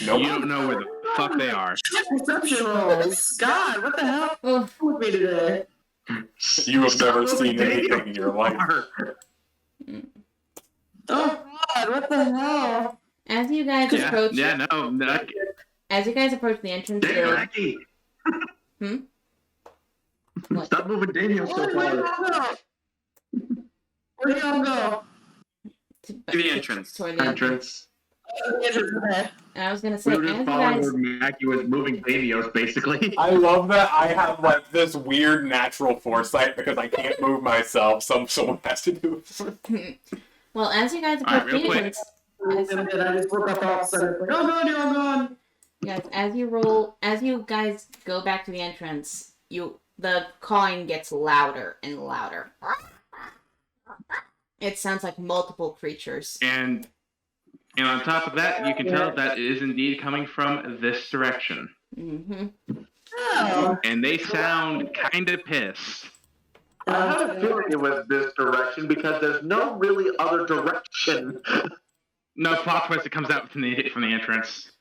Nope. You don't know where the fuck they are. Perception rolls. God, what the hell Oh, with me today? You have never seen anything in your life. Oh God, what the hell? as you guys approach, as you guys approach the entrance, Jackie! What? Stop moving Damios so Where far. do y'all go? to the entrance. toward the entrance. Entrance. And I was gonna say, We were as just you following guys, where Mackie was moving Damios, basically. I love that I have, like, this weird natural foresight because I can't move myself, so someone has to do it. well, as you guys Alright, approach real the quick. entrance, And I just woke up all of a sudden. Like, oh no, you're all gone. Yes, as you guys go back to the entrance, the cawing gets louder and louder. It sounds like multiple creatures. And on top of that, you can tell that it is indeed coming from this direction. Mm-hmm. Oh. And they sound kind of pissed. I had a feeling it was this direction because there's no really other direction. No plot twist that comes out from the entrance.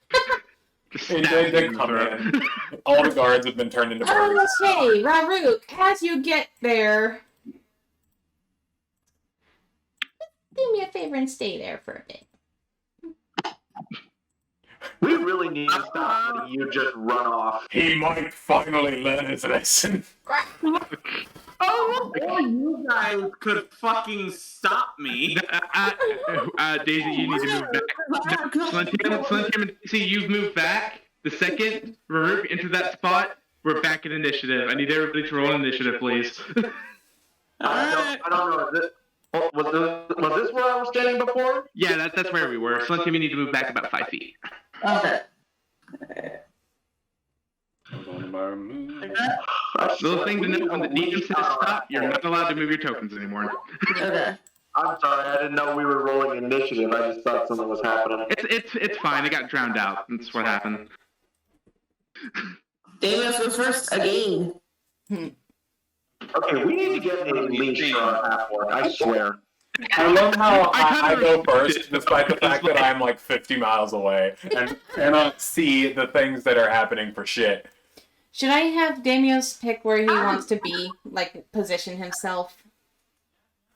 Just They stab you in the come throat. in. All the guards have been turned into birds. Okay, Raruk, as you get there, do me a favor and stay there for a bit. We really need to stop letting you just run off. He might finally learn his lesson. Oh, you guys could fucking stop me. Daisy, you need to move back. Silentium and Daisy, you've moved back. The second Raruk entered that spot, we're back at initiative. I need everybody to roll initiative, please. I don't know. Was this where I was standing before? Yeah, that's where we were. Silentium, you need to move back about 5 feet. Okay. Little thing to know, when the DJ says stop, you're not allowed to move your tokens anymore. Okay. I'm sorry, I didn't know we were rolling initiative. I just thought something was happening. It's fine. It got drowned out. That's what happened. Damios was first again. Okay, we need to get a leash for our half-orc, I swear. I love how I I go first, despite the fact that I'm like 50 miles away and cannot see the things that are happening for shit. Should I have Damios pick where he wants to be, like position himself?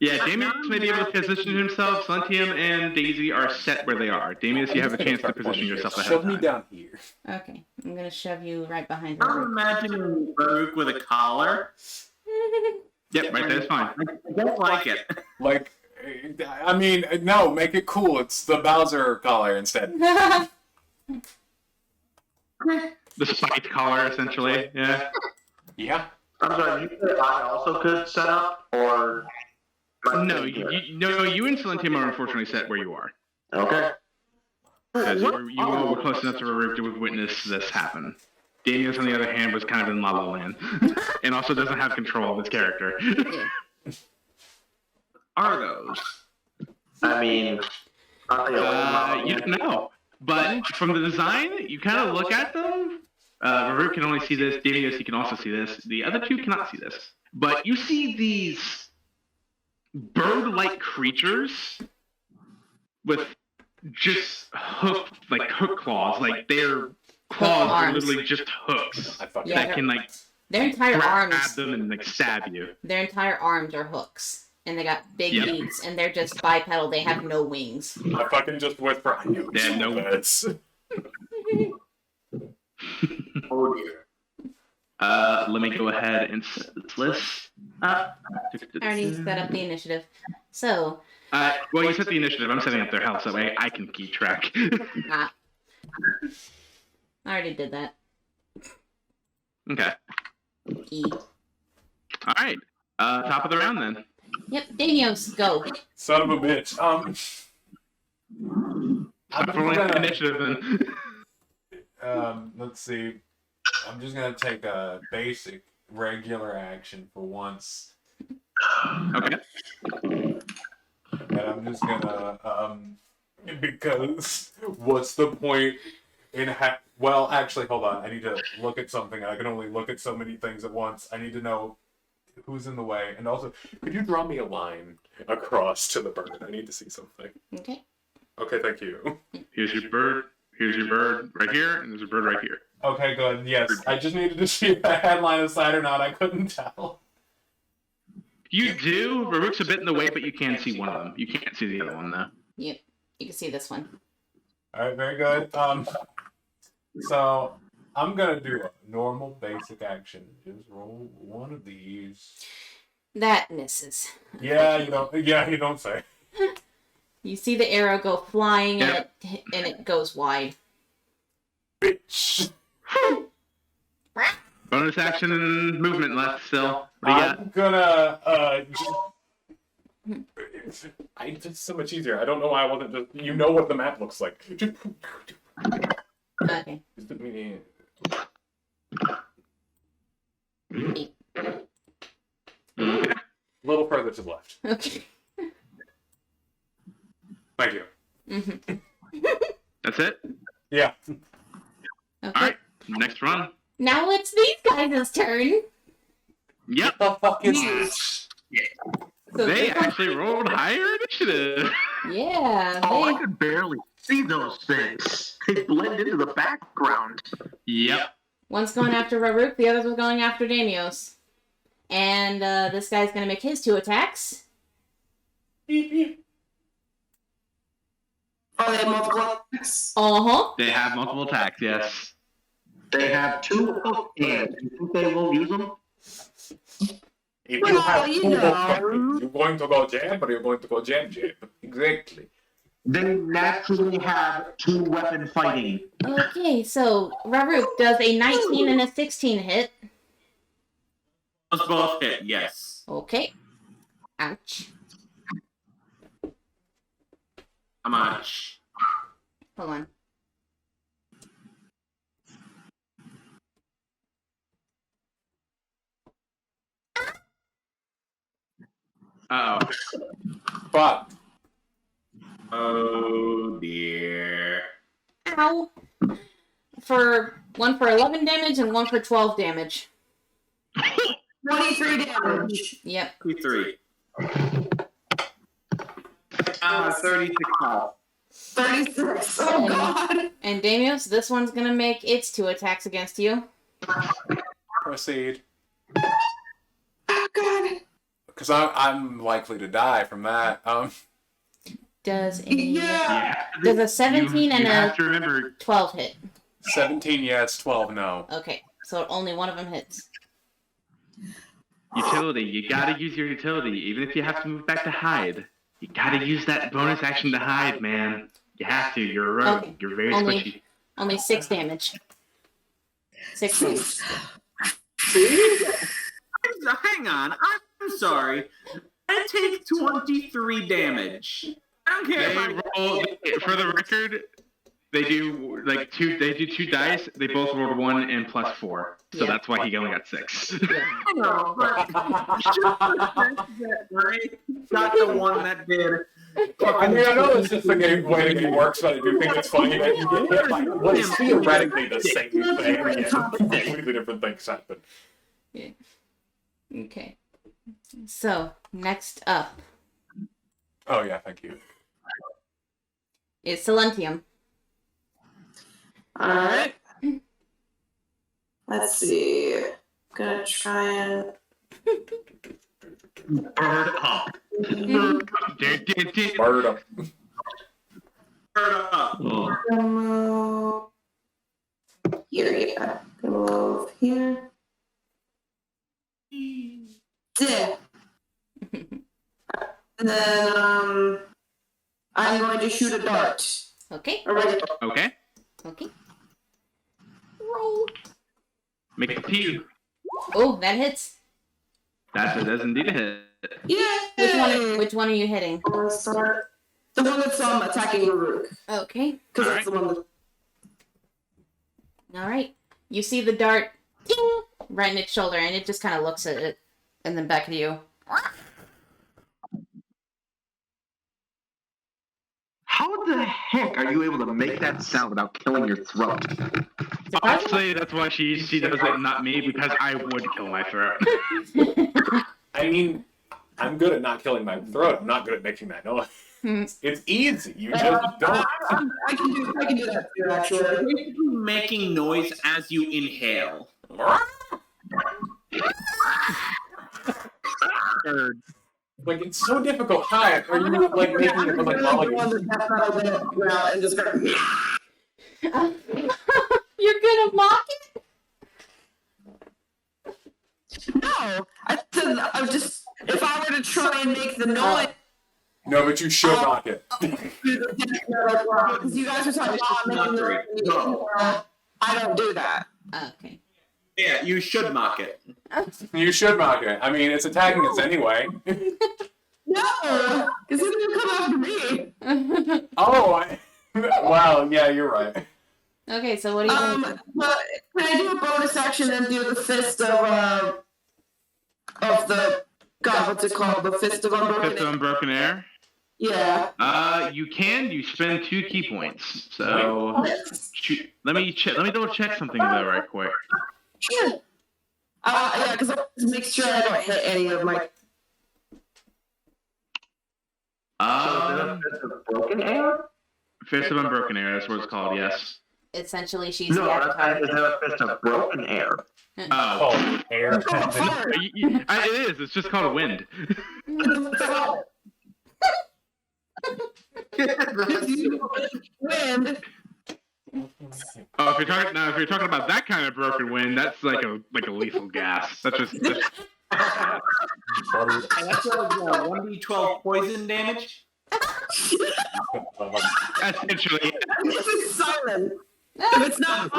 Yeah, Damios may be able to position himself. Silentium and Daisy are set where they are. Damios, you have a chance to position yourself ahead Shove of me time. down here. Okay, I'm gonna shove you right behind I'm Raruk. imagining Raruk with a collar. Yep, right there's fine. I don't like it. Like, I mean, no, make it cool. It's the Bowser collar instead. The spiked collar, essentially. Yeah. Yeah. I'm sorry, did you say I also could set up, or... No, you and Silentium are unfortunately set where you are. Okay. Because you all were close enough to Raruk to witness this happen. Damios, on the other hand, was kind of in La La Land. And also doesn't have control of his character. Argos. I mean... You don't know. But from the design, you kind of look at them. Raruk can only see this. Damios, you can also see this. The other two cannot see this. But you see these bird-like creatures with just hook claws. Like their claws are arms. literally just hooks I fucking Yeah. that can like Their entire grab arms, them and like stab you. their entire arms are hooks, and they got big Yep. beaks, and they're just bipedal. They have no wings. I fucking just whisper, I knew They have no this. Oh dear. Let me go ahead and set this list. I already set up the initiative. So, Well, you set the initiative. I'm setting up their health, so that way I can keep track. I already did that. Okay. E. All right. Top of the round then. Yep, Damios, go. Son of a bitch. I'm Top rolling gonna, initiative then. let's see. I'm just gonna take a basic regular action for once. Okay. And I'm just gonna, because what's the point in well, actually, hold on. I need to look at something. I can only look at so many things at once. I need to know who's in the way. And also, could you draw me a line across to the bird? I need to see something. Okay. Okay, thank you. Here's your bird. Here's your bird right here, and there's a bird right here. Okay, good. Yes, I just needed to see if I had line of sight or not. I couldn't tell. You do. Raruk's a bit in the way, but you can see one of them. You can't see the other one though. Yep, you can see this one. All right, very good. So I'm gonna do a normal basic action. Just roll one of these. That misses. Yeah, you don't. Yeah, you don't say. You see the arrow go flying, Yep. and it goes wide. Bitch. Bonus action and movement left still. What do you got? I'm gonna It's so much easier. I don't know why I wasn't just. You know what the map looks like. Okay. A little further to the left. Okay. Thank you. Mm-hmm. That's it? Yeah. Okay. Alright, next run. Now it's these guys' turn. Yep. What the fuck is this? So They actually rolled higher initiative. Yeah. Oh, I They... could barely see those things. They blend into the background. Yep. One's going after Raruk, the other was going after Damios. And this guy's gonna make his 2 attacks. Oh, they have multiple attacks? Uh-huh. They have multiple attacks, yes. They have 2 hook hands. You think they will use them? If Well, you have you 2 know. weapons, you're going to go jab or you're going to go jab. Exactly. They naturally have 2 weapon fighting. Okay, so Raruk does a 19 and a 16 hit. Those both hit, yes. Okay. Ouch. How much? Hold on. Uh-oh. But Oh dear. Ow. One for 11 damage and one for 12 damage. 23 damage. Yep. 3. 36 health. 36. Oh, God. And Damios, this one's gonna make its 2 attacks against you. proceed. Oh, God. Because I'm likely to die from that. Does a Yeah. does a 17 you and have a to remember, 12 hit? 17 yes, 12 no. Okay, so only one of them hits. utility. You gotta use your utility, even if you have to move back to hide. You gotta use that bonus action to hide, man. You have to. You're a rogue. Okay. You're very Only- squishy. Only 6 damage. 6 damage. Hang on. I'm sorry. I take 23 damage. I don't care if They I roll, for the record, they do like 2. They do 2 dice. They both rolled 1 and plus 4, so Yeah. that's why he only got 6. know, but right? Got the one that did. I mean, I know it's just the way the game works, but I do think it's funny that you get hit by what is theoretically the same thing. Yeah, completely different things happen. Okay. So, next up Oh yeah, thank you. is Silentium. Alright. Let's see. Gonna try and. Bird up. Bird up. Oh. Gonna move here, yeah. Gonna move here. Yeah. And then, I'm going to shoot a dart. Okay. A regular. Okay. Okay. Roll. Make it 2. Oh, that hits. That does indeed a hit. Yeah. Which one are you hitting? The one that's attacking Raruk. Okay. Because that's the one that. All right. You see the dart ting, right in its shoulder, and it just kind of looks at it, and then back at you. How the heck are you able to make that sound without killing your throat? Honestly, that's why she does it, not me, because I would kill my throat. I mean, I'm good at not killing my throat. I'm not good at making that noise. It's easy. You just don't. I can do that too, actually. Basically making noise as you inhale. Like, it's so difficult. How are you like making it with like One volume? that's metal bit, and just go. You're gonna mock it? No, I would just if I were to try and make the noise. No, but you should mock it. Because you guys are talking about making the noise. I don't do that. Okay. Yeah, you should mock it. You should mock it. I mean, it's attacking us anyway. No, because he's gonna come after me. Oh, wow. Yeah, you're right. Okay, so what are you going to do? But can I do a bonus action and do the fist of the God? What's it called? The fist of unbroken. Fist of Unbroken Air. Yeah. You can. You spend 2 key points. So let me check. Let me double check something though, right quick. Sure. Yeah, because I want to make sure I don't hit any of my. Fist of Broken Air? Fist of Unbroken Air. That's what it's called. Yes. Essentially, she's No, the avatar. is that a Fist of Broken Air? Oh, Air. it is. It's just called Wind. Wind. Oh, if you're talking about that kind of broken wind, that's like a lethal gas. That's just And that's what 1d12 poison damage. essentially. This is silent. If it's not.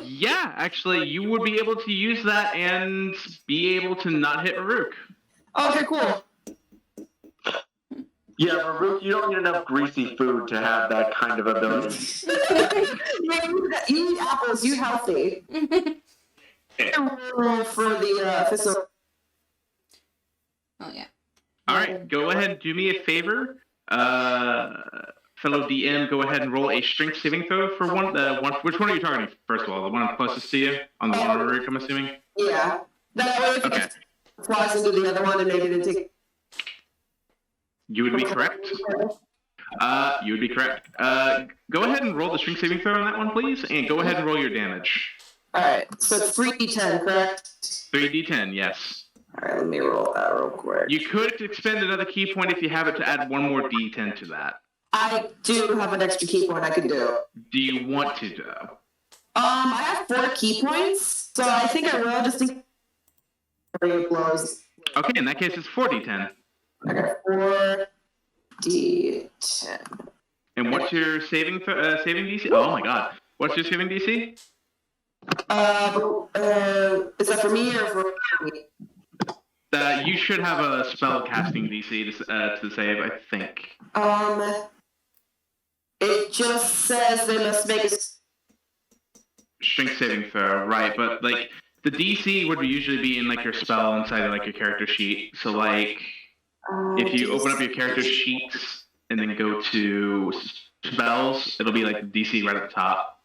Yeah, actually, you would be able to use that and be able to not hit Raruk. Okay, cool. Yeah, Raruk, you don't need enough greasy food to have that kind of ability. Yeah, you eat apples. You healthy. Roll for the fist of. Oh, yeah. All right, go ahead and do me a favor. Fellow DM, go ahead and roll a strength saving throw for one. Which one are you targeting, first of all? The one closest to you? On the one on Raruk, I'm assuming? Yeah. That way if Okay. it flies into the other one and maybe they take. You would be correct. You would be correct. Go ahead and roll the strength saving throw on that one, please, and go ahead and roll your damage. Alright, so it's 3d10, correct? 3d10, yes. Alright, let me roll that real quick. You could expend another key point if you have it to add one more d10 to that. I do have an extra key point I could do. Do you want to, though? I have 4 key points, so I think I will just in case it blows. Okay, in that case, it's 4d10. I got 4d10. And what's your saving DC? Oh my god. What's your saving DC? Is that for me or for me? You should have a spell casting DC to save, I think. It just says they must make a. Strength saving throw, right? But like the DC would usually be in like your spell inside of like your character sheet. So like if you open up your character sheets and then go to spells, it'll be like the DC right at the top.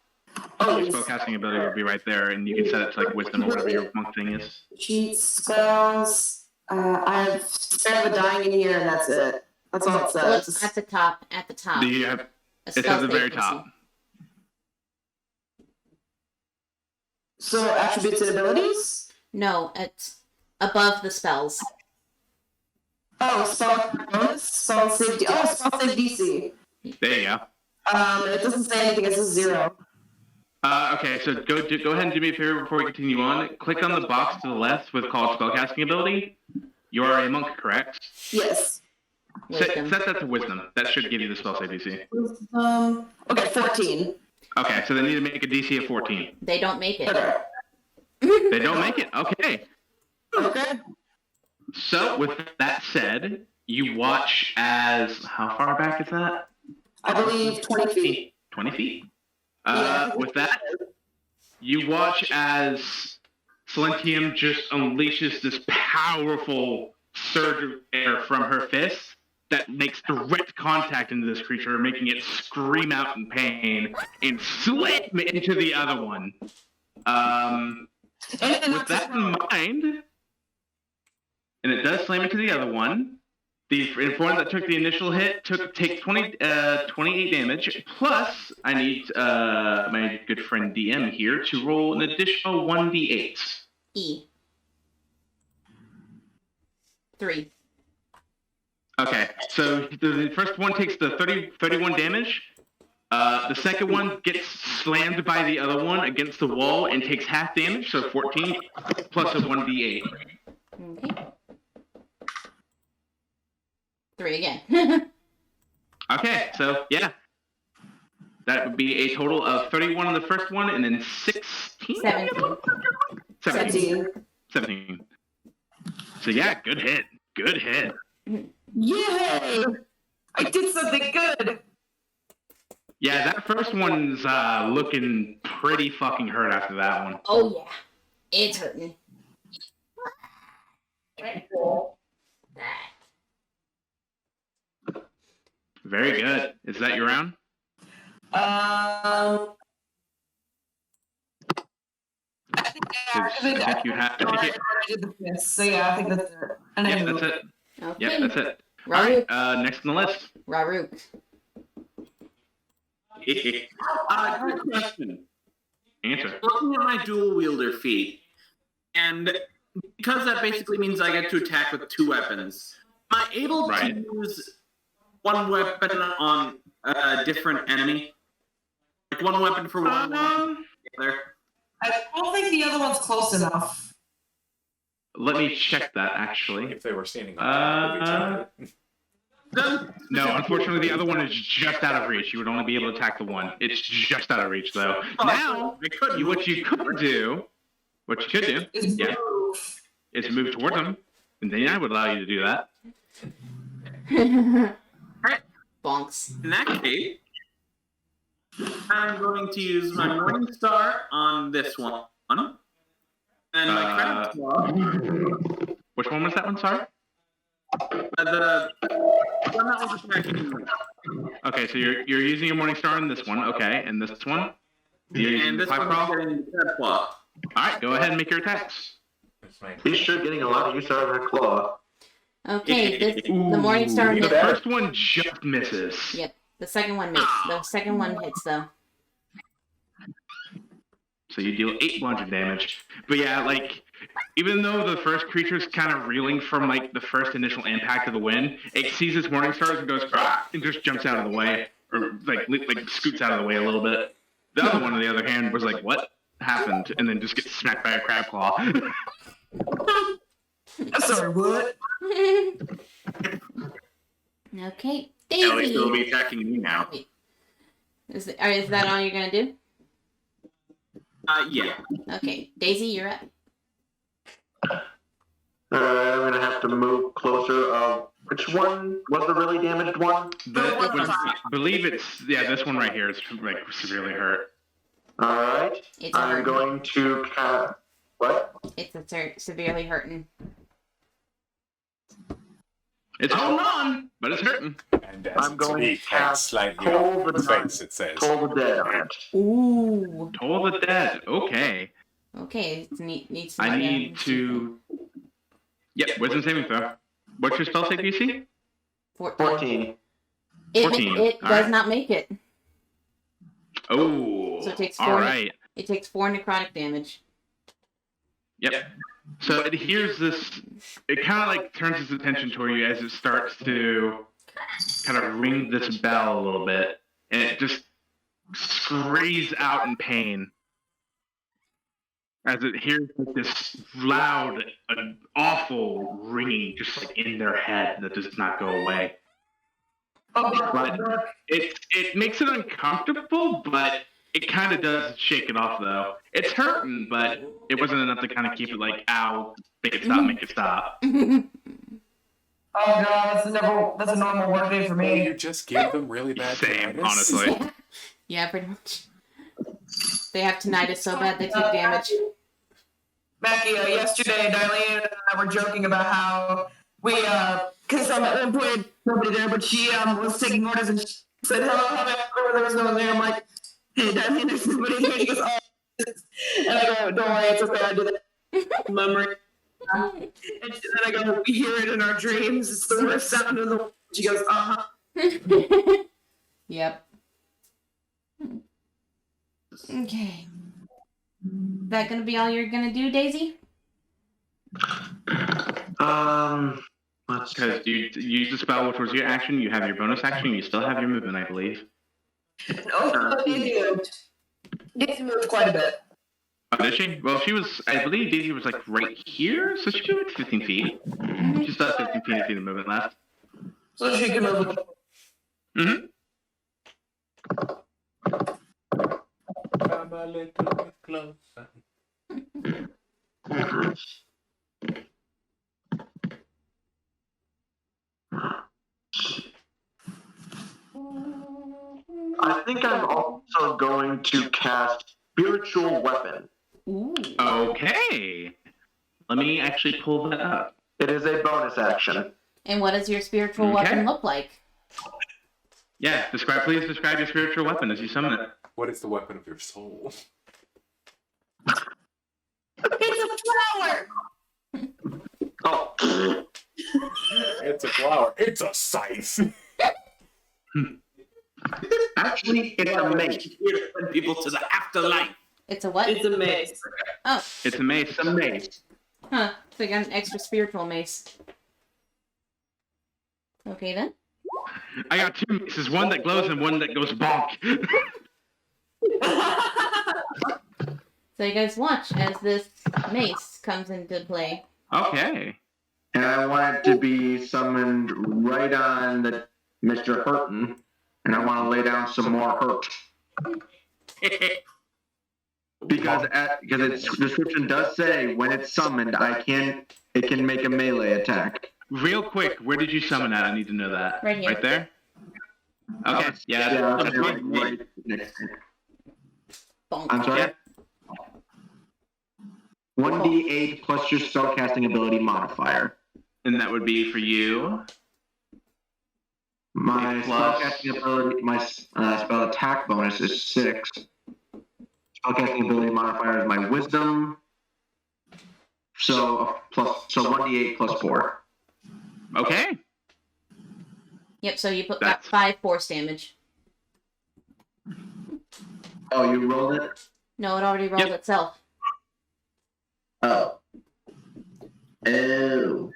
Oh, Your spellcasting ability will be right there, and you can set it to like wisdom or whatever your monk thing is. Cheat spells. I have Spare the Dying in here, and that's it. That's all it Look says. at the top. At the top. Do you have? A It's at the spell very save top. DC. So attributes and abilities. No, it's above the spells. Oh, spell bonus, spell save. Spell save DC. There you go. It doesn't say anything. It says 0. Okay, so go ahead and do me a favor before we continue on. Click on the box to the left with called spellcasting ability. You are a monk, correct? Yes. Set Wisdom. that to wisdom. That should give you the spell save DC. Okay, 14. Okay, so they need to make a DC of 14. They don't make it. Okay. They don't make it. Okay. Okay. So with that said, you watch as how far back is that? I believe 20 feet. 20 feet. Yeah. With that, you watch as Silentium just unleashes this powerful surge of air from her fist that makes direct contact into this creature, making it scream out in pain and slam into the other one. With that in mind, and it does slam into the other one, the one that took the initial hit takes 28 damage, plus I need my good friend DM here to roll an additional 1d8. E. 3. Okay, so the first one takes the 31 damage. The second one gets slammed by the other one against the wall and takes half damage, so 14 plus a 1d8. Okay. 3 again. Okay, so yeah. That would be a total of 31 on the first one and then 16? 17. 17. So yeah, good hit. Good hit. Yay! I did something good. Yeah, that first one's looking pretty fucking hurt after that one. Oh, yeah. It's hurting. Very good. Is that your round? I think you have. I did the fist, so yeah, I think that's it. And Yeah, then that's it. Okay. Yep, that's it. Raruk. Alright, next on the list. Raruk. Good question. Answer. Looking at my dual wielder feat, and because that basically means I get to attack with 2 weapons, am I able Right. to use one weapon on a different enemy? Like one weapon for one, weapon for the other? I don't think the other one's close enough. Let me check that, actually. If they were standing on top of each other. No, unfortunately, the other one is just out of reach. You would only be able to attack the one. It's just out of reach, though. Now, what you could do, Is yeah, move. is move towards them, and then I would allow you to do that. Bonks. In that case, I'm going to use my Morning Star on this one. And my Crab Claw. Which one was that one, sorry? The one that was attacking me. Okay, so you're using your Morning Star on this one, okay, and this one? You're using And the this Pipe one's Crawl? getting the Crab Claw. Alright, go ahead and make your attacks. He's sure getting a lot of use out of that claw. Okay, the Morning Star The hit. first one just misses. Yep. The second one makes. The second one hits, though. So you deal 8 bludgeon damage. But yeah, like, even though the first creature's kind of reeling from, like, the first initial impact of the wind, it sees its Morning Stars and goes, ah, and just jumps out of the way. Or, like scoots out of the way a little bit. The other one, on the other hand, was like, what happened? And then just gets smacked by a crab claw. I'm sorry, what? Okay. At least it'll Daisy. be attacking me now. Is that all you're going to do? Yeah. Okay. Daisy, you're up. I'm gonna have to move closer. Which one was the really damaged one? I believe it's, yeah, this one right here is, like, severely hurt. Alright. It's I'm hurting. going to what? It's severely hurting. It's holding on, but it's hurting. And as I'm its going beak to have hangs slightly Toll off the its face, it says. Toll the dead on it. Ooh. Toll the dead. Okay. Okay. It needs some I more need damage. to. Yep, wisdom saving throw. What's your spell save DC? 14. It 14. does Alright. not make it. Oh. So it takes all 4. right. It takes 4 necrotic damage. Yep. So it hears this. It kind of like turns its attention toward you as it starts to kind of ring this bell a little bit, and it just screams out in pain as it hears like this loud, awful ringing just like in their head that does not go away. But it makes it uncomfortable, but it kind of does shake it off though. It's hurting, but it wasn't enough to kind of keep it like, ow, make it stop, make it stop. Oh god, that's a normal work day for Well, me. you just gave them really bad Same, tinnitus. honestly. Yeah, pretty much. They have tinnitus so bad they take damage. Mackie, yesterday, Darlene and I were joking about how we, because I'm at one point, nobody there, but she was taking orders and she said, hello, there was no one there. I'm like, hey, Darlene, there's nobody here. She goes, oh. And I go, don't worry, it's okay, I do that. Memory. And then I go, we hear it in our dreams. It's the worst sound in the world. She goes, uh-huh. Yep. Okay. That gonna be all you're gonna do, Daisy? Let's Because you use the spell, which was your action, you have your bonus action, you still have your movement, I believe. No, Daisy moved. Daisy moved quite a bit. Oh, did she? Well, she was, I believe Daisy was like right here, so she moved 15 feet. She still has 15 feet of movement left. So she can move. Mm-hmm. Come a little bit closer. going to cast Spiritual Weapon. Ooh. Okay. Let me actually pull that up. It is a bonus action. And what does your spiritual Okay. weapon look like? Yeah, please describe your spiritual weapon as you summon it. What is the weapon of your soul? It's a flower. Oh, It's a flower. It's a scythe. actually, it's a mace. Send people to the afterlife. It's a what? It's a maze. Oh, It's a mace. It's a mace. huh. So you got an extra spiritual mace. Okay then. I got two maces, one that glows and one that goes bonk. So you guys watch as this mace comes into play. Okay. And I want it to be summoned right on the Mr. Hurton. And I want to lay down some more hurt. Because its description does say when it's summoned, it can make a melee attack. Real quick, where did you summon that? I need to know that. Right here. Right there? Okay. Yeah, Yeah, that's like fine. right next to it. Bonk. I'm sorry? Yeah. 1d8 plus your spellcasting ability modifier. And that would be for you. My Plus- spellcasting ability, my spell attack bonus is 6. Spellcasting ability modifier is my wisdom. So 1d8 plus 4. Okay. Yep, so you got That's- 5 force damage. Oh, you rolled it? No, it already rolled Yep. itself. Oh. Oh.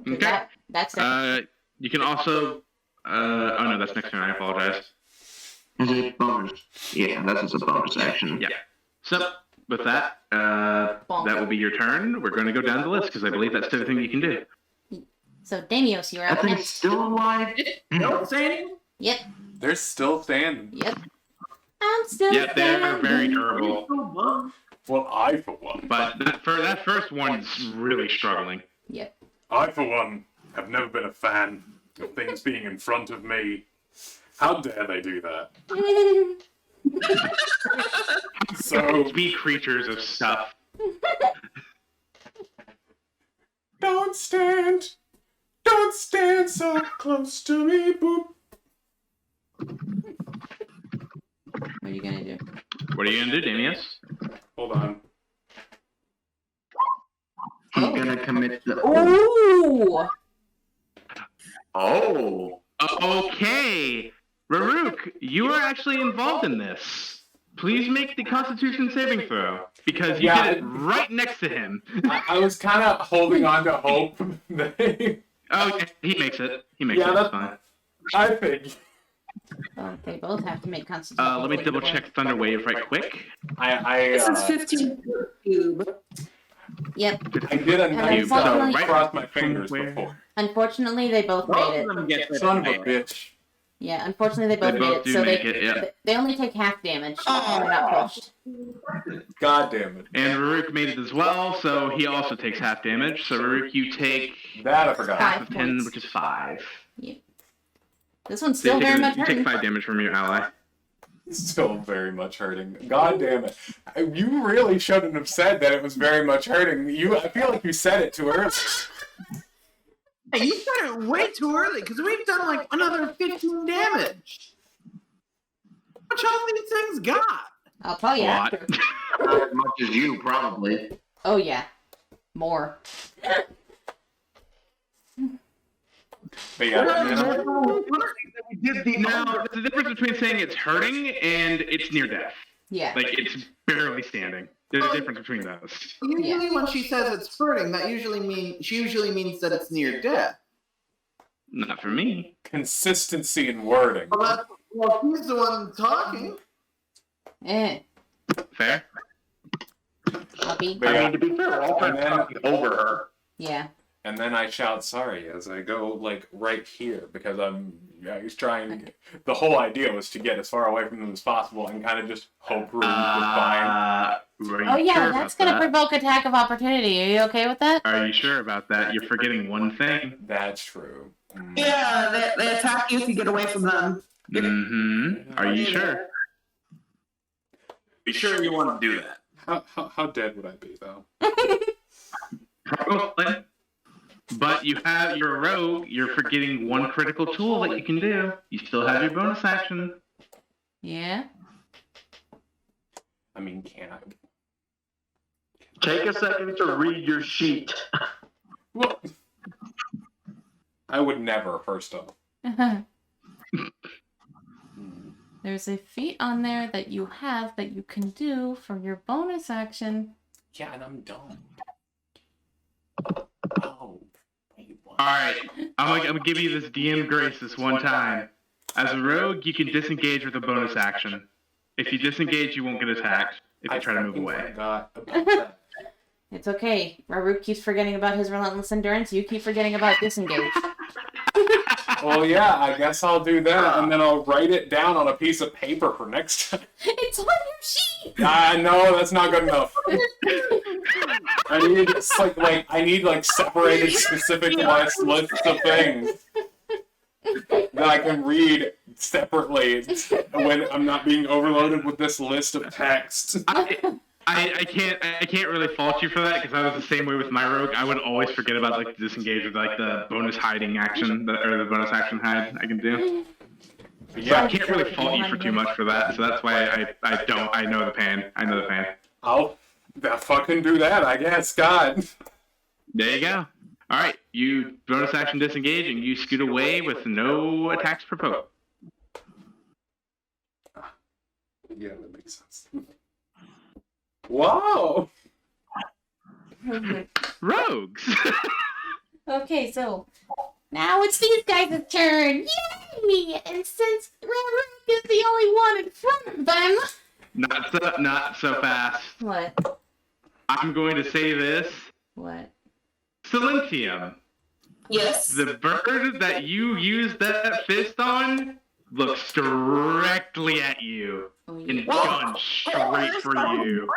Okay. That's it. You can also. Oh no, that's next turn. I apologize. Is it bonus? Yeah, that's just a bonus action. Yeah. So with that, that will be your turn. We're going to go down the list because I believe that's everything you can do. So Damios, you're That up thing's next. still alive? Don't say anything. Yep, They're still standing. yep. I'm still Yeah, they're standing. very durable, Well, I, for one. but that first one's really struggling. Yep. I, for one, have never been a fan of things being in front of me. How dare they do that? So, Be creatures of stuff. don't stand so close to me, boop. What are you gonna do? What are you gonna do, Damios? Hold on. He's gonna commit the. Ooh! Oh! Okay, Raruk, you are actually involved in this. Please make the Constitution saving throw because you Yeah. did it right next to him. I was kind of holding on to hope that Oh, yeah, he makes it. He makes Yeah, it. that's- That's fine. I think Oh, they both have to make constitution. Let me double check Thunder Wave right quick. This is 15 cube. Yep. I did a nice Unfortunately- cross my fingers Where? before. Unfortunately, they both Both made of it. them get that. Son of a bitch. Yeah, unfortunately, they both They made both it. do So make it, yeah. they only take half damage. They're not pushed. God damn it. And Raruk made it as well, so he also takes half damage. So Raruk, you take That I forgot. Five half of 10, points. which is 5. This one's So still you very take, much you take hurting. 5 damage from your ally. Still very much hurting. God damn it. You really shouldn't have said that it was very much hurting. I feel like you said it too early. Hey, you said it way too early because we've done like another 15 damage. Watch how these things got. I'll tell you Lot. after. Not as much as you, probably. Oh yeah, more. But yeah, you know, We did the Now, there's a difference between saying it's hurting and it's near death. Yeah. Like, it's barely standing. There's a difference between those. Usually, when she says it's hurting, that usually means that it's near death. Not for me. consistency in wording. Well, he's the one talking. Fair? Puppy. But I yeah, mean, to be fair, we're all And then- talking over her. Yeah. and then I shout sorry as I go like right here because I was trying. The whole idea was to get as far away from them as possible and kind of just hope Raruk was fine. Oh yeah, that's gonna provoke attack of opportunity. Are you okay with that? Are you sure about that? You're forgetting one thing. That's true. Mm. Yeah, they attack you if you get away from them. Mm-hmm. Are you sure? Be sure you want to do that. How dead would I be though? Probably. But you're a rogue. You're forgetting one critical tool that you can do. You still have your bonus action. Yeah. I mean, can I? Take a second to read your sheet. Well, I would never. First off. There's a feat on there that you have that you can do for your bonus action. Yeah, and I'm dumb. Oh. Wait, what? Alright, I'm gonna give you this DM grace this one time. As a rogue, you can disengage with a bonus action. If you disengage, you won't get attacked if you try to move away. Forgot about that. It's okay. Raruk keeps forgetting about his relentless endurance. You keep forgetting about disengage. Well, yeah, I guess I'll do that, and then I'll write it down on a piece of paper for next time. It's on your sheet! I know, that's not good enough. I need separated specific lists of things that I can read separately when I'm not being overloaded with this list of text. I can't really fault you for that because I was the same way with my rogue. I would always forget about the disengage with the bonus hiding action or the bonus action hide I can do. Yeah, I can't really fault you for too much for that, so that's why I know the pain. I know the pain. I'll fucking do that, I guess. God. There you go. All right, you bonus action disengage and you scoot away with no attacks proposed. Yeah, that makes sense. Wow! Rogues! Okay, so now it's these guys' turn. Yay! And since Raruk is the only one in front of them... Not so fast. What? I'm going to say this. What? Silentium. Yes. The bird that you used that fist on looks directly at you. Oh, And yeah. gun straight for you.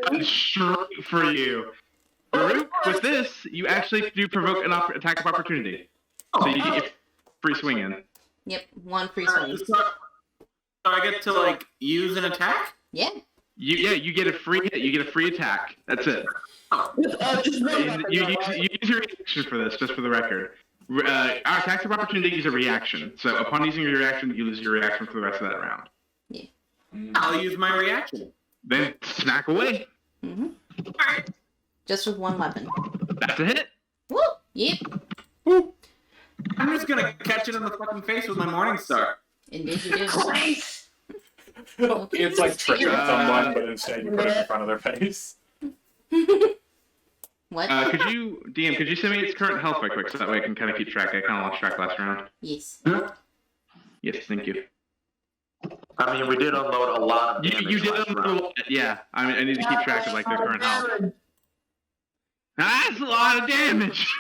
Gun straight for you. Raruk, with this, you actually do provoke an attack of opportunity. So you get free swing in. Yep, one free swing. So I get to use an attack? Yeah. You get a free hit. You get a free attack. That's it. Just one weapon, You though, use your reaction for this, just for the record. Our attacks of opportunity is a reaction. So upon using your reaction, you lose your reaction for the rest of that round. Yeah. I'll use my reaction. Then snack away. Mm-hmm. Alright. Just with one weapon. That's a hit. Woo! Yep. I'm just gonna catch it in the fucking face with my Morning Star. Indeed you do. It's like tricking someone, but instead you put it in front of their face. What? Could you send me its current health right quick so that way I can kind of keep track? I kind of lost track last round. Yes. Yes, thank you. I mean, we did unload a lot of damage You did last unload a round. lot. Yeah, I need to keep track of their current health. That's a lot of damage.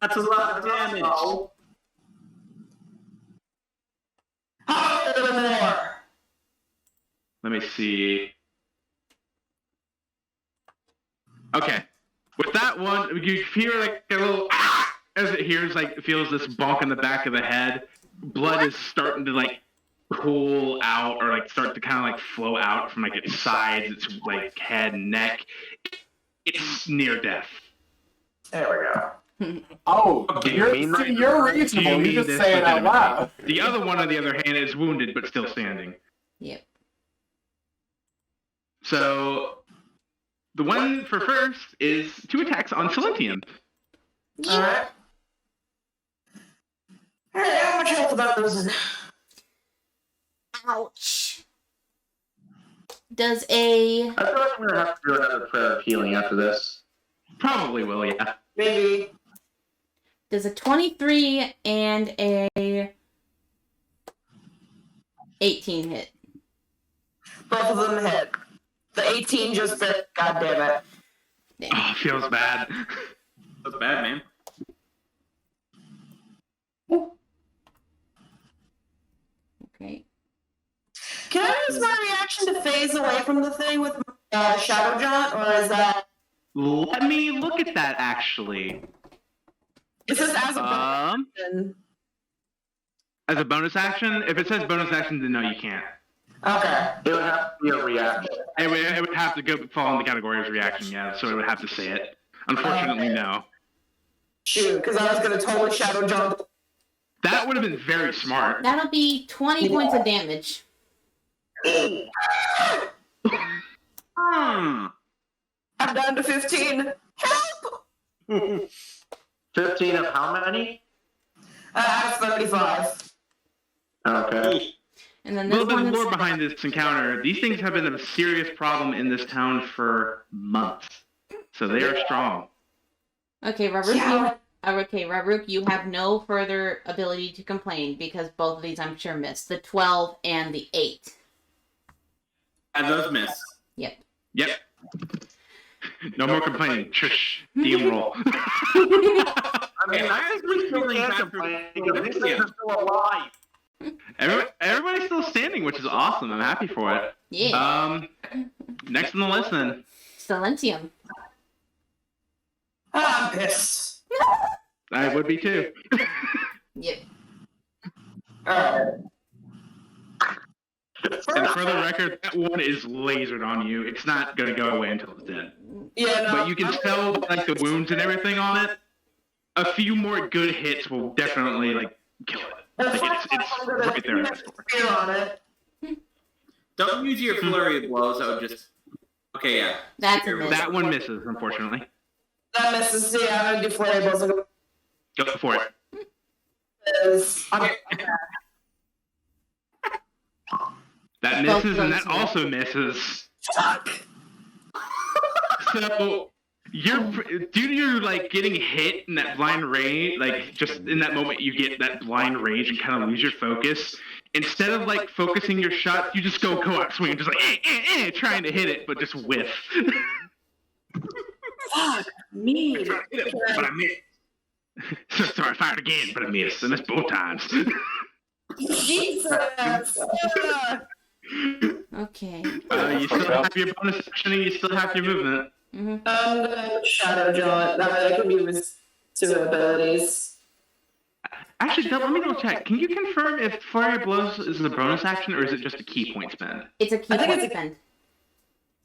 That's a lot of damage. More. Let me see. Okay. With that one, you hear a little as it feels this bonk in the back of the head. Blood is starting to pool out or start to kind of flow out from its sides, its head and neck. It's near death. There we go. Oh, you're Do reasonable. you You mean just this say it out legitimately? loud. The other one, on the other hand, is wounded but still standing. Yep. So the one for first is 2 attacks on Silentium. Alright. Alright, how much health about those? Ouch. Does a... I feel like I'm gonna have to do another prayer of healing after this. Probably will, yeah. Maybe. Does a 23 and a 18 hit? Both of them hit. The 18 just hit. God damn it. Damn. Oh, feels bad. That's bad, man. Okay. Can I use my reaction to phase away from the thing with Shadow Jaunt, or is that... Let me look at that, actually. It says as a bonus. As a bonus action? If it says bonus action, then no, you can't. Okay. It would have to be a reaction. It would have to fall in the category as reaction, yeah. So it would have to say it. Unfortunately, no. Shoot, because I was gonna totally shadow jump. That would have been very smart. That'll be 20 points of damage. Hmm. I'm down to 15. Help! 15 of how many? Out of 35. Okay. And then A this little bit one of is... lore behind this encounter. These things have been a serious problem in this town for months. So they are strong. Okay, Raruk, Yeah. Raruk, you have no further ability to complain because both of these I'm sure missed. The 12 and the 8. And those miss. Yep. Yep. No more complaining. Shush. DM roll. I mean, I I think we feeling can't bad complain for- because these things are still alive. Everybody's still standing, which is awesome. I'm happy for it. Yeah. Next on the list then. Silentium. I'm pissed. I would be too. Yep. Alright. And for the record, that one is lasered on you. It's not going to go away until it's dead. Yeah, no. But you can tell, like, the wounds and everything on it. A few more good hits will definitely, like, kill it. Like, it's right there in the store. Fear on it. Don't use your flurry of blows. I would just. Okay, yeah. That's a miss. That one misses, unfortunately. That misses. See, I'm gonna do flayables. Go for it. Okay. That misses, and that also misses. Fuck. So, due to your, like, getting hit in that blind rage, like, just in that moment you get that blind rage and kind of lose your focus, instead of, like, focusing your shot, you just go out swinging, just like, trying to hit it, but just whiff. Fuck me. But I missed. So I fired again, but I missed, and that's both times. Jesus. Okay. You still have your bonus action, and you still have your movement. Mm-hmm. I'm gonna shadow jaunt. That way I can use two abilities. Actually, let me double check. Can you confirm if Flurry of Blows is a bonus action, or is it just a key point spend? It's a key I think point it's a- spend.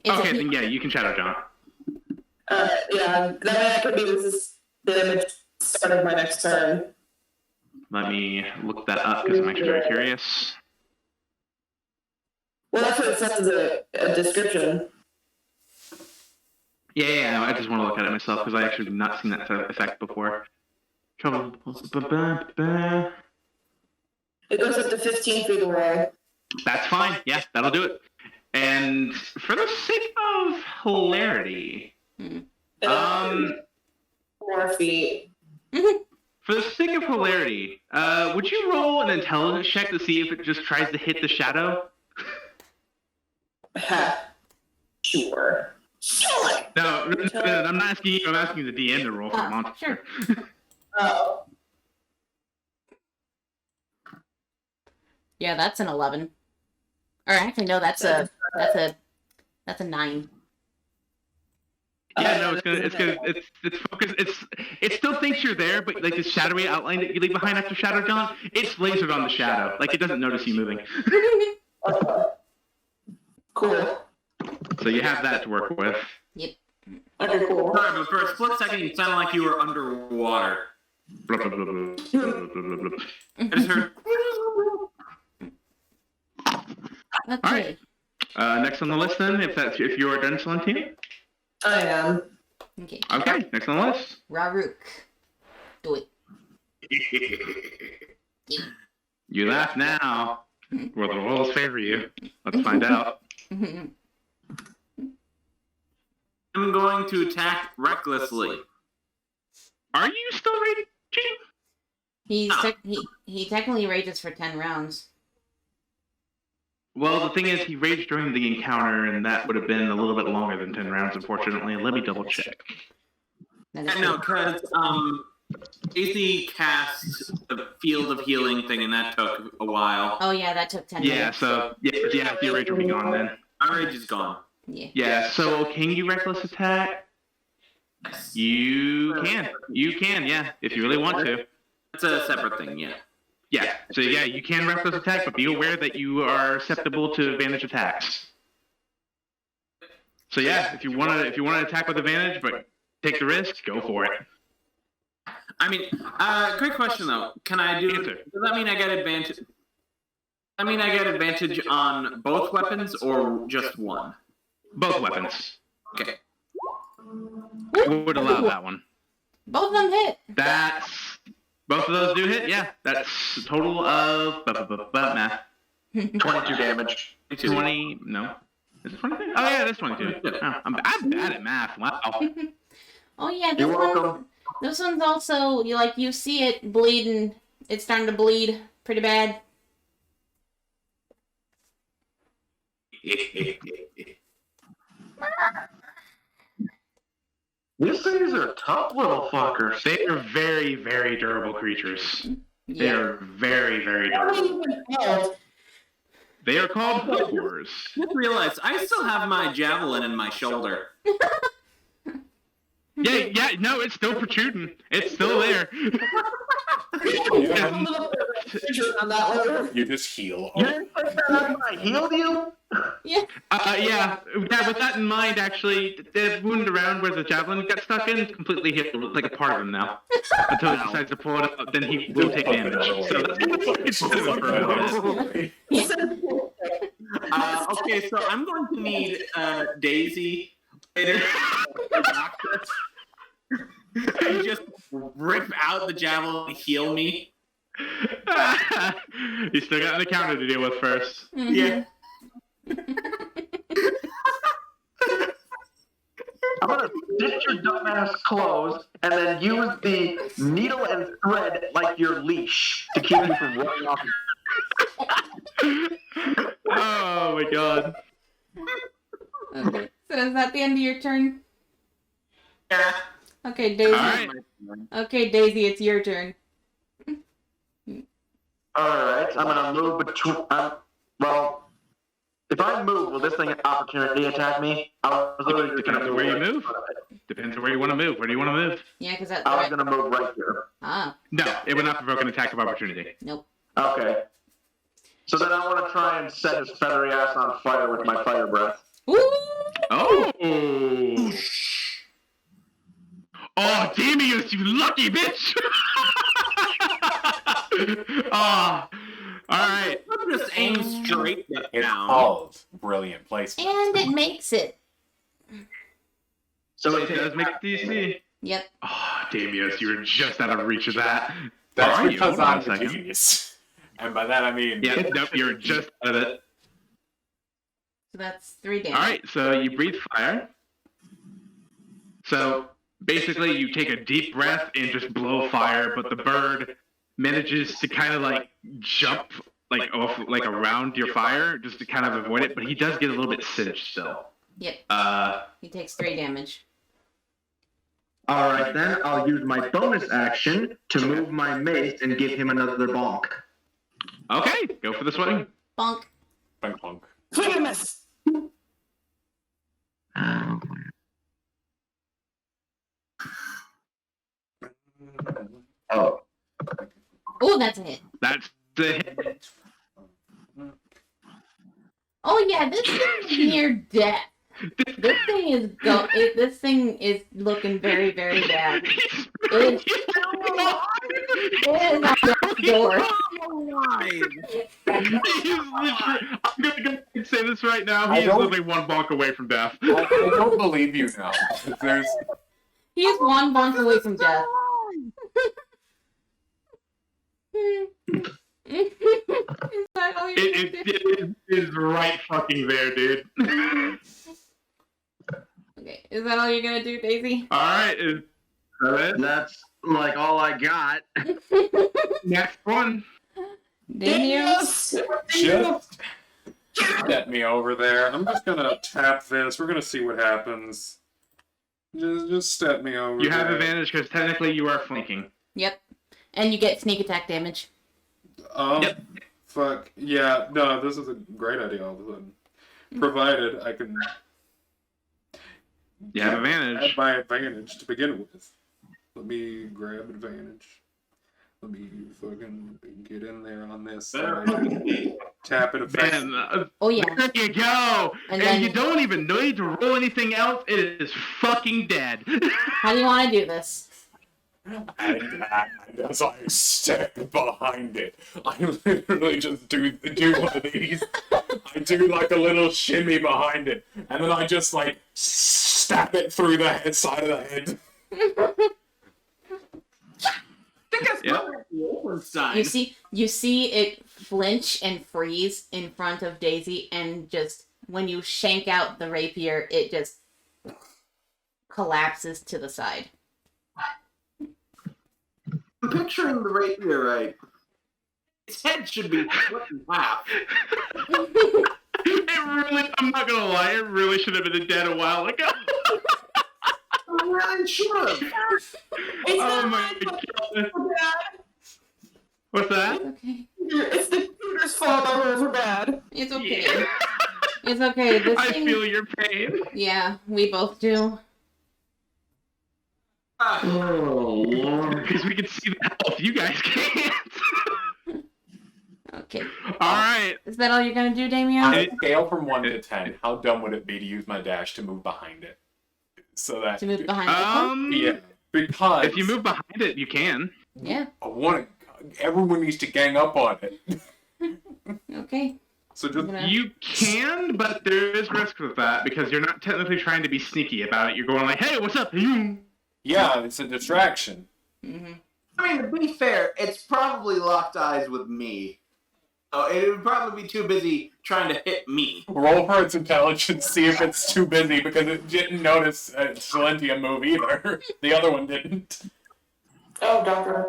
It's a Okay, key- then yeah, you can Shadow Jump. Yeah, that way I can use this damage starting my next turn. Let me look that up because I'm actually very curious. Well, that's what it says as a description. Yeah, I just want to look at it myself because I actually have not seen that effect before. Trouble. It goes up to 15 feet away. That's fine. Yeah, that'll do it. And for the sake of hilarity, 4 feet. for the sake of hilarity, would you roll an intelligence check to see if it just tries to hit the shadow? Sure. No, I'm not asking you. I'm asking the DM to roll for the monster. Sure. Oh. Yeah, that's an 11. Or actually, no, that's a 9. Yeah, no, it's focused. It still thinks you're there, but like the shadowy outline that you leave behind after Shadow Jump, it's lasered on the shadow. Like it doesn't notice you moving. Cool. So you have that to work with. Yep. Okay, cool. Sorry, but for a split second, you sounded like you were underwater. Blah, blah, blah, blah, blah, blah, blah, blah. I just heard. Okay. All right. Next on the list, then, if you are done, Silentium. I am. Okay. Okay, next on the list. Raruk. Do it. You laugh now. Will the rolls favor you? Let's find out. I'm going to attack recklessly. Are you still raging? He technically rages for 10 rounds. Well, the thing is, he raged during the encounter, and that would have been a little bit longer than 10 rounds, unfortunately. Let me double check. That is I know, because AC cast the Field of Healing thing, and that took a while. Oh yeah, that took 10 Yeah, minutes. so, yeah, your rage will be gone then. My rage is gone. Yeah. Yeah, so can you reckless attack? You can, yeah, if you really want to. It's a separate thing, yeah. Yeah. So yeah, you can rep those attacks, but be aware that you are susceptible to advantage attacks. So yeah, if you want to attack with advantage, but take the risk, go for it. I mean, quick question though. Can I do? Does that mean I get advantage? I mean, I get advantage on both weapons or just one? Both weapons. Okay. Would allow that one. Both of them hit. Both of those do hit. Yeah, that's a total of math. 22 damage. 20. No. Is it 22? Oh yeah, that's 22. Oh, I'm bad at math. Wow. Oh yeah, You're welcome. this one's also you see it bleeding. It's starting to bleed pretty bad. These things are tough little fuckers. They are very, very durable creatures. They are very, very durable. They are called horrors. I just realized I still have my javelin in my shoulder. Yeah, no, it's still protruding. It's still there. You just heal. You didn't think that I healed you? Yeah. Yeah. With that in mind, actually, the wound around where the javelin got stuck in completely hit like a part of him now. Until he decides to pull it up, then he will take damage. So that's Okay, so I'm going to need Daisy later and just rip out the javelin and heal me. You still got an encounter to deal with first. Mm-hmm. Yeah. I'm gonna stitch your dumbass clothes and then use the needle and thread like your leash to keep you from running off. Oh my god. Okay. So is that the end of your turn? Yeah. Okay, Daisy. Alright. Okay, Daisy, it's your turn. Alright, I'm gonna move between. Well, if I move, will this thing opportunity attack me? I was literally just Depends gonna on where you move. Depends on where you want to move. Where do you want to move? Yeah, because that's I was right. gonna move right here. Ah, No, it would not provoke an attack of opportunity. nope. Okay. So then I want to try and set his feathery ass on fire with my fire breath. Ooh! Oh! Oh, Damios, you lucky bitch! Oh, alright. Just aim straight It's down. called brilliant placement. And it makes it. So It does make DC. Yep. Oh, Damios, you were just out of reach of that. That's Are you? because Hold on I'm a a second. genius. And by that I mean... Yeah, nope, you're just out of it. So that's 3 damage. Alright, so you breathe fire. So basically you take a deep breath and just blow fire, but the bird manages to kind of like jump like off like around your fire just to kind of avoid it, but he does get a little bit singed still. Yep. Uh, He takes 3 damage. Alright then, I'll use my bonus action to move my mace and give him another bonk. okay, go for the swing. Bonk. Bunk, bunk. Swing and miss. Oh. Oh, that's a hit. That's the hit. Oh yeah, this thing's near death. This thing is looking very, very bad. It is on death's door. I'm gonna go and say this right now. I He is don't- literally one bonk away from death. I don't believe you now. There's... He's 1 bonk away from death. Is that all you're gonna do? It is right fucking there, dude. Okay, is that all you're gonna do, Daisy? Alright, is that it? That's like all I got. Next one. Damios? Just get me over there. I'm just gonna tap this. We're gonna see what happens. Just step me over You have there. advantage because technically you are flanking. Yep. And you get sneak attack damage. Yep. Fuck. Yeah, no, this is a great idea all of a sudden. Provided I can You have add advantage. my advantage to begin with. Let me grab advantage. Let me fucking get in there on this. Better Tap it effectively. Man, Oh yeah. there you go. And And, then- you don't even need to roll anything else. It is fucking dead. How do you want to do this? And as I step behind it, I literally just do one of these. I do like a little shimmy behind it, and then I just like stab it through the side of the head. I think that's Yep. probably the Wolfenstein. You see it flinch and freeze in front of Daisy, and just when you shank out the rapier, it just collapses to the side. I'm picturing the rapier right. Its head should be split in half. It really, I'm not gonna lie, it really should have been dead a while ago. I'm really sure. It's Oh not my my fault, god. Dad. What's that? Okay. It's the computer's fault. Our rules are bad. It's okay. It's okay. This I thing... feel your pain. Yeah, we both do. Oh, Lord. Because we can see the health. You guys can't. Okay. Alright. Is that all you're gonna do, On Damios? a scale from 1 to 10, how dumb would it be to use my dash to move behind it? So that To move behind the yeah, because If you move behind it, you can. Yeah. I want to. Everyone needs to gang up on it. Okay. So I'm just gonna... You can, but there is risk with that because you're not technically trying to be sneaky about it. You're going like, hey, what's up? yeah, it's a distraction. Mm-hmm. I mean, to be fair, it's probably locked eyes with me. So it would probably be too busy trying to hit me. Roll for its intelligence, see if it's too busy because it didn't notice a Silentium move either. The other one didn't. Oh, Doctor.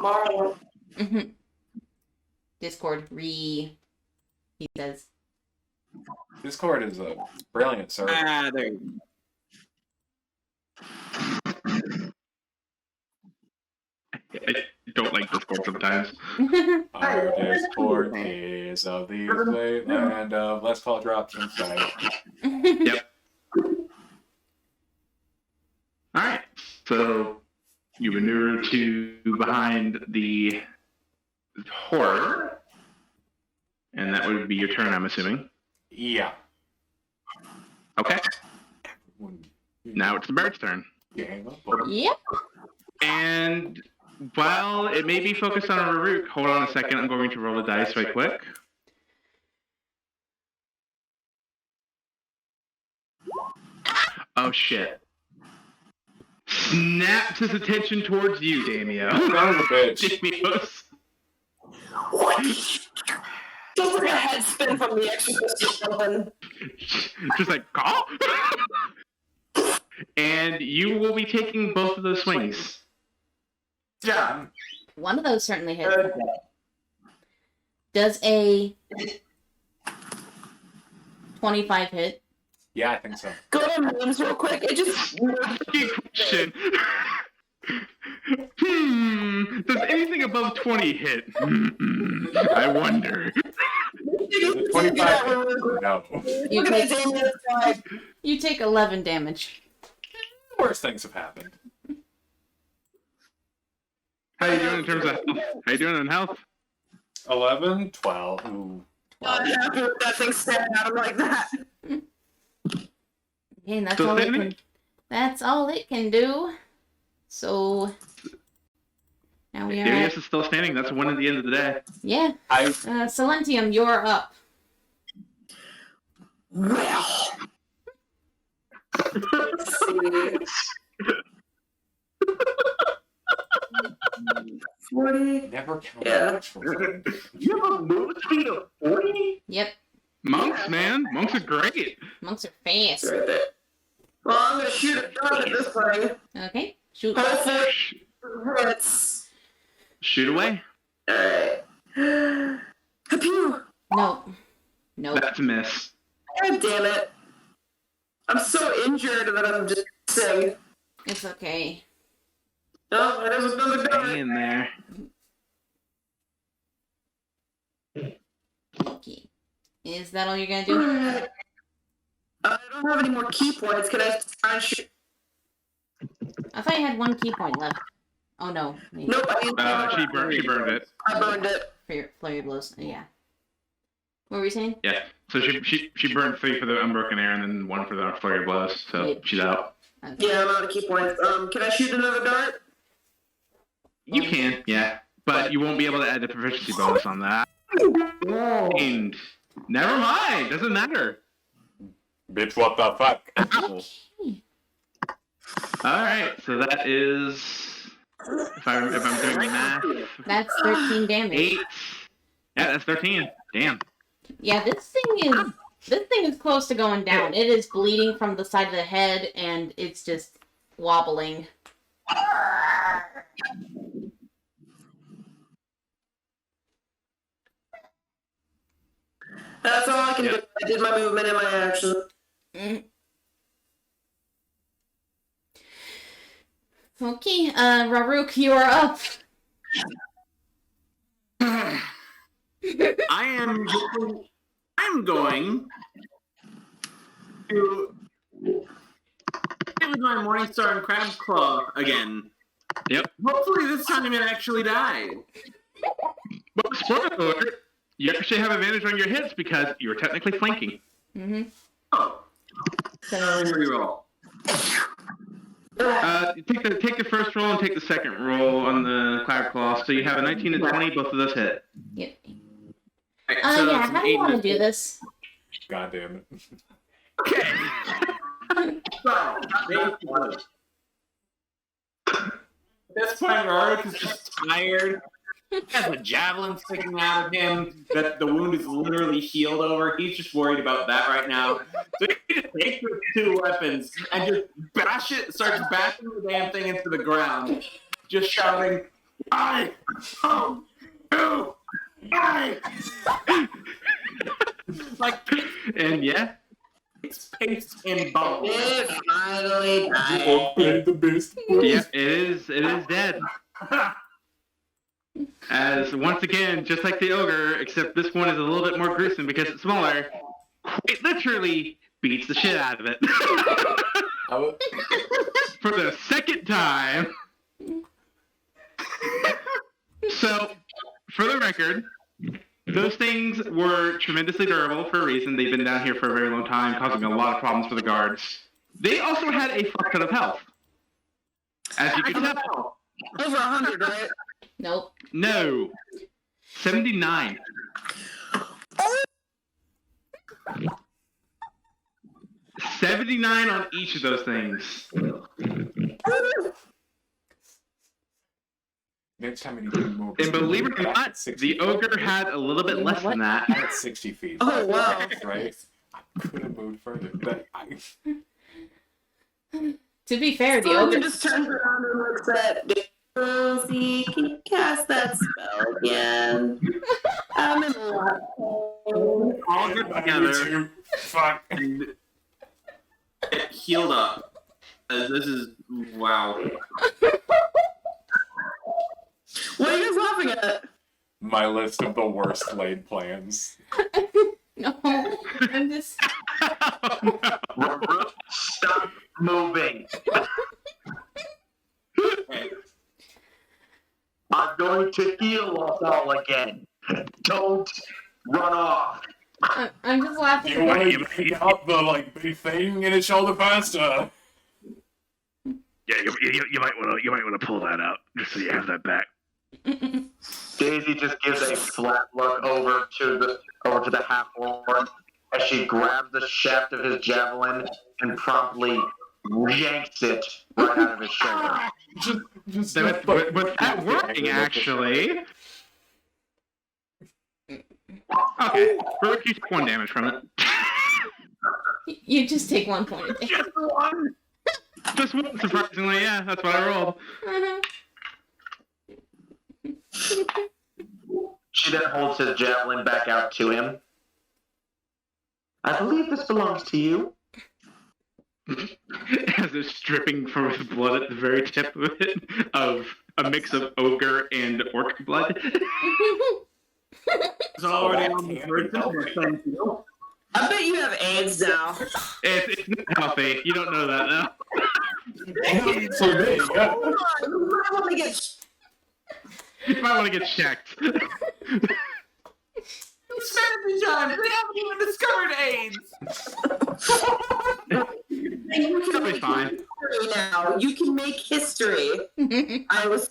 Mario. Mm-hmm. Discord he says. Discord is a brilliant server. Ah, there you I don't like Discord sometimes. Our Discord is of the great land of let's call drops inside. Yep. Alright. So you maneuver to behind the horror. And that would be your turn, I'm assuming. Yeah. Okay. Now it's the bird's turn. Gang up on it. Yep. And while it may be focused on Raruk, hold on a second, I'm going to roll the dice right quick. Oh shit. Snaps his attention towards you, Damio. Son of a bitch. Damios. What? Just like a head spin from the Exorcist or something. Just like, call? And you will be taking both of those swings. Yeah. One of those certainly hits. Does a 25 hit? Yeah, I think so. Go to memes real quick. It just. Good question. Does anything above 20 hit? I wonder. The 25. No. You Look at take, Damien's side. you take 11 damage. Worse things have happened. How you doing in terms of health? How you doing in health? 11, 12. Ooh. Not happy with that thing staring at him like that. Okay, and that's Still all it standing? can, that's all it can do. So now we are Damios at, is still standing. That's one at the end of the day. yeah. I Silentium, you're up. Well. Let's see. 40. never count Yeah. much for something. You have a move speed of 40? Yep. Monks, man. Monks are great. Monks are fast. Right there. Well, I'm gonna shoot a gun at this thing. Okay. Shoot. Hopefully, Sh- it hits. Shoot away. Alright. Pew! No. Nope. That's a miss. God damn it. I'm so injured that I'm just saying. It's okay. Oh, there's another Hang gun. in there. Okay. Is that all you're gonna do? I don't have any more key points. Can I try and shoot? I thought you had one key point left. Oh no. Wait. Nope, She burned it. I burned it. Flurry of blows. Yeah. What were you saying? Yeah. So she burned 3 for the unbroken air and then 1 for the flurry of blows. So Wait. she's out. Okay. Yeah, I'm out of key points. Can I shoot another dart? You can, yeah, but you won't be able to add the proficiency bonus on that. And never mind. Doesn't matter. Bitch, what the fuck? Ow. All right. So that is if I'm doing the math. That's 13 damage. 8. Yeah, that's 13. Damn. Yeah, this thing is close to going down. It is bleeding from the side of the head, and it's just wobbling. That's all I can do. I did my movement and my action. Okay, Raruk, you are up. I'm going to get with my Morningstar and Crab Club again. Yep. Hopefully this time I'm gonna actually die. But spoiler alert, you actually have advantage on your hits because you were technically flanking. Mm-hmm. Oh. So, Reroll. Take the first roll and take the second roll on the Cloud Claw. So you have a 19 and 20, both of those hit. yep. Right, Yeah, that's how an do you 8 want to and a do this? God damn it. Okay. So, at this point, Raruk is just tired. He has a javelin sticking out of him that the wound is literally healed over. He's just worried about that right now. So he just takes his 2 weapons and just starts bashing the damn thing into the ground, just shouting, "I own you! I!" Like, And yeah, it's paste and bone. It finally died. Okay, the best. yeah, it is dead. As once again, just like the ogre, except this one is a little bit more gruesome because it's smaller. It literally beats the shit out of it for the second time. So, for the record, those things were tremendously durable for a reason. They've been down here for a very long time, causing a lot of problems for the guards. They also had a fuck ton of health, as you can tell. Over 100, right? Nope. No. 79. $79 on each of those things. Next time I need to move. And believe it or not, the ogre had a little bit less than that. I had 60 feet. Oh, wow. Right? I could have moved further. But To be fair, the Someone ogre just turns around and looks at Rosie. Can you cast that spell again? I'm in a lot of pain. All good together Fuck. and get healed up. This is wow. What are you guys laughing at? My list of the worst laid plans. No, I'm just. Raruk, stop moving. I'm going to heal us all again. Don't run off. I'm just laughing. You want to pick out the big thing in his shoulder faster. Yeah, you might want to pull that out just so you have that back. Daisy just gives a flat look over to the half-orc as she grabs the shaft of his javelin and promptly yanks it right out of his shoulder. Just So with that working, actually. Okay, Raruk, you took 1 damage from it. You just take 1 point of damage. Just 1! Just 1, surprisingly, yeah, that's what I rolled. She then holds his javelin back out to him. I believe this belongs to you. As it's dripping from his blood at the very tip of it, of a mix of ogre and orc blood. It's already on the person. Thank you. I bet you have AIDS now. It's not healthy. You don't know that now. For me. Hold on, you might want to get. You might want to get checked. It's therapy time. They haven't even discovered AIDS. It'll be fine. Now you can make history. I was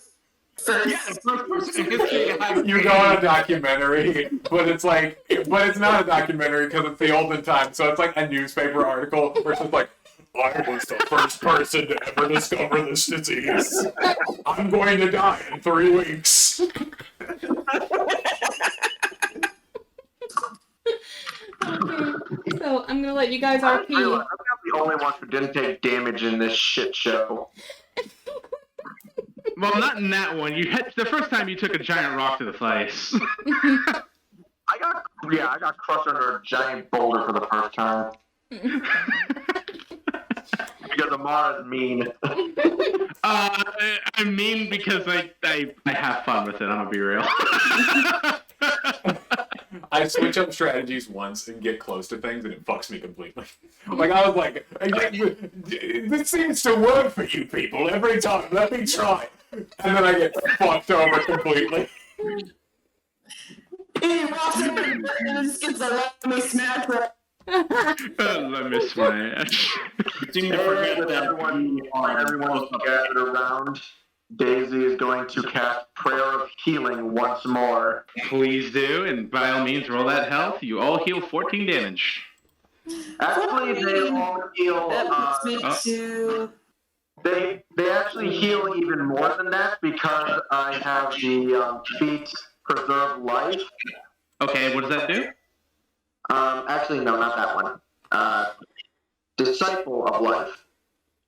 first. Yeah, the first person in history to have You go on a documentary, but it's like, but it's not a documentary because it's the olden time. So it's like a newspaper article where it's just like, I was the first person to ever discover this disease. I'm going to die in 3 weeks. Okay, so I'm gonna let you guys I RP. realize I'm not the only one who didn't take damage in this shit show. Well, not in that one. You had the first time you took a giant rock to the face. I got crushed under a giant boulder for the first time. Because Amara's mean. I'm mean because I have fun with it. I'm gonna be real. I switch up strategies once and get close to things, and it fucks me completely. Like, I was like, this seems to work for you people every time. Let me try. And then I get fucked over completely. He walks up and just gets a let me smash her. Let me smash. Seem to forget that Everyone's gathered around. Daisy is going to cast Prayer of Healing once more. Please do, and by all means, roll that health. You all heal 14 damage. Actually, they all heal. That puts me to. They actually heal even more than that because I have the feat Preserve Life. Okay, what does that do? Actually, no, not that one. Disciple of Life.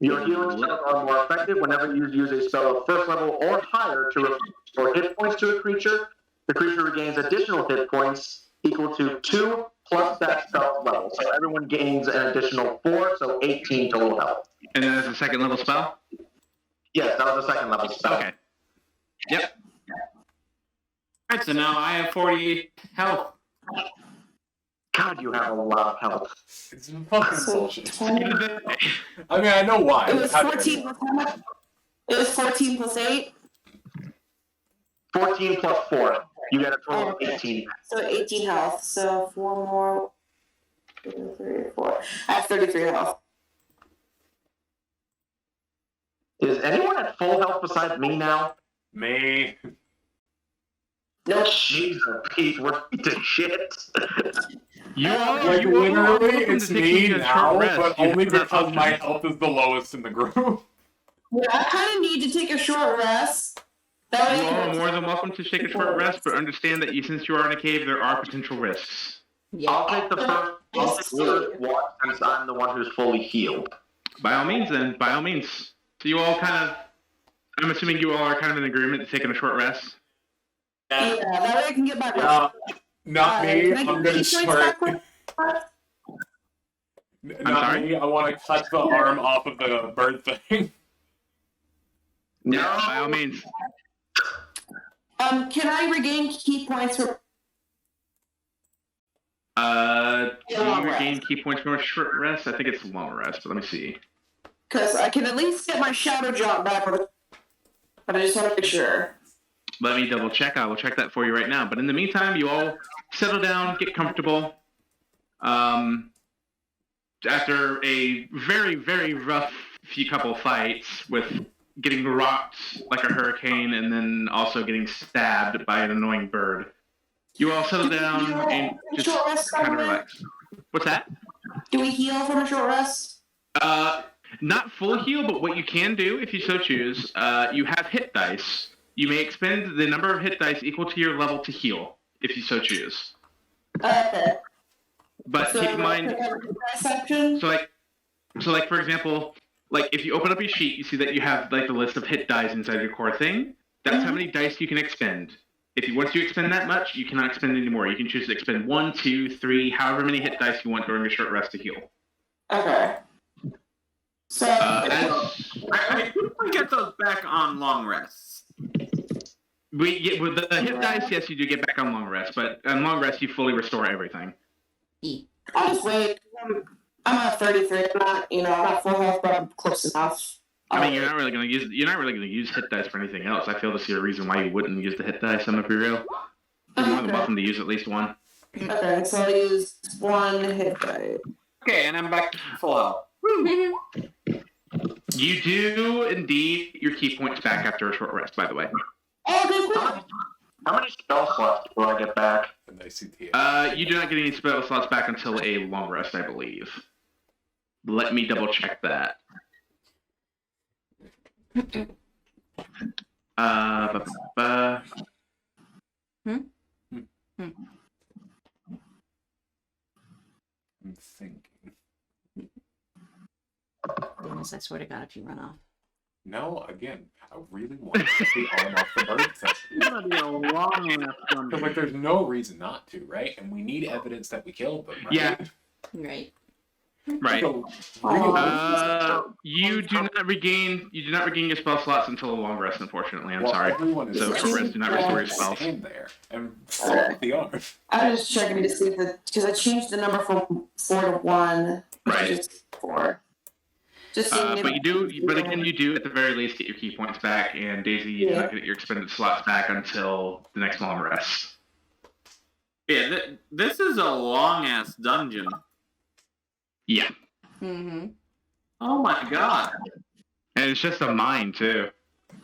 Your healing spells are more effective whenever you use a spell of first level or higher to restore hit points to a creature. The creature regains additional hit points equal to 2 plus that spell's level. So everyone gains an additional 4, so 18 total health. And then there's a second level spell? Yes, that was a second level spell. Okay. Yep. Alright, so now I have 48 health. God, you have a lot of health. It's fucking bullshit. 20. I mean, I know why. It was How did 14 plus how much? It was 14 plus 8. 14 plus 4. You get a total of 18. So 18 health. So 4 more. 3, 4. I have 33 health. Is anyone at full health besides me now? Me. Nope. Jesus, Pete, we're to shit. You all, Like, you all are literally, welcome it's to me taking a now, short rest. but You only have that because option. my health is the lowest in the group. Yeah, I kind of need to take a short rest. That You way all are more than welcome to take a short rest, but understand that since you are in a cave, there are potential risks. Yeah. I'll take the first one since I'm the one who's fully healed. By all means, then. By all means. So you all kind of... I'm assuming you all are kind of in agreement to taking a short rest? Yeah, that way I can get my Not me. Can I I'm get gonna 8 points start. back? Not sorry? me. I want to cut the arm off of the bird thing. Yeah, by all means. Can I regain key points for? Do Long you rest. regain key points from a short rest? I think it's a long rest, but let me see. Because I can at least get my shadow jump back, but I just want to make sure. Let me double check. I will check that for you right now. But in the meantime, you all settle down, get comfortable. After a very, very rough few couple fights with getting rocked like a hurricane and then also getting stabbed by an annoying bird, you all settle down and just Short rest, by kind the of way? relax. What's that? Do we heal from a short rest? Not full heal, but what you can do, if you so choose, you have hit dice. You may expend the number of hit dice equal to your level to heal, if you so choose. Okay. But keep in mind, Section. so like for example, like if you open up your sheet, you see that you have like the list of hit dice inside your core thing. That's how many dice you can expend. Once you expend that much, you cannot expend any more. You can choose to expend 1, 2, 3, however many hit dice you want during your short rest to heal. Okay. So. I think we get those back on long rests. With the hit dice, yes, you do get back on long rest, but on long rest, you fully restore everything. I'll just wait. I'm at 33. I'm not full health, but I'm close enough. I mean, you're not really gonna use hit dice for anything else. I feel to see a reason why you wouldn't use the hit dice. I'm gonna be real. You're more than welcome to use at least one. Okay, so I'll use one hit die. Okay, and I'm back to full health. You do indeed your key points back after a short rest, by the way. Oh, good. How many spell slots do I get back? And I see the You do not get any spell slots back until a long rest, I believe. Let me double check that. Ba, ba, ba. I'm thinking. Goodness, I swear to God, if you run off. No, again, I really want to get the arm off the bird thing. It's gonna be a long ass But like, there's no reason not to, right? And we need evidence that we killed them, right? Yeah. Right. Right. So, You do not regain your spell slots until a long rest, unfortunately. I'm sorry. Everyone is So short rest do not restore your spells. stand there and throw the arm. I'm just checking to see if because I changed the number from 4 to 1. Right. Just 4. Just seeing if- But you do at the very least get your key points back, and Daisy, you do not get your expended slots back until the next long rest. Yeah, this is a long ass dungeon. Yeah. Mm-hmm. Oh my god. And it's just a mine, too.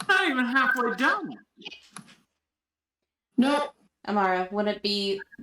Not even halfway done. Nope. Amara, would it be good